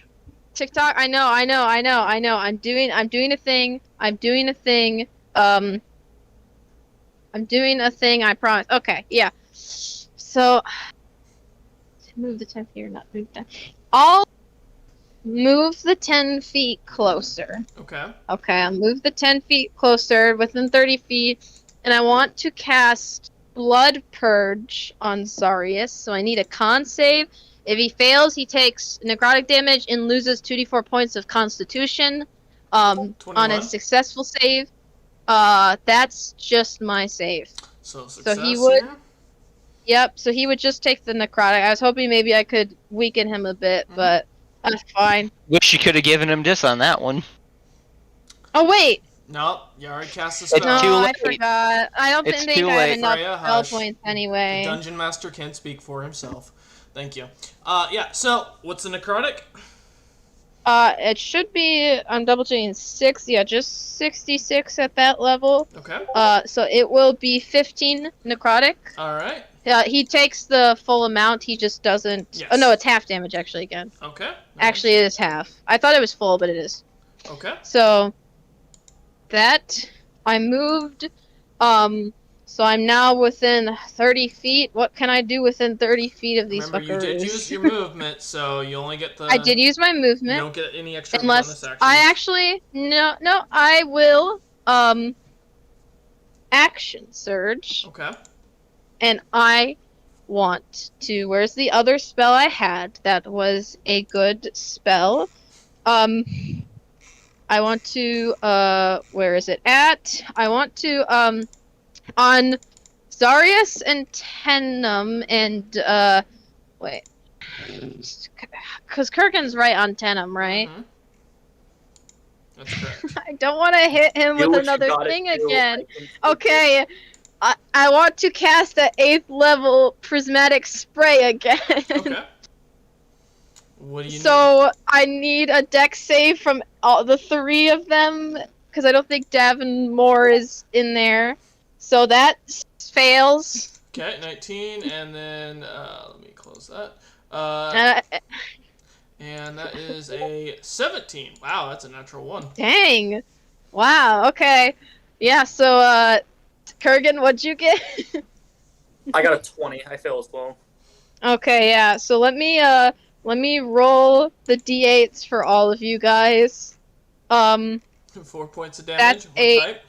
TikTok. I know. I'm doing a thing. I'm doing a thing. I'm doing a thing. I promise. Okay. Yeah. So, move the 10 feet or not move the 10. I'll move the 10 feet closer. do? Okay. Okay, I'll move the 10 feet closer within 30 feet, and I want to cast Blood Purge on Zarius. So I need a con save. If he fails, he takes necrotic damage and loses 2d4 points of Constitution. On 21. a successful save. That's just my save. So success he would- here. Yep, so he would just take the necrotic. I was hoping maybe I could weaken him a bit, but that's fine. Wish you could have given him dis on that one. Oh, wait! Nope, you already cast the It's spell. No, too I late. forgot. I don't It's think too I have late. enough Freya, spell hush. points The anyway. Dungeon Master can speak for himself. Thank you. Yeah, so, what's the necrotic? It should be, I'm double checking, 6, yeah, just 66 at that level. Okay. So it will be 15 necrotic. Alright. He takes the full amount, he just doesn't... Yes. Oh, no, it's half damage, actually, again. Okay. Actually, it is half. I thought it was full, but it is. Okay. So, that, I moved, so I'm now within 30 feet. What can I do within 30 feet of these Remember, fuckers? you did use your movement, so you only get the... I did use my You movement. don't get any extra Unless bonus actions. I actually no, I will action surge, Okay. and I want to... Where's the other spell I had that was a good spell? I want to where is it at? I want to on Zarius and Tenem and wait. Cuz Kurgan's right on Tenem, right? Mhm. That's correct. I don't want to hit him Do with what you another gotta thing do. again. Okay. I want to cast the 8th level prismatic spray again. Okay. What do you need? So I need a dex save from all the 3 of them because I don't think Davin Moore is in there. So that fails. Okay, 19, and then, let me close that. And that is a 17. Wow, that's a natural 1. Dang. Wow. Okay. Yeah. So Kurgan, what'd you get? I got a 20. I fail as well. Okay. Yeah. So let me roll the d8s for all of you guys. 4 points of damage. That's What 8. type?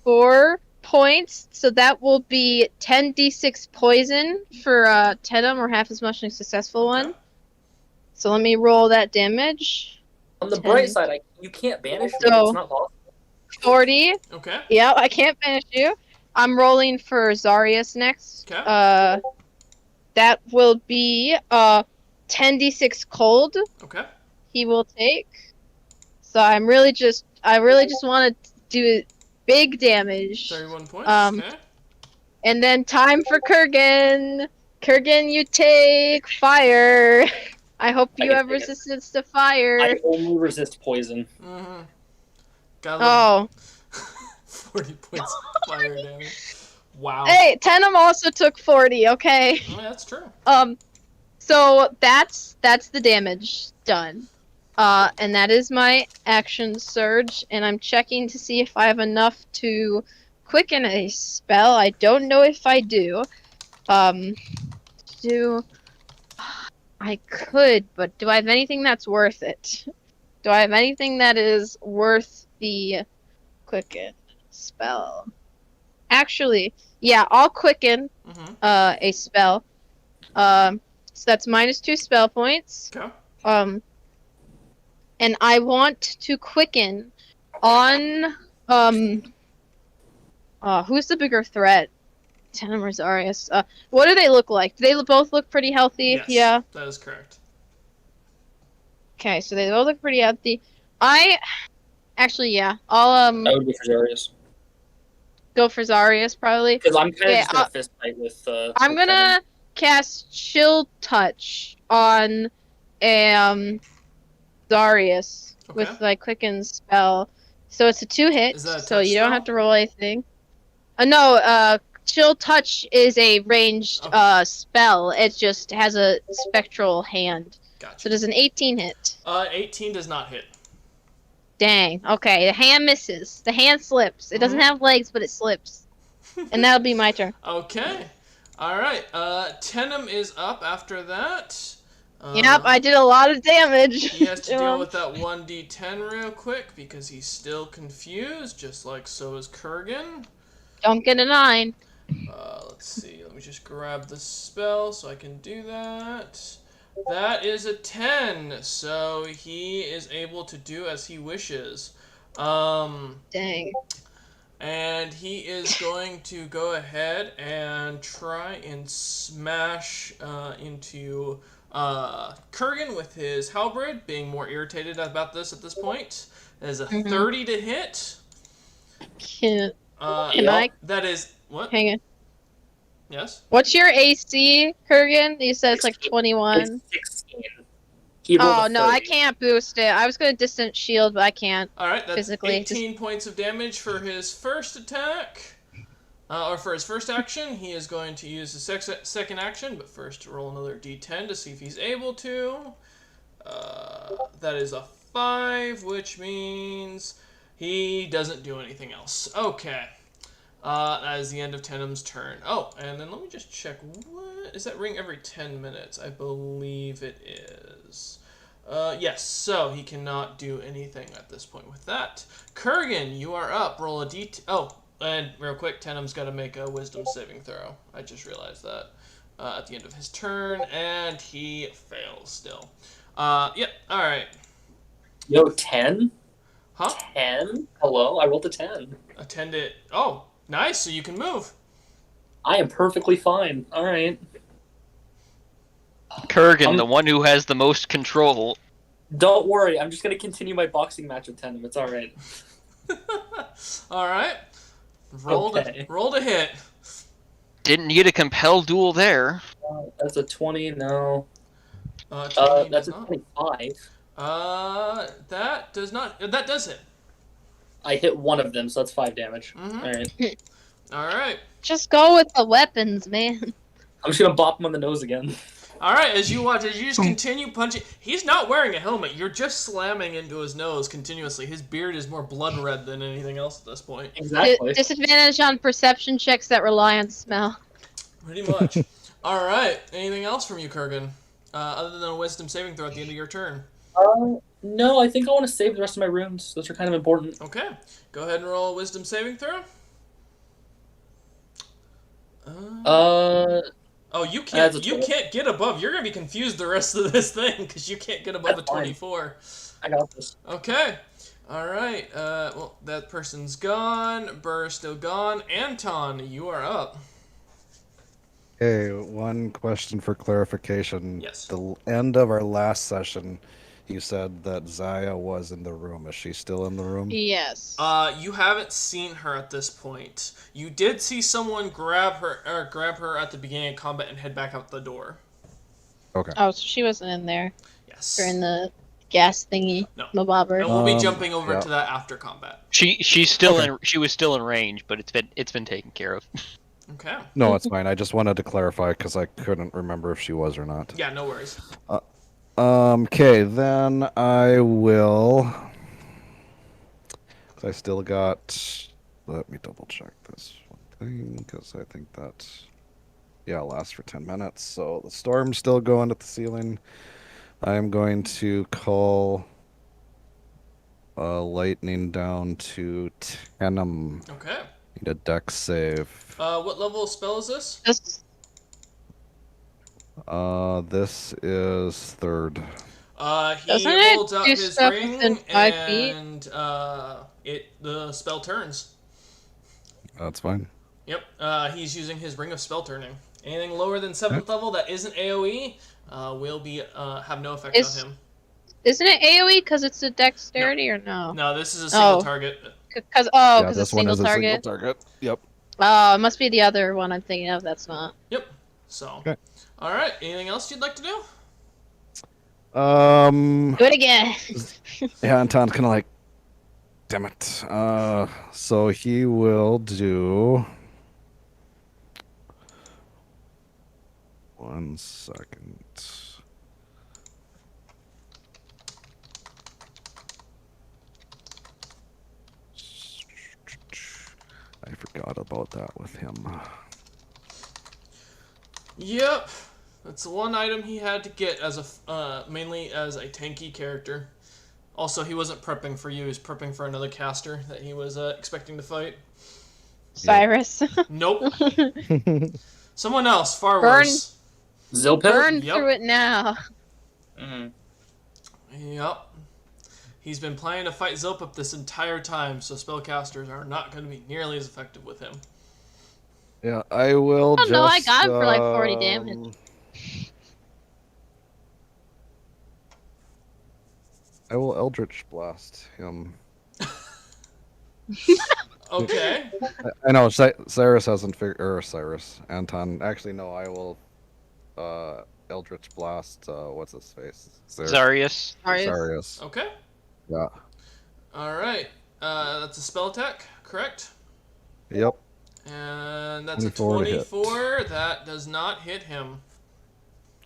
4 points, so that will be 10d6 poison for Tetum, or half as much in a successful Okay. one. So let me roll that damage. On the 10. bright side, you can't banish me. So- It's not possible. 40. Okay. Yeah, I can't finish you. I'm rolling for Zarius next. Okay. That will be 10d6 cold Okay. he will take. So I really just want to do big damage. 31 points. Um, Okay. And then time for Kurgan. Kurgan, you take fire. I hope I you can have take it. resistance to fire. I only resist poison. Mm-hmm. Got Oh. 40 points of fire damage. Wow. Hey, Tenem also took 40, okay? Oh, that's true. So that's the damage done. And that is my action surge, and I'm checking to see if I have enough to quicken a spell. I don't know if I do. I could, but do I have anything that's worth it? Do I have anything that is worth the quicken spell? Actually, yeah, I'll quicken Mm-hmm. a spell. So that's -2 spell points. Okay. And I want to quicken on who's the bigger threat? Tenem or Zarius? What do they look like? Do they both look pretty healthy? Yes, Yeah. that is correct. Okay, so they both look pretty healthy. Actually, yeah, I'll I would go for Zarius. go for Zarius probably. Because I'm kind of Yeah, just gonna fist fight with. I'm with gonna cast Chill Touch on Zarius Okay. with my quicken spell. So it's a 2-hit, Is that a so touch you don't spell? have to roll anything. No, Chill Touch is a ranged Okay. spell. It just has a spectral hand. Gotcha. So does an 18 hit? 18 does not hit. Dang. Okay, the hand misses. The hand slips. It doesn't have legs, but it slips. And that'll be my turn. Okay. All right. Tenem is up after that. Yep, I did a lot of damage. He has to to deal him. with that 1d10 real quick because he's still confused, just like so is Kurgan. Don't get a 9. Let's see. Let me just grab the spell so I can do that. That is a 10, so he is able to do as he wishes. Dang. And he is going to go ahead and try and smash into Kurgan with his halberd, being more irritated about this at this point. That is a 30 to hit. Can Yeah. I That is what? hang on? Yes. What's your AC, Kurgan? You said it's like 21. It's 16. He rolled Oh a no, I 30. can't boost it. I was gonna distant shield, but I can't. All right. That's Physically, 18 points of damage for his first attack. Or for his first action, he is going to use his second action, but first roll another d10 to see if he's able to. That is a 5, which means he doesn't do anything else. Okay. That is the end of Tenem's turn. Oh, and then let me just check. What is that ring every 10 minutes? I believe it is. Yes, so he cannot do anything at this point with that. Kurgan, you are up. Roll a d... Oh, and real quick, Tenem's got to make a wisdom saving throw. I just realized that at the end of his turn, and he fails still. Yep, alright. Yo, 10? Huh? 10? Hello? I rolled a 10. Attend it. Oh, nice, so you can move. I am perfectly fine. Alright. Kurgan, the one who has the most control. Don't worry, I'm just gonna continue my boxing match with Tenem. It's alright. Alright. Roll Okay. to hit. Didn't need a compel duel there. That's a 20, no. 20 That's does a not. 25. That does not. That does hit. I hit one of them, so that's 5 damage. Mhm. Alright. Alright. Just go with the weapons, man. I'm just gonna bop him on the nose again. Alright, as you just continue punching. He's not wearing a helmet. You're just slamming into his nose continuously. His beard is more blood red than anything else at this point. Exactly. Disadvantage on perception checks that rely on smell. Pretty much. Alright, anything else from you, Kurgan? Other than a wisdom saving throw at the end of your turn. No, I think I want to save the rest of my runes. Those are kind of important. Okay. Go ahead and roll a wisdom saving throw. Oh, you That's can't. a You 12. can't get above. You're gonna be confused the rest of this thing because you can't get above a That's fine. 24. I got this. Okay. All right. Well, that person's gone. Burr's still gone. Anton, you are up. Hey, one question for clarification. Yes. The end of our last session, you said that Zaya was in the room. Is she still in the room? Yes. You haven't seen her at this point. You did see someone grab her at the beginning of combat and head back out the door. Okay. Oh, so she wasn't in there Yes. during the gas thingy. No. The bobber. And we'll be Um, jumping over yeah. to that after combat. She's still Okay. she was still in range, but it's been taken care of. Okay. No, it's fine. I just wanted to clarify because I couldn't remember if she was or not. Yeah, no worries. Okay, then I will. I still got. Let me double check this one thing because I think that. Yeah, lasts for 10 minutes. So the storm's still going at the ceiling. I'm going to call lightning down to Tenem. Okay. Need a dex save. What level of spell is this? Just This is third. He Doesn't it holds out do his stuff ring within 5 feet? and the spell turns. That's fine. Yep. He's using his ring of spell turning. Anything lower than 7th level that isn't AoE will be have no effect Is- on him. isn't it AOE because it's a dexterity or no? No, this is a single Oh. target. Because Yeah, it's this a one single is a target. single target. Yep. Oh, it must be the other one I'm thinking of. That's not. Yep. So. Okay. All right. Anything else you'd like to do? Do it again. Yeah, Anton's kind of like, damn it. So he will do. 1 second. I forgot about that with him. Yep. That's the one item he had to get as a mainly as a tanky character. Also, he wasn't prepping for you. He was prepping for another caster that he was expecting to fight. Cyrus. Nope. Someone else, far Burn. worse. Zilpit? Burn Yep. through it now. Mm. Yep. He's been planning to fight Zilpip this entire time, so spellcasters are not going to be nearly as effective with him. Yeah, I will Oh, just. no, I got him for, like, 40 damage. I will Eldritch Blast him. Okay. I know Cyrus hasn't figured, or Cyrus, Anton. Actually, no, I will Eldritch Blast. What's his face? Zarius. Cyrus. Okay. Yeah. All right. That's a spell attack, correct? Yep. And that's a 24 to hit. 24. That does not hit him.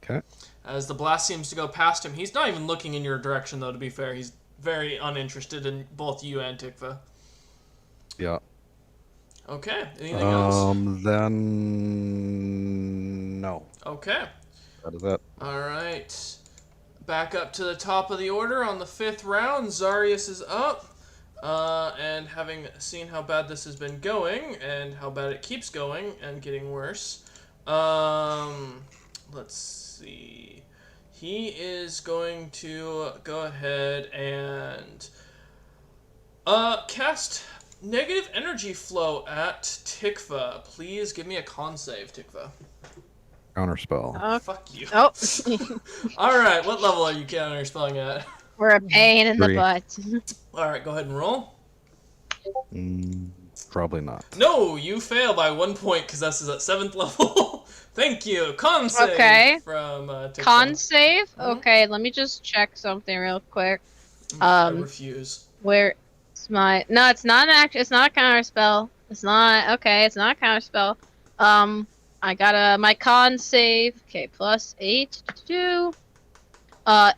Okay. As the blast seems to go past him. He's not even looking in your direction, though, to be fair. He's very uninterested in both you and Tikva. Yeah. Okay. Anything else? Then no. Okay. That is it. All right. Back up to the top of the order on the 5th round. Zarius is up. And having seen how bad this has been going, and how bad it keeps going and getting worse, let's see. He is going to go ahead and cast negative energy flow at Tikva. Please give me a con save, Tikva. Counterspell. Oh. Fuck you. Oh. All right, what level are you counterspelling at? We're a pain in the 3. butt. All right, go ahead and roll. Probably not. No, you fail by 1 point because this is at 7th level. Thank you. Con save Okay. from Tikva. Con save? Mhm. Okay, let me just check something real quick. I refuse. Where it's my no, it's not it's not a counter spell. It's not okay, it's not a counter spell. I got my con save. Okay, plus 8 2.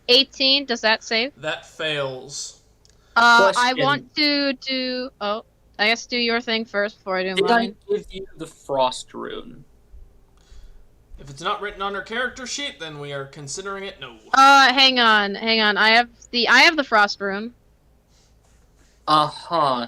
18, does that save? That fails. I Question. want to do I guess do your thing first before I do Did I mine. give you the frost rune? If it's not written on her character sheet, then we are considering it no. Hang on. I have the frost rune. Uh-huh.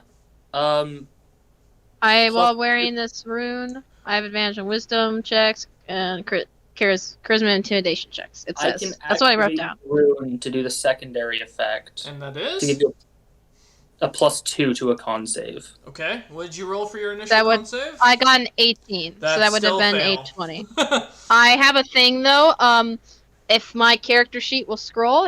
While wearing this rune, I have advantage on wisdom checks and charisma and intimidation checks. It I says. can That's what I wrote activate down. Rune to do the secondary effect. And that To is? give you a +2 to a con save. Okay. What did you roll for your initial That would- con save? I got an 18, so That's that would have still been fail. a 20. I have a thing though. If my character sheet will scroll,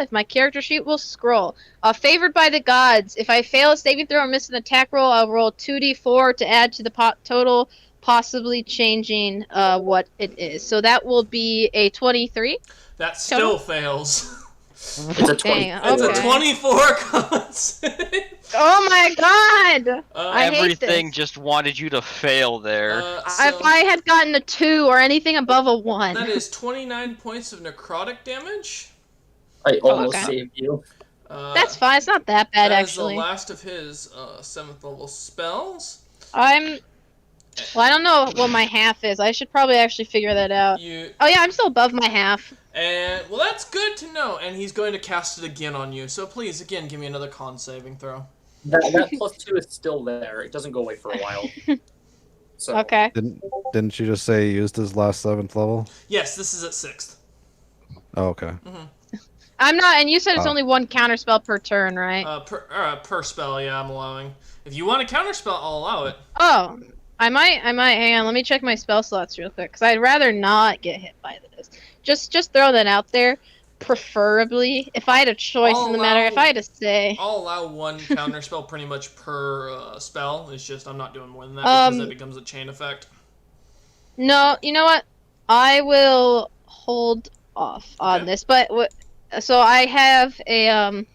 favored by the gods. If I fail a saving throw or miss an attack roll, I'll roll 2d4 to add to the total, possibly changing what it is. So that will be a 23. That still fails. It's a 20. Dang, It's okay. a 24 con save. Oh my god! I hate Everything this. just wanted you to fail there. If I had gotten a 2 or anything above a 1. That is 29 points of necrotic damage. I almost okay. saved you. That's fine. It's not that bad, that actually. is the last of his 7th level spells. Well, I don't know what my half is. I should probably actually figure that out. Oh yeah, I'm still above my half. And, well, that's good to know. And he's going to cast it again on you. So please, again, give me another con saving throw. That +2 is still there. It doesn't go away for a while. So Okay. Didn't you just say he used his last 7th level? Yes, this is at 6th. Oh, okay. I'm not, and you said it's Oh. only one counterspell per turn, right? Per spell, yeah, I'm allowing. If you want a counterspell, I'll allow it. Oh, I might. Hang on, let me check my spell slots real quick, because I'd rather not get hit by this. Just throw that out there. Preferably, if I had a choice in the matter, if I had to say. I'll allow one counterspell pretty much per spell. It's just I'm not doing more than that because that becomes a chain effect. No, you know what? I will hold off on this, but so I have a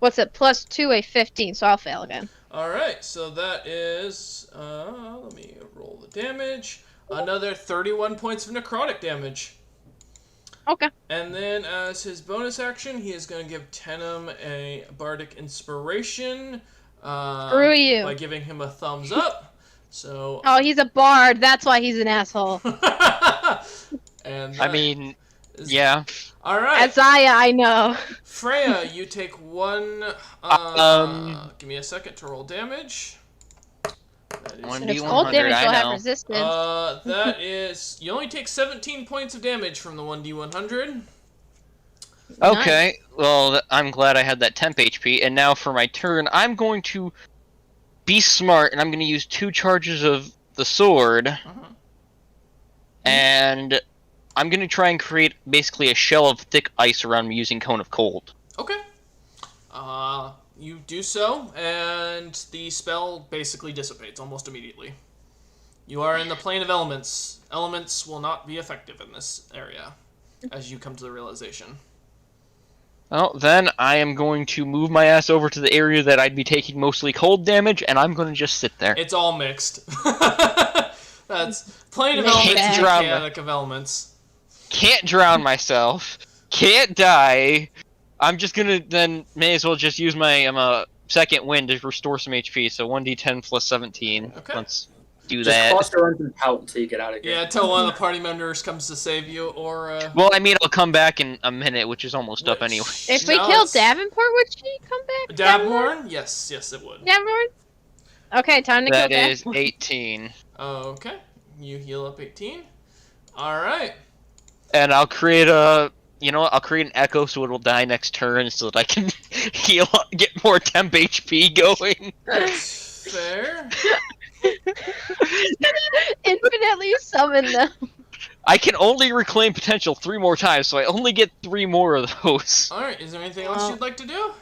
what's it? +2, a 15, so I'll fail again. All right, so that is let me roll the damage. Another 31 points of necrotic damage. Okay. And then as his bonus action, he is going to give Tenem a bardic inspiration. Screw you. By giving him a thumbs up. So. Oh, he's a bard. That's why he's an asshole. And I mean, yeah. All right. Azaya, I know. Freya, you take one. Give me a second to roll damage. That is, If it's cold 1d100, damage, I you'll have know. resistance. that is. You only take 17 points of damage from the 1d100. Okay, well, I'm glad I had that temp HP, and now for my turn, I'm going to be smart, and I'm going to use 2 charges of the sword, and I'm going to try and create basically a shell of thick ice around me using Cone of Cold. Okay. You do so, and the spell basically dissipates almost immediately. You are in the plane of elements. Elements will not be effective in this area, as you come to the realization. Well, then I am going to move my ass over to the area that I'd be taking mostly cold damage, and I'm going to just sit there. It's all mixed. That's plane of Can't elements, and drown mechanic of elements. Can't drown myself. Can't die. I'm just gonna then may as well just use my second wind to restore some HP. So 1d10 plus 17. Okay. Let's do just that. cross your arms and pout until you get out of here. Yeah, until one of the party members comes to save you, or Well, I mean, I'll come back in a minute, which is almost up anyway. If we killed Davenport, would she come back? Dabmorn? Yes, it would. Davenport? Okay, time to That kill is Davenport. 18. Okay, you heal up 18. All right. And I'll create I'll create an echo so it'll die next turn so that I can heal, get more temp HP going. That's fair. Infinitely summon them. I can only reclaim potential 3 more times, so I only get 3 more of those. All right. Is there anything else you'd like to do?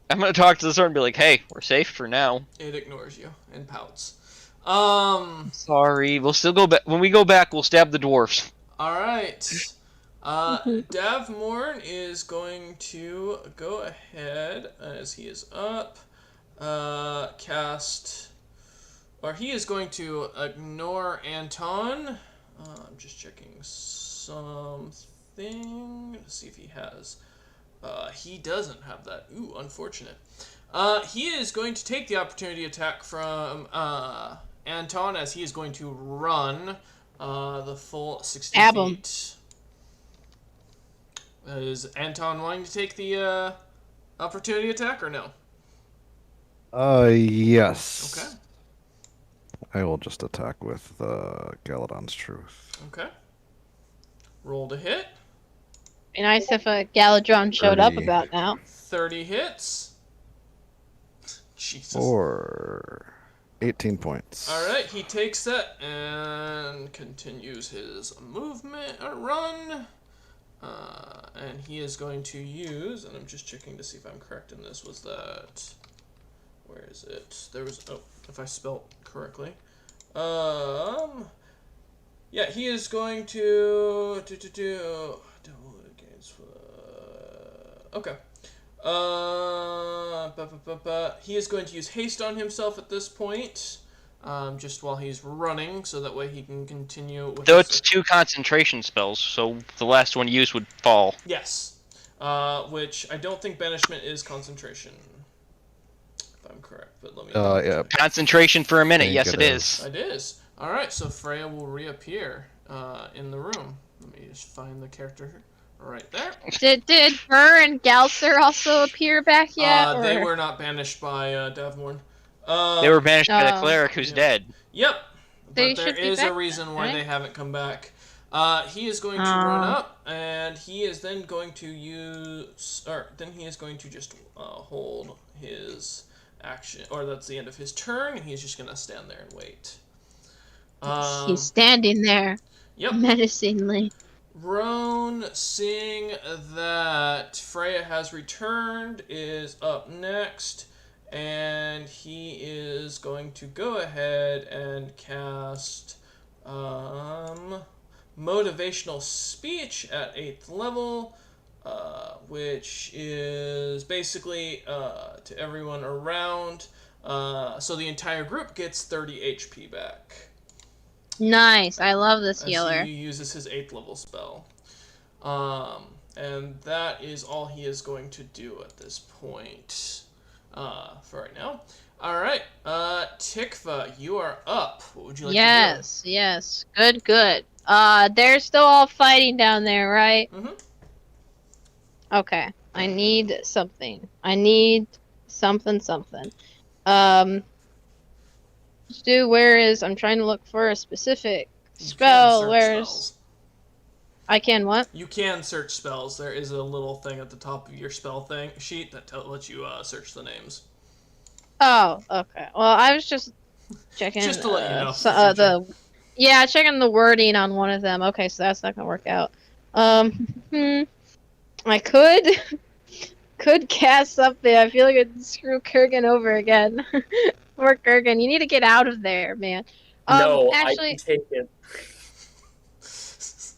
I'm gonna talk to the sword and be like, "Hey, we're safe for now." It ignores you and pouts. Sorry, we'll still go back. When we go back, we'll stab the dwarfs. All right. Davmorn is going to go ahead as he is up. He is going to ignore Anton. I'm just checking something to see if he has. He doesn't have that. Ooh, unfortunate. He is going to take the opportunity attack from Anton as he is going to run the full 60 Stab him. feet. Is Anton wanting to take the opportunity attack or no? Yes. Okay. I will just attack with Galadon's Truth. Okay. Roll to hit. Be nice if a Galadron showed up 30. about now. 30 hits. Jesus. For 18 points. Alright, he takes that and continues his movement or run. And he is going to use, and I'm just checking to see if I'm correct in this, was that, where is it? There was, oh, if I spelled correctly. Yeah, he is going to do against, okay. He is going to use haste on himself at this point, just while he's running, so that way he can continue with Though his- it's 2 concentration spells, so the last one used would fall. Yes. Which I don't think banishment is concentration. If I'm correct, but let me... Yeah. Concentration for a minute, Think yes it it is. It is. Alright, so Freya will reappear in the room. Let me just find the character right there. Did her and Galser also appear back yet? They or- were not banished by Davmorn. They were banished by the Oh. cleric who's Yeah. dead. Yep. They But there should be is a back, reason why right? they haven't come back. He is going to run up, and he is then going to use, or then he is going to just hold his action, or that's the end of his turn, and he's just going to stand there and wait. He's standing there Yep. menacingly. Roan, seeing that Freya has returned, is up next, and he is going to go ahead and cast Motivational Speech at 8th level, which is basically to everyone around, so the entire group gets 30 HP back. Nice. I love this As healer. he uses his 8th level spell. And that is all he is going to do at this point for right now. Alright, Tikva, you are up. What would you like Yes, yes. Good, good. They're still all fighting down there, right? to do? Okay. I need something. I need something. Stu, where is... I'm trying to look for a specific You can spell. search Where's... spells. I can what? You can search spells. There is a little thing at the top of your spell thing sheet that lets you search the names. Oh, okay. Well, I was just checking... Just to let you know So, for the future. Yeah, checking the wording on one of them. Okay, so that's not gonna work out. I could cast something. I feel like I'd screw Kurgan over again. Poor Kurgan, you need to get out of there, man. No, Actually, I can take it.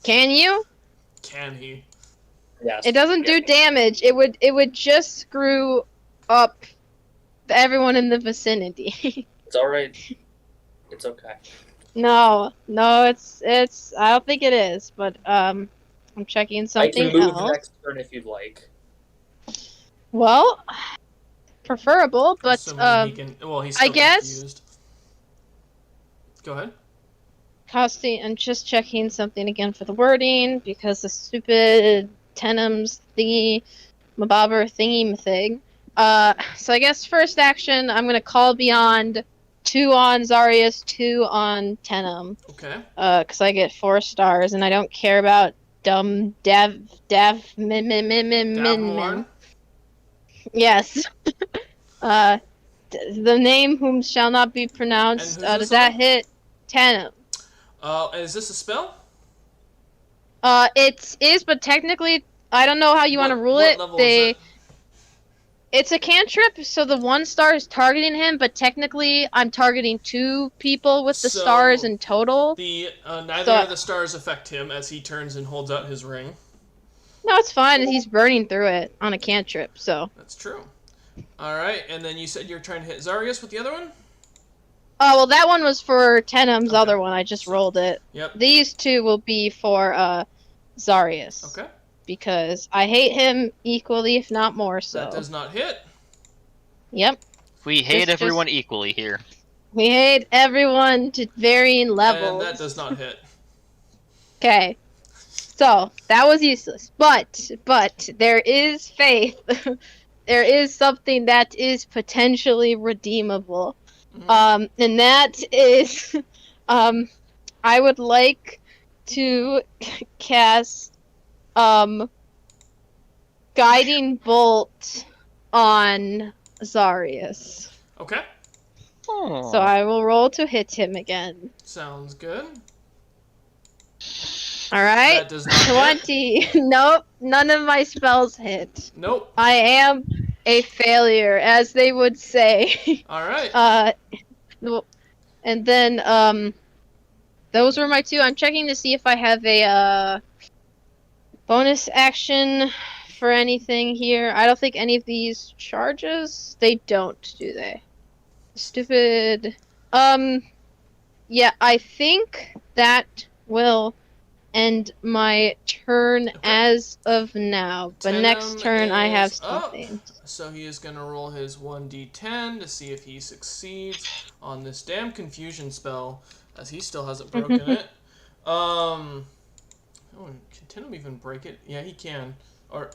can you? Can he? Yes. It doesn't do damage. It would just screw up everyone in the vicinity. It's alright. It's okay. No, it's. I don't think it is. But I'm checking I something can move else. next turn if you'd like. Well, preferable, but Assuming he can, well, he's I still guess- confused. Go ahead. costing. I'm just checking something again for the wording because the stupid Tenums thingy, mabobber thingy thing. So I guess first action, I'm gonna call beyond 2 on Zarius, 2 on Tenum. Okay. Because I get 4 stars and I don't care about dumb min. Davmorn. Yes. The name whom shall not be pronounced. And who's Does this that on? hit Tenum? Is this a spell? It is, but technically, I don't know how you want to rule what it. Level is it? It's a cantrip, so the 1 star is targeting him, but technically, I'm targeting 2 people with the So, stars in total. The neither So- of the stars affect him as he turns and holds out his ring. No, it's fine. He's burning through it on a cantrip, so. That's true. All right, and then you said you're trying to hit Zarius with the other one. Oh, well, that one was for Tenum's Okay. other one. I just rolled it. Yep. These 2 will be for Zarius. Okay. Because I hate him equally, if not more so. That does not hit. Yep. We hate Just- everyone equally here. We hate everyone to varying levels. And that does not hit. Okay. So, that was useless. But, there is faith. There is something that is potentially redeemable. And that is, I would like to cast, Guiding Bolt on Zarius. Okay. Oh. So I will roll to hit him again. Sounds good. Alright? That does not hit. 20. Nope, none of my spells hit. Nope. I am a failure, as they would say. Alright. And then, those were my two. I'm checking to see if I have a, bonus action for anything here. I don't think any of these charges. They don't, do they? Stupid. Yeah, I think that will end my turn as of now. But next Tenem turn I have is up. something. So he is going to roll his 1d10 to see if he succeeds on this damn confusion spell, as he still hasn't broken it. Oh, can Tenem even break it? Yeah, he can. Or,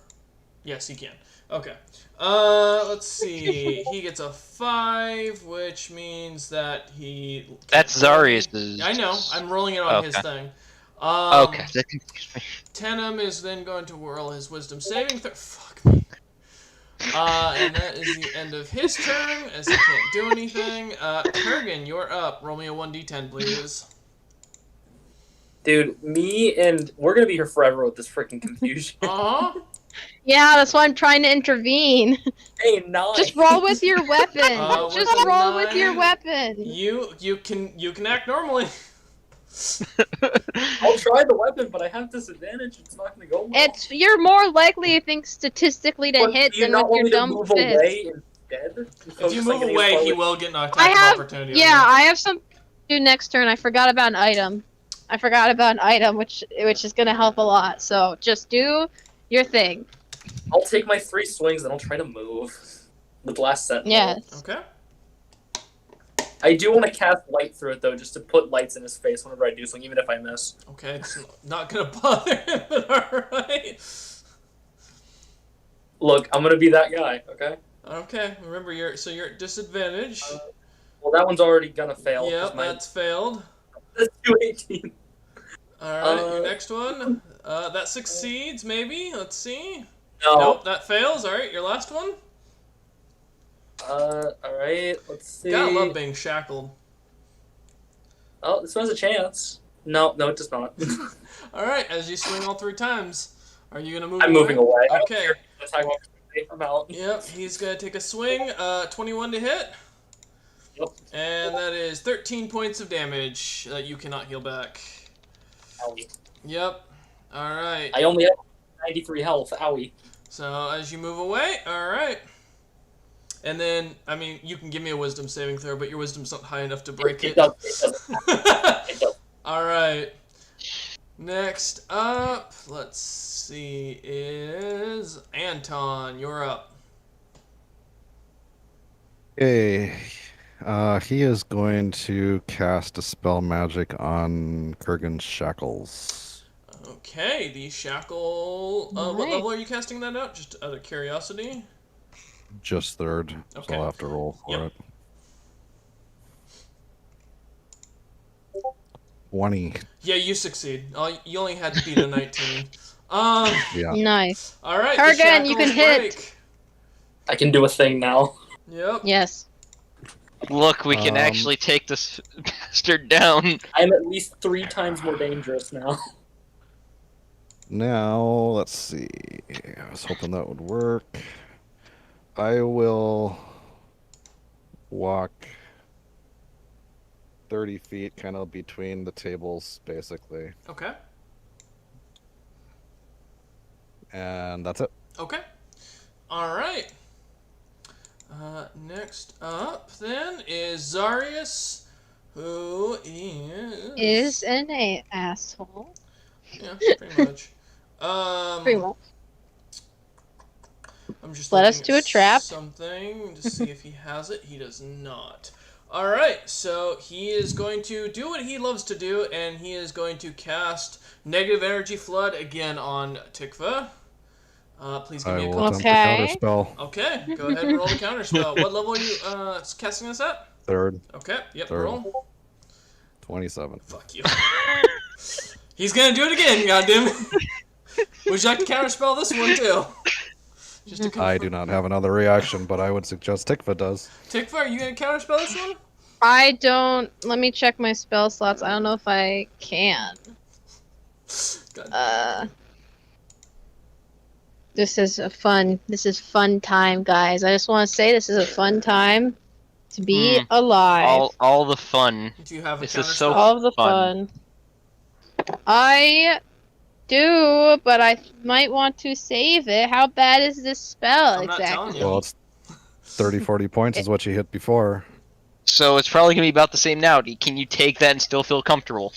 yes, he can. Okay. Let's see. He gets a 5, which means that he... That's Zarius's. I know. I'm rolling it on his Okay. thing. Okay, that confused me. Tenem is then going to whirl his wisdom saving throw. Fuck me. And that is the end of his turn, as he can't do anything. Kurgan, you're up. Roll me a 1d10, please. Dude, we're gonna be here forever with this freaking confusion. Uh-huh. Yeah, that's why I'm trying to intervene. Hey, 9. Just roll with your weapon. With Just a roll with your 9, weapon. You can act normally. I'll try the weapon, but I have disadvantage. It's not gonna go well. You're more likely, I think, statistically to But hit do you than not with your want me to dumb move fist. away instead? If you move away, he will get an attack I have, of opportunity. yeah, I have some to do next turn. I forgot about an item. Which is gonna help a lot. So just do your thing. I'll take my 3 swings and I'll try to move. With last set. Yes. Okay. I do want to cast light through it though, just to put lights in his face whenever I do something, even if I miss. Okay, it's not gonna bother him, but alright. Look, I'm gonna be that guy, okay? Okay, remember you're at disadvantage. Well, that one's already gonna fail. Yep, that's failed. That's 218. Alright, your next one. That succeeds, maybe? Let's see. No. Nope, that fails. Alright, your last one. Alright, let's see. Gotta love being shackled. Oh, this one has a chance. No, it does not. Alright, as you swing all 3 times, are you gonna move I'm moving away. I don't Okay. care. That's how I want to I'm out. Yep, he's gonna take a swing. 21 to hit. Yep. And that is 13 points of damage that you cannot heal back. Owie. Yep. Alright. I only have 93 health. Owie. So as you move away, alright. And then, I mean, you can give me a wisdom saving throw, but your wisdom's not high enough to break it. It does. It does. Alright. Next up, let's see, is Anton. You're up. Okay. He is going to cast a spell magic on Kurgan's shackles. Okay, the shackle. What Alright. level are you casting that out? Just out of curiosity. Just third, so Okay. I'll have to roll for Yep. it. 20. Yeah, you succeed. You only had to beat a 19. Yeah. Nice. All right. Kurgan, you can hit. break. I can do a thing now. Yep. Yes. Look, we can actually take this bastard down. I'm at least 3 times more dangerous now. Now, let's see. I was hoping that would work. I will walk 30 feet kind of between the tables, basically. Okay. And that's it. Okay. All right. Next up, then, is Zarius, who Is an asshole. Yeah, pretty much. Pretty much. I'm just Led us looking to at a trap. Something to see if he has it. He does not. All right, so he is going to do what he loves to do, and he is going to cast Negative Energy Flood again on Tikva. Please give I me a will couple. attempt a counter spell. Okay, go ahead and roll the counter spell. What level are you casting this at? Third, Okay, yep, Third. roll. 27. Fuck you. He's gonna do it again, goddammit. Would you like to counterspell this one too? Just to confirm. I do not have another reaction, but I would suggest Tikva does. Tikva, are you gonna counterspell this one? I don't. Let me check my spell slots. I don't know if I can. God. This is fun time, guys. I just want to say this is a fun time to be alive. All the fun. Do you have a This counterspell? is so All of the fun. fun. I do, but I might want to save it. How bad is this spell I'm not telling exactly? you. Well, it's 30, 40 points is what you hit before. So it's probably gonna be about the same now. Can you take that and still feel comfortable?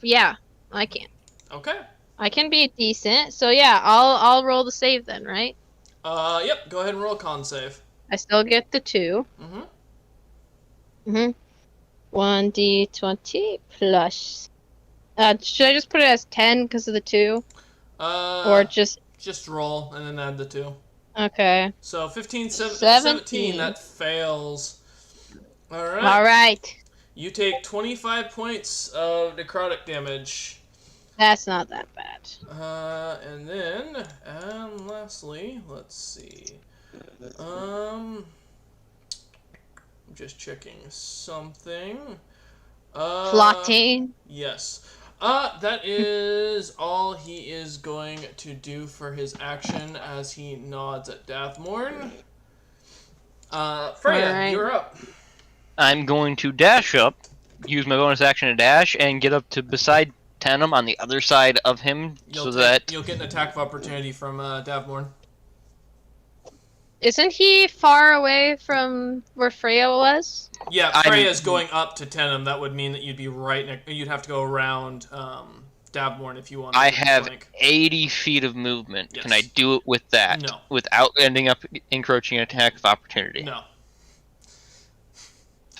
Yeah, I can. Okay. I can be decent. So yeah, I'll roll the save then, right? Yep. Go ahead and roll a con save. I still get the 2. Mm-hmm. 1d20 plus. Should I just put it as 10 because of the 2, or just roll and then add the 2. okay? So 15, 17, 17. that fails. All right. All right, You take 25 points of necrotic damage. that's not that bad. And then, and lastly, let's see. I'm just checking something. Plotting. Yes. That is all he is going to do for his action as he nods at Dathmorn. Freya, Alright. you're up. I'm going to dash up, use my bonus action to dash, and get up to beside Tanem on the other side of him, You'll that you'll get an attack of opportunity from Dathmorn. Isn't he far away from where Freya was? Yeah, I'm- Freya's going up to Tenem. That would mean that you'd be you'd have to go around Dathmorn if you wanted I to have flank. 80 feet of movement. Yes. Can I do it with that? No. Without ending up encroaching an attack of opportunity? No.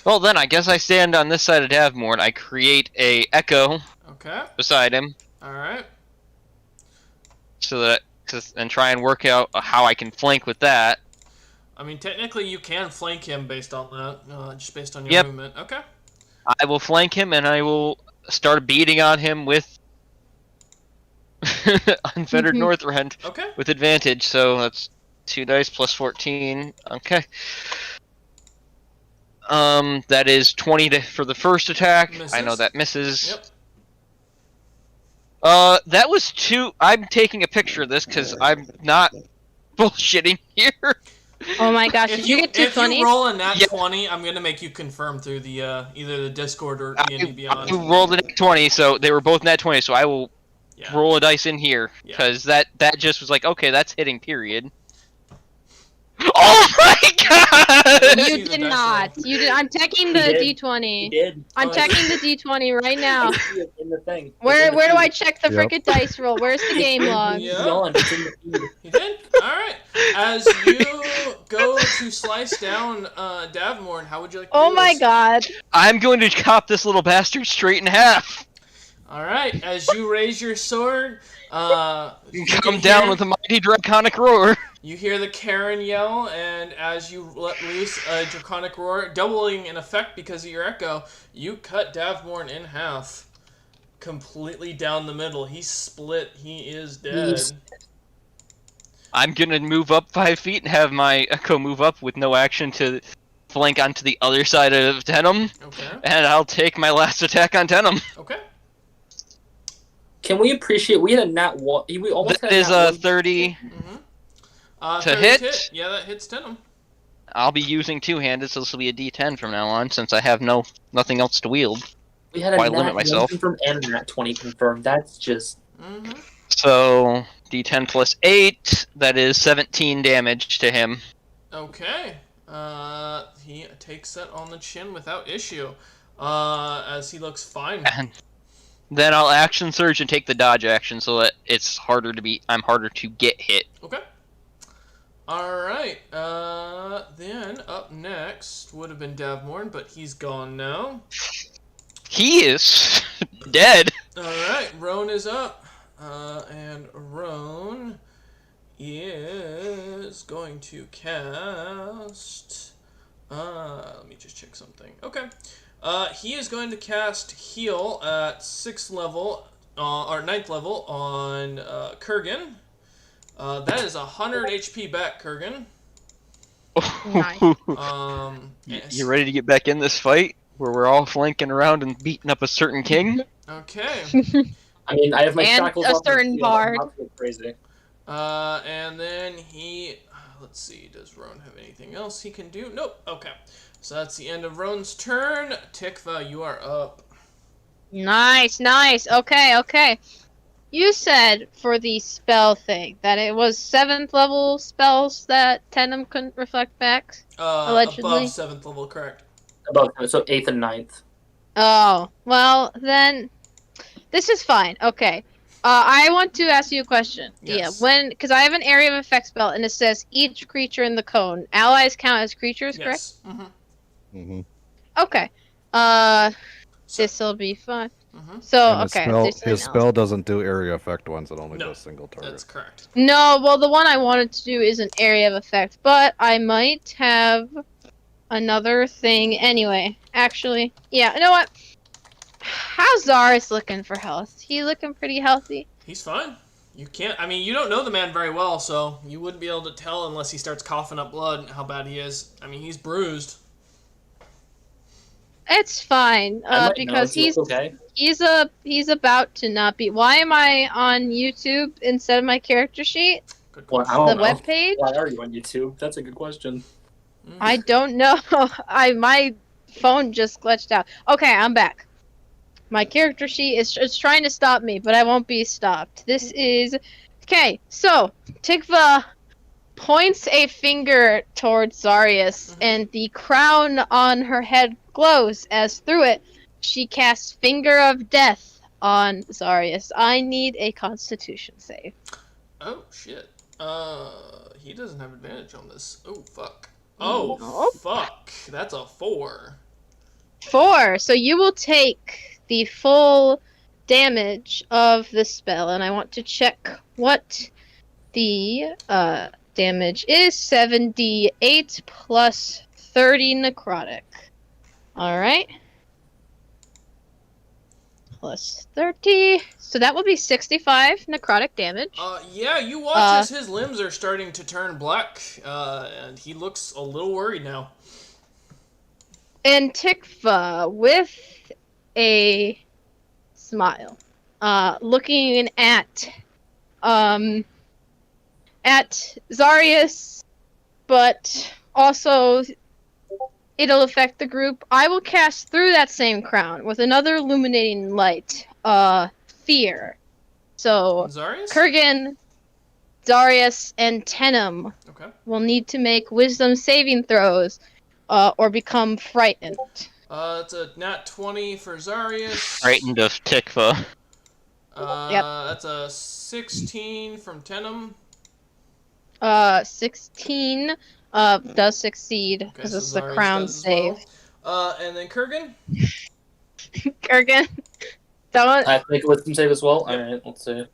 Well, then I guess I stand on this side of Davmorn. I create a echo Okay. beside him, Alright. so that and try and work out how I can flank with that. I mean, technically you can flank him based on that, just based on your Yep. movement. Okay. I will flank him, and I will start beating on him with Unfettered Mhm. Northrend Okay. with advantage. So that's 2 dice plus 14. Okay. That is 20 for the first attack. I know Misses. that misses. Yep. That was 2. I'm taking a picture of this because I'm not bullshitting here. Oh my gosh, If did you get if 220? you roll a nat Yeah. 20, I'm gonna make you confirm through the either the Discord or I D&D Beyond. rolled a nat 20, so they were both nat 20. So I will Yeah. roll a dice in here Yeah. because that just was like, okay, that's hitting. Period. Oh my god! See You the did dice not. roll. You did. I'm checking He the did. D20. He did. I'm Oh, checking the D20 right now. I see it in the thing. It's Where in the where do feed. I check the Yep. frickin' dice roll? Where's the game log? Yeah. Beyond, it's in the feed. You did? Alright. As you go to slice down Davmorn, how would you like to Oh do my this? god. I'm going to chop this little bastard straight in half. Alright, as you raise your sword, you Come can down hear- with a mighty draconic roar. You hear the Karen yell, and as you let loose a draconic roar, doubling in effect because of your echo, you cut Davmorn in half. Completely down the middle. He's split. He is dead. He's- I'm gonna move up 5 feet and have my echo move up with no action to flank onto the other side of Tenem, Okay. and I'll take my last attack on Tenem. Okay. Can we appreciate? We had a nat one. We almost That had is a nat a one. 30. Mm-hmm. To 30 hit? Yeah, that hits Tenem. I'll be using two-handed, so this will be a D10 from now on, since I have nothing else to wield. We had a Why nat limit myself? 1 confirmed and a nat 20 confirmed. That's just Mm-hmm. So D10 plus 8, that is 17 damage to him. Okay. He takes that on the chin without issue. As he looks fine. And then I'll action surge and take the dodge action, so that I'm harder to get hit. Okay. Alright, then up next would have been Davmorn, but he's gone now. He is dead. Alright, Roan is up. And Roan is going to cast Let me just check something. Okay. He is going to cast Heal at 6th level, or 9th level on Kurgan. That is 100 HP back, Kurgan. Nice. You ready to get back in this fight where we're all flanking around and beating up a certain king? Okay. I mean, I have my And shackles a off my certain shield, I'm bard. not so crazy. And then he... Let's see, does Roan have anything else he can do? Nope. Okay. So that's the end of Roan's turn. Tikva, you are up. Nice. Okay. You said for the spell thing that it was 7th level spells that Tenem couldn't reflect back. Allegedly. Above 7th level, correct. So 8th and 9th. Oh, well then, this is fine. Okay. I want to ask you a question. Yes. Yeah, because I have an area of effect spell and it says each creature in the cone. Allies count as creatures, correct? Yes. Mm-hmm. Mm-hmm. Okay. This'll be fun. Mm-hmm. So And okay. his spell doesn't do area effect ones. It only No, does single target. That's correct. No, well, the one I wanted to do is an area of effect, but I might have another thing anyway. Actually, yeah. You know what? How's Zaris looking for health? He looking pretty healthy. He's fine. You can't... I mean, you don't know the man very well, so you wouldn't be able to tell unless he starts coughing up blood how bad he is. I mean, he's bruised. It's fine, I might know because if he looks okay. he's about to not be. Why am I on YouTube instead of my character sheet? Good Well, question. I The don't know. webpage? Why are you on YouTube? That's a good question. I don't know. My phone just glitched out. Okay, I'm back. My character sheet is trying to stop me, but I won't be stopped. This is okay. So Tikva points a finger towards Zarius, and the crown on her head glows as through it she casts Finger of Death on Zarius. I need a Constitution save. Oh, shit. He doesn't have advantage on this. Oh, fuck. Oh, Nope. fuck. That's a 4. 4. So you will take the full damage of the spell, and I want to check what the damage is. 7d8 plus 30 necrotic. Alright. Plus 30. So that will be 65 necrotic damage. Yeah, you watch as his limbs are starting to turn black, and he looks a little worried now. And Tikva, with a smile, looking at Zarius, but also it'll affect the group. I will cast through that same crown with another illuminating light, Fear. So Zarius? Kurgan, Darius, and Tenem Okay. will need to make wisdom saving throws, or become frightened. It's a nat 20 for Zarius. Frightened of Tikva. Yep. That's a 16 from Tenem. 16 does succeed because so it's the Zarius crown does as save. well. And then Kurgan? Kurgan, don't. I have to make a wisdom save as well. All right, let's see.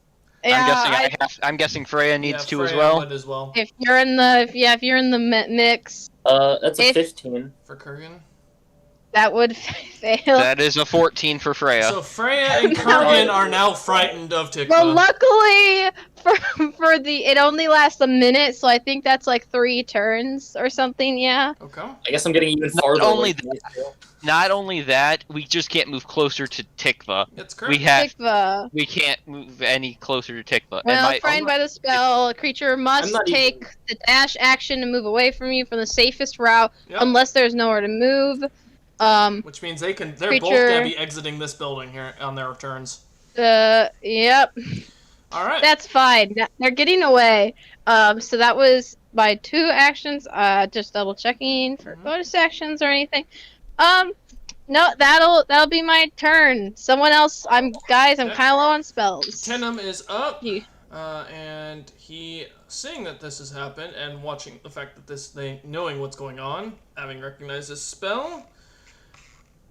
Yeah, I'm guessing Freya needs to as Freya well. would as well. if you're in the mix, That's a If- 15. For Kurgan. that would fail. That is a 14 for Freya. So Freya and Kurgan are now frightened of Tikva. Well, luckily for it only lasts a minute, so I think that's like 3 turns or something. Yeah. Okay. I guess I'm getting even Not farther. only away from these two. Not only that, we just can't move closer to Tikva. That's correct. Tikva. We can't move any closer to Tikva. Well, frightened by the spell, a creature I'm must not even- take the dash action to move away from you from the safest route, Yep. unless there's nowhere to move. Which means they're both Creature- gonna be exiting this building here on their turns. Yep. Alright. That's fine. They're getting away. So that was my 2 actions. Just double checking for bonus actions or anything. No, that'll be my turn. Someone else. I'm kind of low on spells. Tenem is up. You. And he, seeing that this has happened and watching the fact that knowing what's going on, having recognized this spell,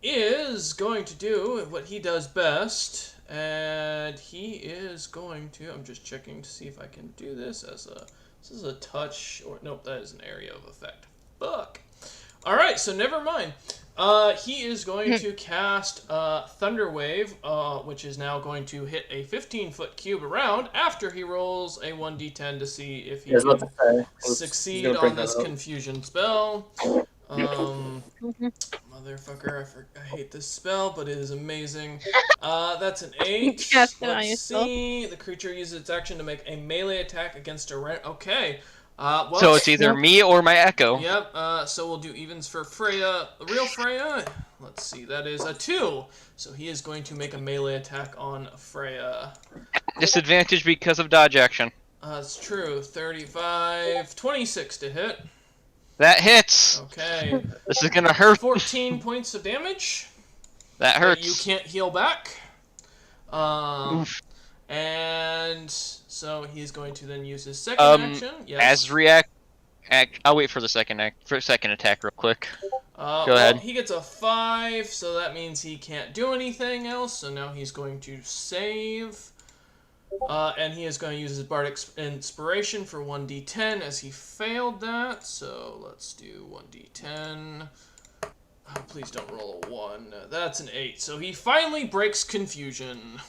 is going to do what he does best, and he is going to, I'm just checking to see if I can do this as this is a touch, or nope, that is an area of effect. Fuck. Alright, so never mind. He is going to cast Thunder Wave, which is now going to hit a 15-foot cube around after he rolls a 1d10 to see if he I was about can to say. I was succeed gonna bring on that this up. confusion spell. Motherfucker, I hate this spell, but it is amazing. That's an 8. Cast it on Let's yourself. see. The creature uses its action to make a melee attack against a okay. Well, So it's either me or my Echo. Yep, so we'll do evens for Freya. The real Freya, let's see, that is a 2. So he is going to make a melee attack on Freya. Disadvantage because of dodge action. That's true. 35, 26 to hit. That hits. Okay. This is gonna hurt. 14 points of damage. That That hurts. you can't heal back. Oof. And so he's going to then use his second action. Yes. As I'll wait for the second attack real quick. Go ahead. He gets a 5, so that means he can't do anything else. So now he's going to save. And he is going to use his Bardic Inspiration for 1d10 as he failed that. So let's do 1d10. Oh, please don't roll a 1. That's an 8. So he finally breaks confusion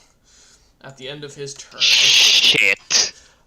at the end of his turn. Shit.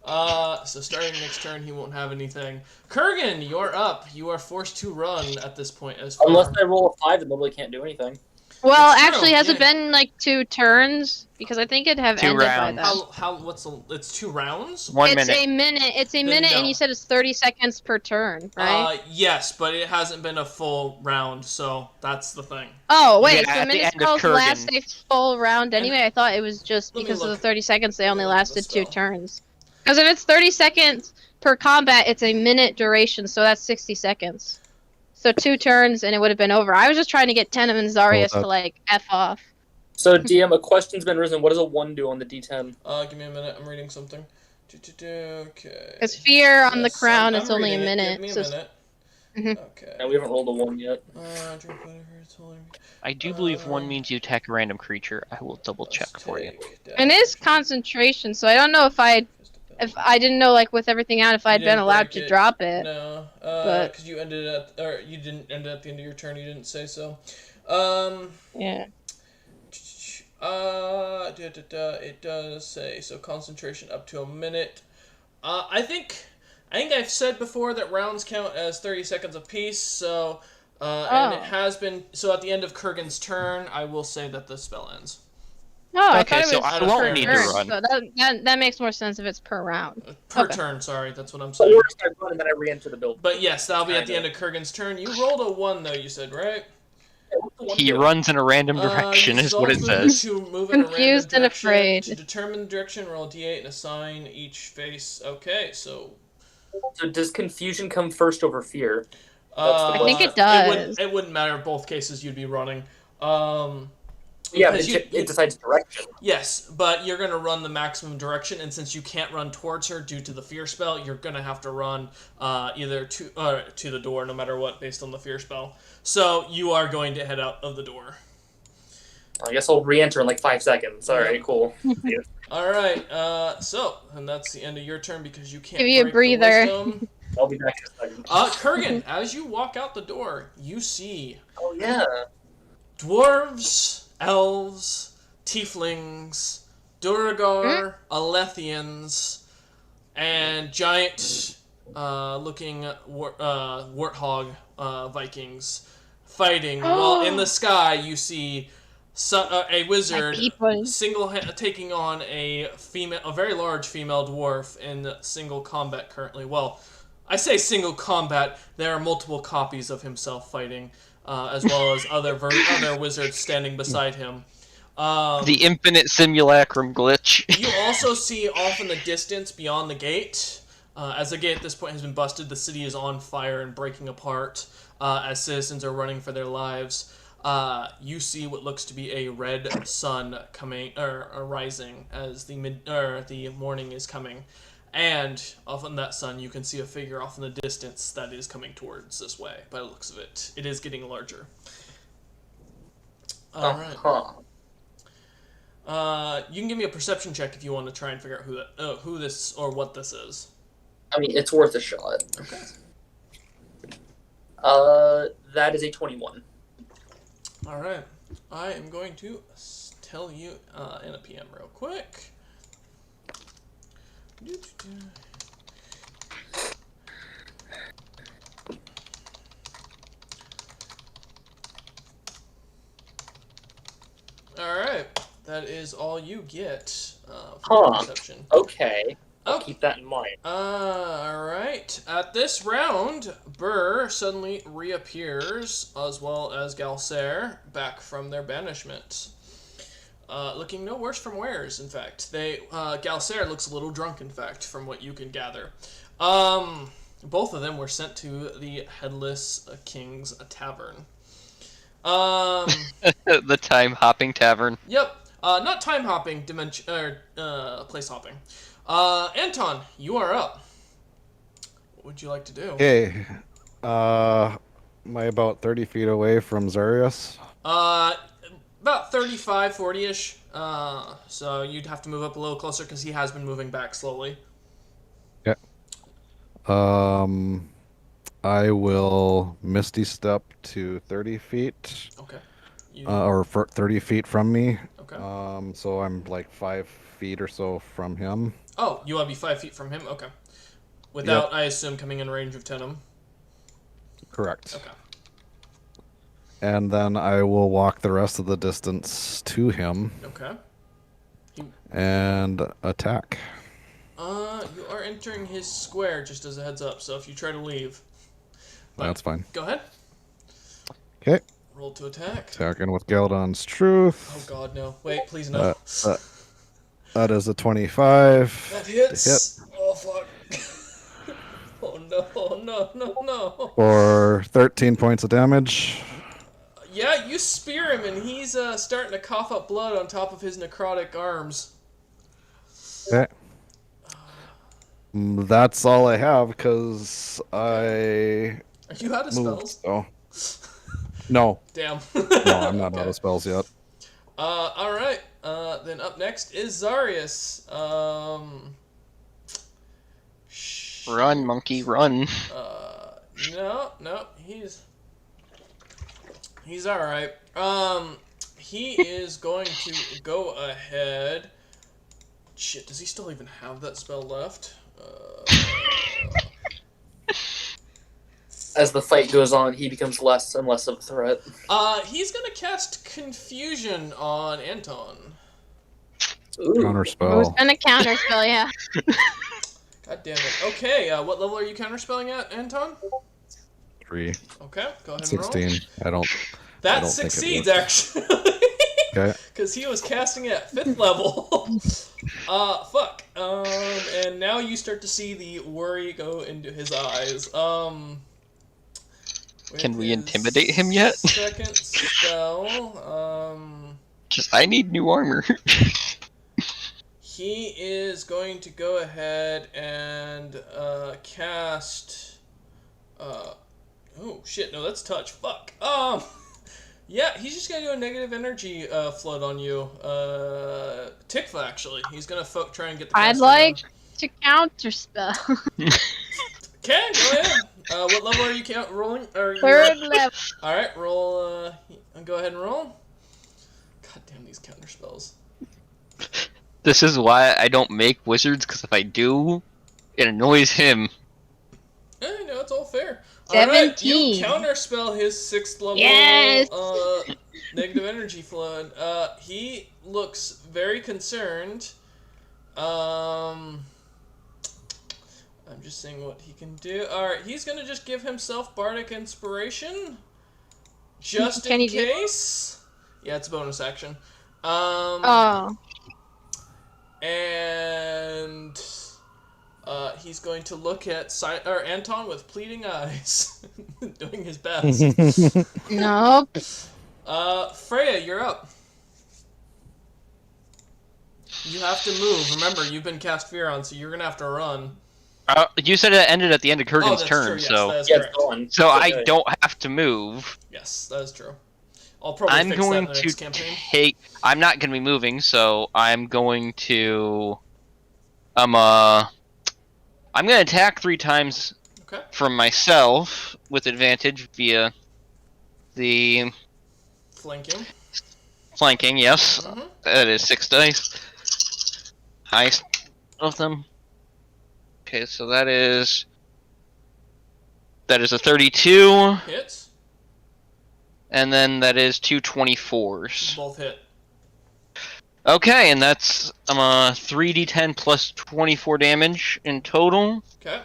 So starting next turn, he won't have anything. Kurgan, you're up. You are forced to run at this point as far. Unless I roll a 5, then nobody can't do anything. Well, It's true, actually, has it yeah. been like 2 turns? Because I think it'd have 2 ended rounds. by then. It's 2 rounds? 1 It's minute. a minute. It's a Then minute, no. and you said it's 30 seconds per turn, right? Yes, but it hasn't been a full round, so that's the thing. Oh wait, Yeah, so at the minute end of spells last Kurgan. a full round anyway. I thought it was just Let me because of the look. 30 seconds they only Let me look at the lasted 2 spell. turns. Because if it's 30 seconds per combat, it's a minute duration, so that's 60 seconds. So 2 turns and it would have been over. I was just trying to get Tenem and Zarius that- to like F off. So, DM, a question's been risen. What does a 1 do on the D10? Give me a minute. I'm reading something. Okay. Because fear on the Yes, crown I'm is only a reading it. minute. Give me a So minute. Mhm. Okay. And we haven't rolled a 1 yet. Drink whatever it's holding. I do believe 1 means you attack a random creature. I will double check Let's for you. take and it is concentration, so I don't know if I didn't know like with everything out if I'd You been didn't allowed break to it. drop it. No, but- because you ended at, or you didn't end at the end of your turn. You didn't say so. Yeah. It does say so. Concentration up to a minute. I think I've said before that rounds count as 30 seconds apiece. So, and it Oh. has been. So at the end of Kurgan's turn, I will say that the spell ends. Oh, I Okay, thought it so was I per won't need to turn, run. So that makes more sense if it's per round. Per Okay. turn, sorry, that's what I'm So, saying. or if I run and then I re-enter the building. But yes, that'll be at the end Kinda. of Kurgan's turn. You rolled a 1 though. You said right. What's the 1 He do? runs in a random direction, Use is what it Zol's movement says. To move in a random Confused and direction. afraid. To determine the direction, roll a d8 and assign each face. Okay, so So does confusion come first over fear? I think it does. It wouldn't matter. Both cases, you'd be running. Yeah, but Because it decides direction. Yes, but you're gonna run the maximum direction, and since you can't run towards her due to the fear spell, you're gonna have to run either to the door, no matter what, based on the fear spell. So you are going to head out of the door. I guess I'll re-enter in like 5 seconds. Alright, cool. All right. And that's the end of your turn because you can't Give you a break the breather. wisdom. I'll be back in a second. Kurgan, as you walk out the door, you see Oh, yeah. dwarves, elves, tieflings, Duragar, Alethians, and giant looking warthog Vikings fighting. While in the sky, you see a wizard people. taking on a very large female dwarf in single combat currently. Well, I say single combat. There are multiple copies of himself fighting, as well as other wizards standing beside him. The infinite simulacrum glitch. You also see off in the distance beyond the gate, as the gate at this point has been busted, the city is on fire and breaking apart as citizens are running for their lives. You see what looks to be a red sun rising as the morning is coming. And off in that sun, you can see a figure off in the distance that is coming towards this way. By the looks of it, it is getting larger. All right. Huh. You can give me a perception check if you want to try and figure out who this or what this is. I mean, it's worth a shot. Okay. That is a 21. All right. I am going to tell you in a PM real quick. All right. That is all you get for Huh. perception. Okay. I'll Okay. keep that in mind. Alright. At this round, Burr suddenly reappears, as well as Galcer, back from their banishment. Looking no worse from wears, in fact. Galcer looks a little drunk, in fact, from what you can gather. Both of them were sent to the Headless King's Tavern. The time hopping tavern. Yep. Not time hopping, place hopping. Anton, you are up. What would you like to do? Okay. Am I about 30 feet away from Zarius? About 35, 40-ish. So you'd have to move up a little closer because he has been moving back slowly. Okay. I will Misty Step to 30 feet. Okay. Or 30 feet from me. Okay. So I'm like 5 feet or so from him. Oh, you want to be 5 feet from him? Okay. Without, I assume, coming in range of Tenem. Correct. Okay. And then I will walk the rest of the distance to him Okay. and attack. You are entering his square, just as a heads up, so if you try to leave... That's fine. Go ahead. Okay. Roll to attack. Attacking with Galdon's Truth. Oh god, no. Wait, please no. That is a 25. That hits! Hit. Oh fuck. Oh no. For 13 points of damage. Yeah, you spear him and he's starting to cough up blood on top of his necrotic arms. Okay. That's all I have because I Are you out of moved. spells? So. No. Damn. No, I'm not out of spells yet. Alright. Then up next is Zarius. Run, monkey, run. No, he's alright. He is going to go ahead. Shit, does he still even have that spell left? As the fight goes on, he becomes less and less of a threat. He's gonna cast Confusion on Anton. Ooh. Who's Counterspell. gonna counterspell? Yeah. God damn it. Okay, what level are you counterspelling at, Anton? 3. Okay, go ahead and roll. 16. I don't That don't think it succeeds, works. actually. Okay. Because he was casting at 5th level. Fuck. And now you start to see the worry go into his eyes. Can we with his intimidate him yet? Second spell, I need new armor. he is going to go ahead and, cast, oh shit, no, that's touch, fuck. Yeah, he's just gonna do a negative energy flood on you. Tikva, actually. He's gonna try and get the I'd caster like down. to counterspell. Okay, go ahead. What level are you rolling? Third level. Alright, roll, go ahead and roll. God damn these counter spells. This is why I don't make wizards, because if I do, it annoys him. Hey, no, it's all fair. Alright, you 17. counterspell his 6th level Yes! negative energy flood. He looks very concerned. I'm just seeing what he can do. Alright, he's gonna just give himself Bardic Inspiration. Just Can in he do- case. Yeah, it's a bonus action. Oh. And he's going to look at Anton with pleading eyes, doing his best. Nope. Freya, you're up. You have to move. Remember, you've been cast fear on, so you're gonna have to run. You said it ended at the end of Kurgan's that's turn, true, yes, so that is Yeah, correct. it's gone. so I Okay. don't have to move. Yes, that is true. I'll probably I'm fix going that in the to next campaign. take. I'm not going to be moving, so I'm going to. I'm going to attack 3 times Okay. from myself with advantage via the Flanking. flanking, yes. Mhm. That is 6 dice. Highest of them. Okay, so that is a 32, Hits. and then that is 2 24s. Both hit. Okay, and that's 3d10 plus 24 damage in total. Okay.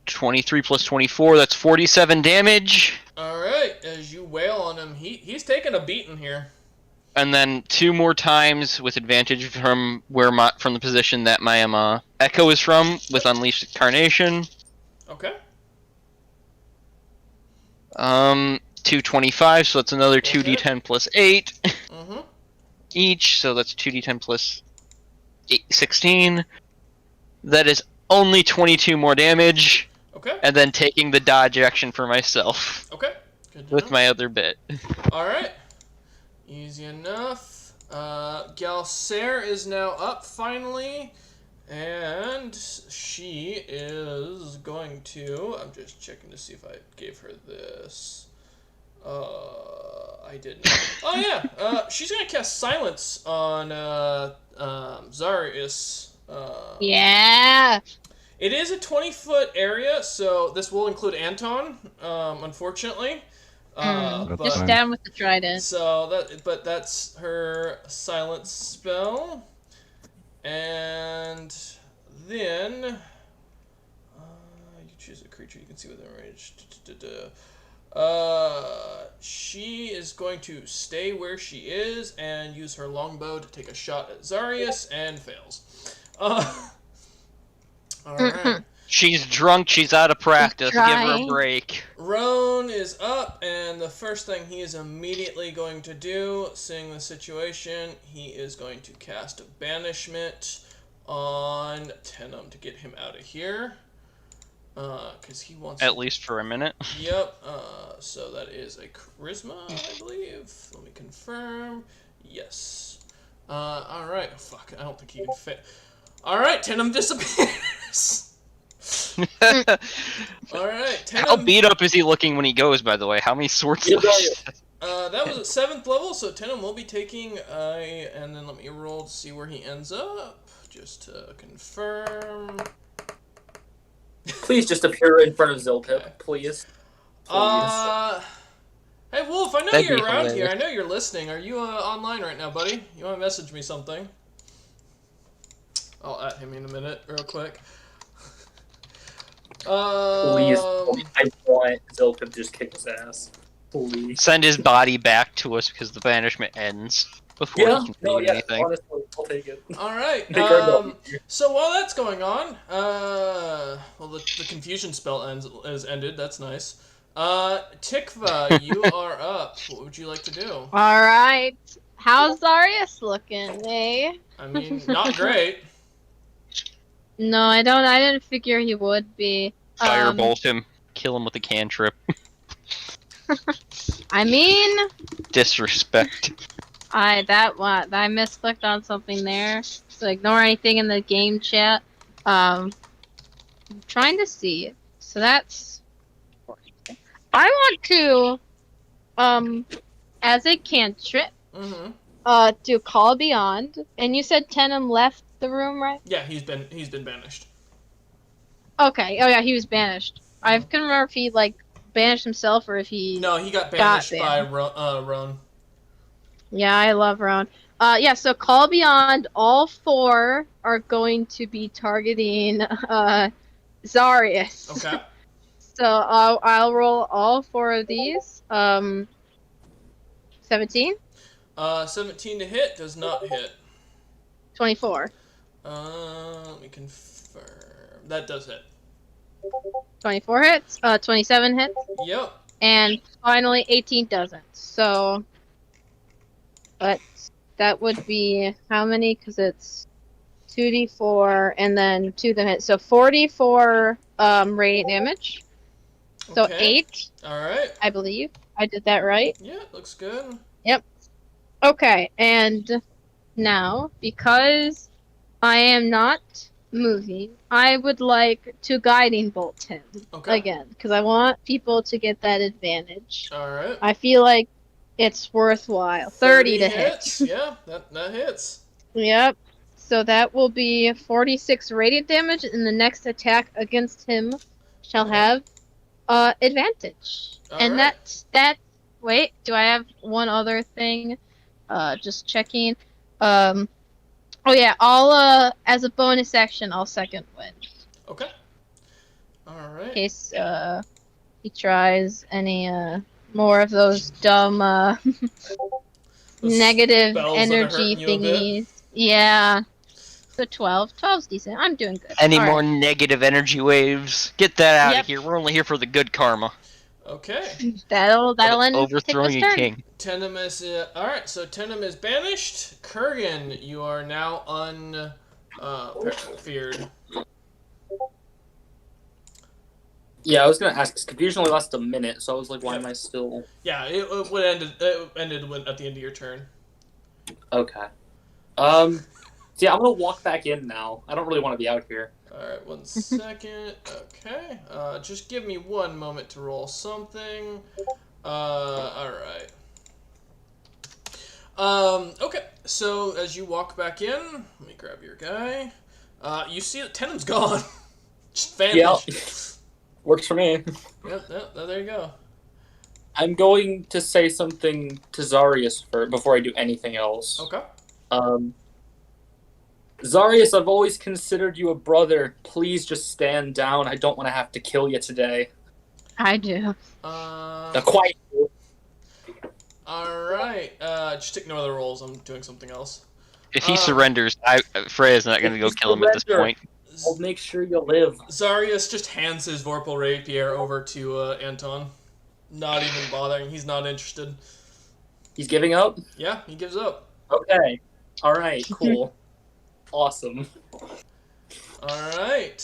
+23 plus 24, that's 47 damage. Alright, as you wail on him, he's taking a beating here. And then 2 more times with advantage from from the position that my echo is from with Unleashed Carnation. Okay. 225, so that's another Okay. 2d10 plus 8 Mm-hmm. each, so that's 2d10 plus 8, 16. That is only 22 more damage, Okay. and then taking the dodge action for myself Okay. Good to with know. my other bit. Alright. Easy enough. Galcer is now up finally. And she is going to... I'm just checking to see if I gave her this. I didn't. Oh yeah. She's gonna cast Silence on Zarius. Yeah. It is a 20-foot area, so this will include Anton. Unfortunately. That's But Just fine. down with the trident. so that's her silence spell, and then you choose a creature you can see within range. She is going to stay where she is and use her longbow to take a shot at Zarius and fails. All right. She's drunk, she's out of practice, give her a trying. break. Roan is up, and the first thing he is immediately going to do, seeing the situation, he is going to cast a banishment on Tenem to get him out of here. Because he wants... At least for a minute. Yep, so that is a charisma, I believe. Let me confirm. Yes. Alright. Fuck, I don't think he can fit. Alright, Tenem disappears. Alright, How Tenem... beat up is he looking when he goes, by the way? How many swords left? That was at 7th level, so Tenem will be taking and then let me roll to see where he ends up, just to confirm. Please just appear in front of Zilpip, Okay. please. Hey Wolf, I know That'd you're be around here. I hilarious. know you're listening. Are you online right now, buddy? You want to message me something? I'll at him in a minute, real quick. Please. I want Zilpip to just kick his ass. Please. Send his body back to us because the banishment ends before Yeah, he can no, do yeah, anything. honestly, I'll take it. All right. Make our go. So while that's going on, well, the confusion spell is ended. That's nice. Tikva, you are up. What would you like to do? All right. How's Zarius looking, eh? I mean, not great. No, I don't. I didn't figure he would be. Firebolt him, kill him with a cantrip. I mean, Disrespect. I misclicked on something there. So ignore anything in the game chat. I'm trying to see. So that's. I want to, as a cantrip, Mm-hmm. do Call Beyond. And you said Tenem left the room, right? Yeah, he's been banished. Okay. Oh yeah, he was banished. I couldn't remember if he banished himself or if he. No, he got banished by banned. Roan. Yeah, I love Roan. Yeah. So Call Beyond. All 4 are going to be targeting Zarius. Okay. So I'll roll all 4 of these. 17, 17 to hit does not hit. 24, Let me confirm. That does hit. 24 hits. 27 hits. Yep. And finally, 18 doesn't. So, but that would be how many? Because it's 2d4 and then 2 to hit. So 44 radiant damage. So Okay. 8, All right. I believe. I did that right. Yeah, looks good. Okay, and now, because I am not moving, I would like to guiding bolt him Okay. again because I want people to get that advantage. All right. I feel like it's worthwhile. 30 to hit. hits. Yeah, that hits. Yep. So that will be 46 radiant damage, and the next attack against him shall have advantage. And Alright. that. Wait, do I have one other thing? Just checking. Oh yeah, I'll as a bonus action, I'll second wind Okay. All right. in case he tries any more of those dumb Those negative spells that are energy hurting you a bit. thingies. Yeah. So 12. 12's decent. I'm doing good. Any All more right. negative energy waves? Get that out Yep. of here. We're only here for the good karma. Okay. That'll end Overthrowing Tickle's a turn. king. Tenem is all right. So Tenem is banished. Kurgan, you are now feared. Yeah, I was gonna ask, 'cause confusion only lasts a minute, so I was like, why am I still... Yeah, it would ended. It ended at the end of your turn. Okay. So yeah, I'm gonna walk back in now. I don't really want to be out here. All right, 1 second. Okay. Just give me 1 moment to roll something. All right. Okay. So as you walk back in, let me grab your guy. You see that Tenem's gone. Just vanished. Yeah. Works for me. Yep, there you go. I'm going to say something to Zarius before I do anything else. Okay. Zarius, I've always considered you a brother. Please just stand down. I don't want to have to kill you today. I do. Quiet. Alright. Just ignore the rolls. I'm doing something else. If he surrenders, Freya's not going to If go he kill him at this surrenders- point. I'll make sure you live. Zarius just hands his Vorpal Rapier over to Anton. Not even bothering. He's not interested. He's giving up? Yeah, he gives up. Okay. Alright, cool. Awesome. Alright.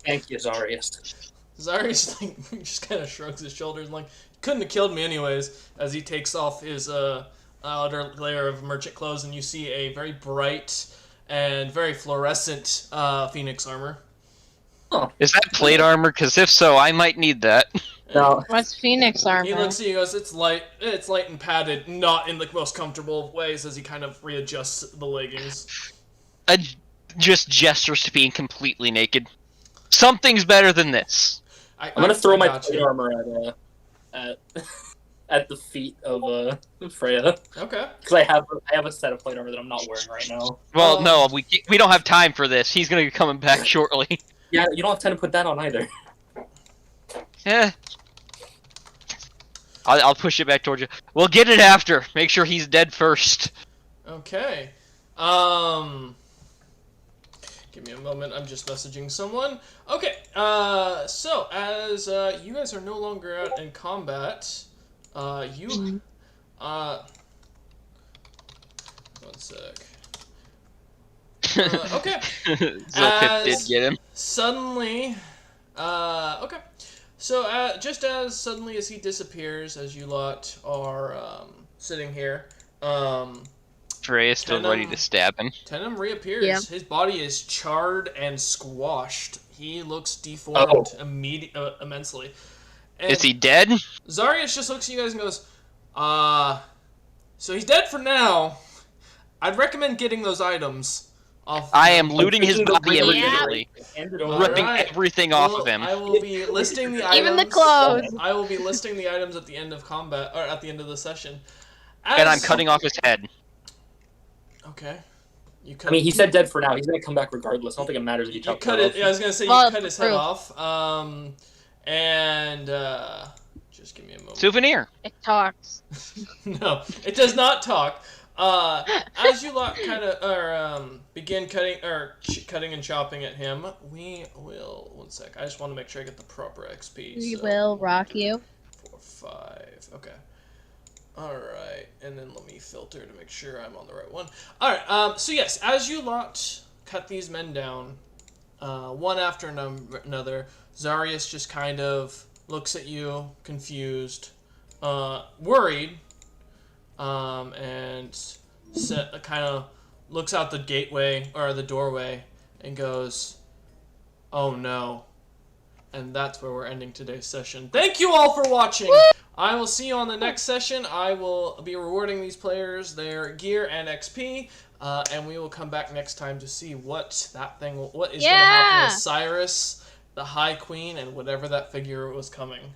Thank you, Zarius. Zarius just kind of shrugs his shoulders and couldn't have killed me anyways, as he takes off his outer layer of merchant clothes, and you see a very bright and very fluorescent phoenix armor. Is that plate armor? Because if so, I might need that. No. What's Phoenix armor? He looks at you and goes, it's light and padded, not in the most comfortable of ways, as he kind of readjusts the leggings. Just gestures to being completely naked. Something's better than this. I'm gonna throw my got plate you. armor at the feet of Freya. Okay. Because I have a set of plate armor that I'm not wearing right now. Well, no, we don't have time for this. He's gonna be coming back shortly. Yeah, you don't have time to put that on either. Eh. I'll push it back towards you. We'll get it after. Make sure he's dead first. Okay. Give me a moment. I'm just messaging someone. Okay. So as you guys are no longer out in combat, one sec. Okay. Zilpip did get him. Suddenly, okay. So, just as suddenly as he disappears, as you lot are sitting here, Freya's still ready to stab him. Tenem reappears. Yeah. His body is charred and squashed. He looks deformed immensely. And Is he dead? Zarius just looks at you guys and goes, so he's dead for now. I'd recommend getting those items off. I am looting his body Yeah. immediately. Hand it over. Ripping Alright. everything off Well, of him. I will be listing the items. Even the clothes. I will be listing the items at the end of combat, or at the end of the session. And I'm cutting off his head. Okay. You cut. I mean, he said dead for now. He's gonna come back regardless. I don't think it matters if you You chop cut that it. off. Yeah, I was gonna say Well, you cut his head proof. off. And just give me a moment. Souvenir. It talks. No, it does not talk. As you lot kind of begin cutting and chopping at him, we will. 1 sec. I just want to make sure I get the proper XP. We so, will rock you. 4, 5. Okay. All right, and then let me filter to make sure I'm on the right one. All right. So yes, as you lot cut these men down, one after another, Zarius just kind of looks at you, confused, worried, and kind of looks out the gateway or the doorway and goes, "Oh no." And that's where we're ending today's session. Thank you all for watching. I will see you on the next session. I will be rewarding these players their gear and XP, and we will come back next time to see what is going to happen with Cyrus, the High Queen, and whatever that figure was coming.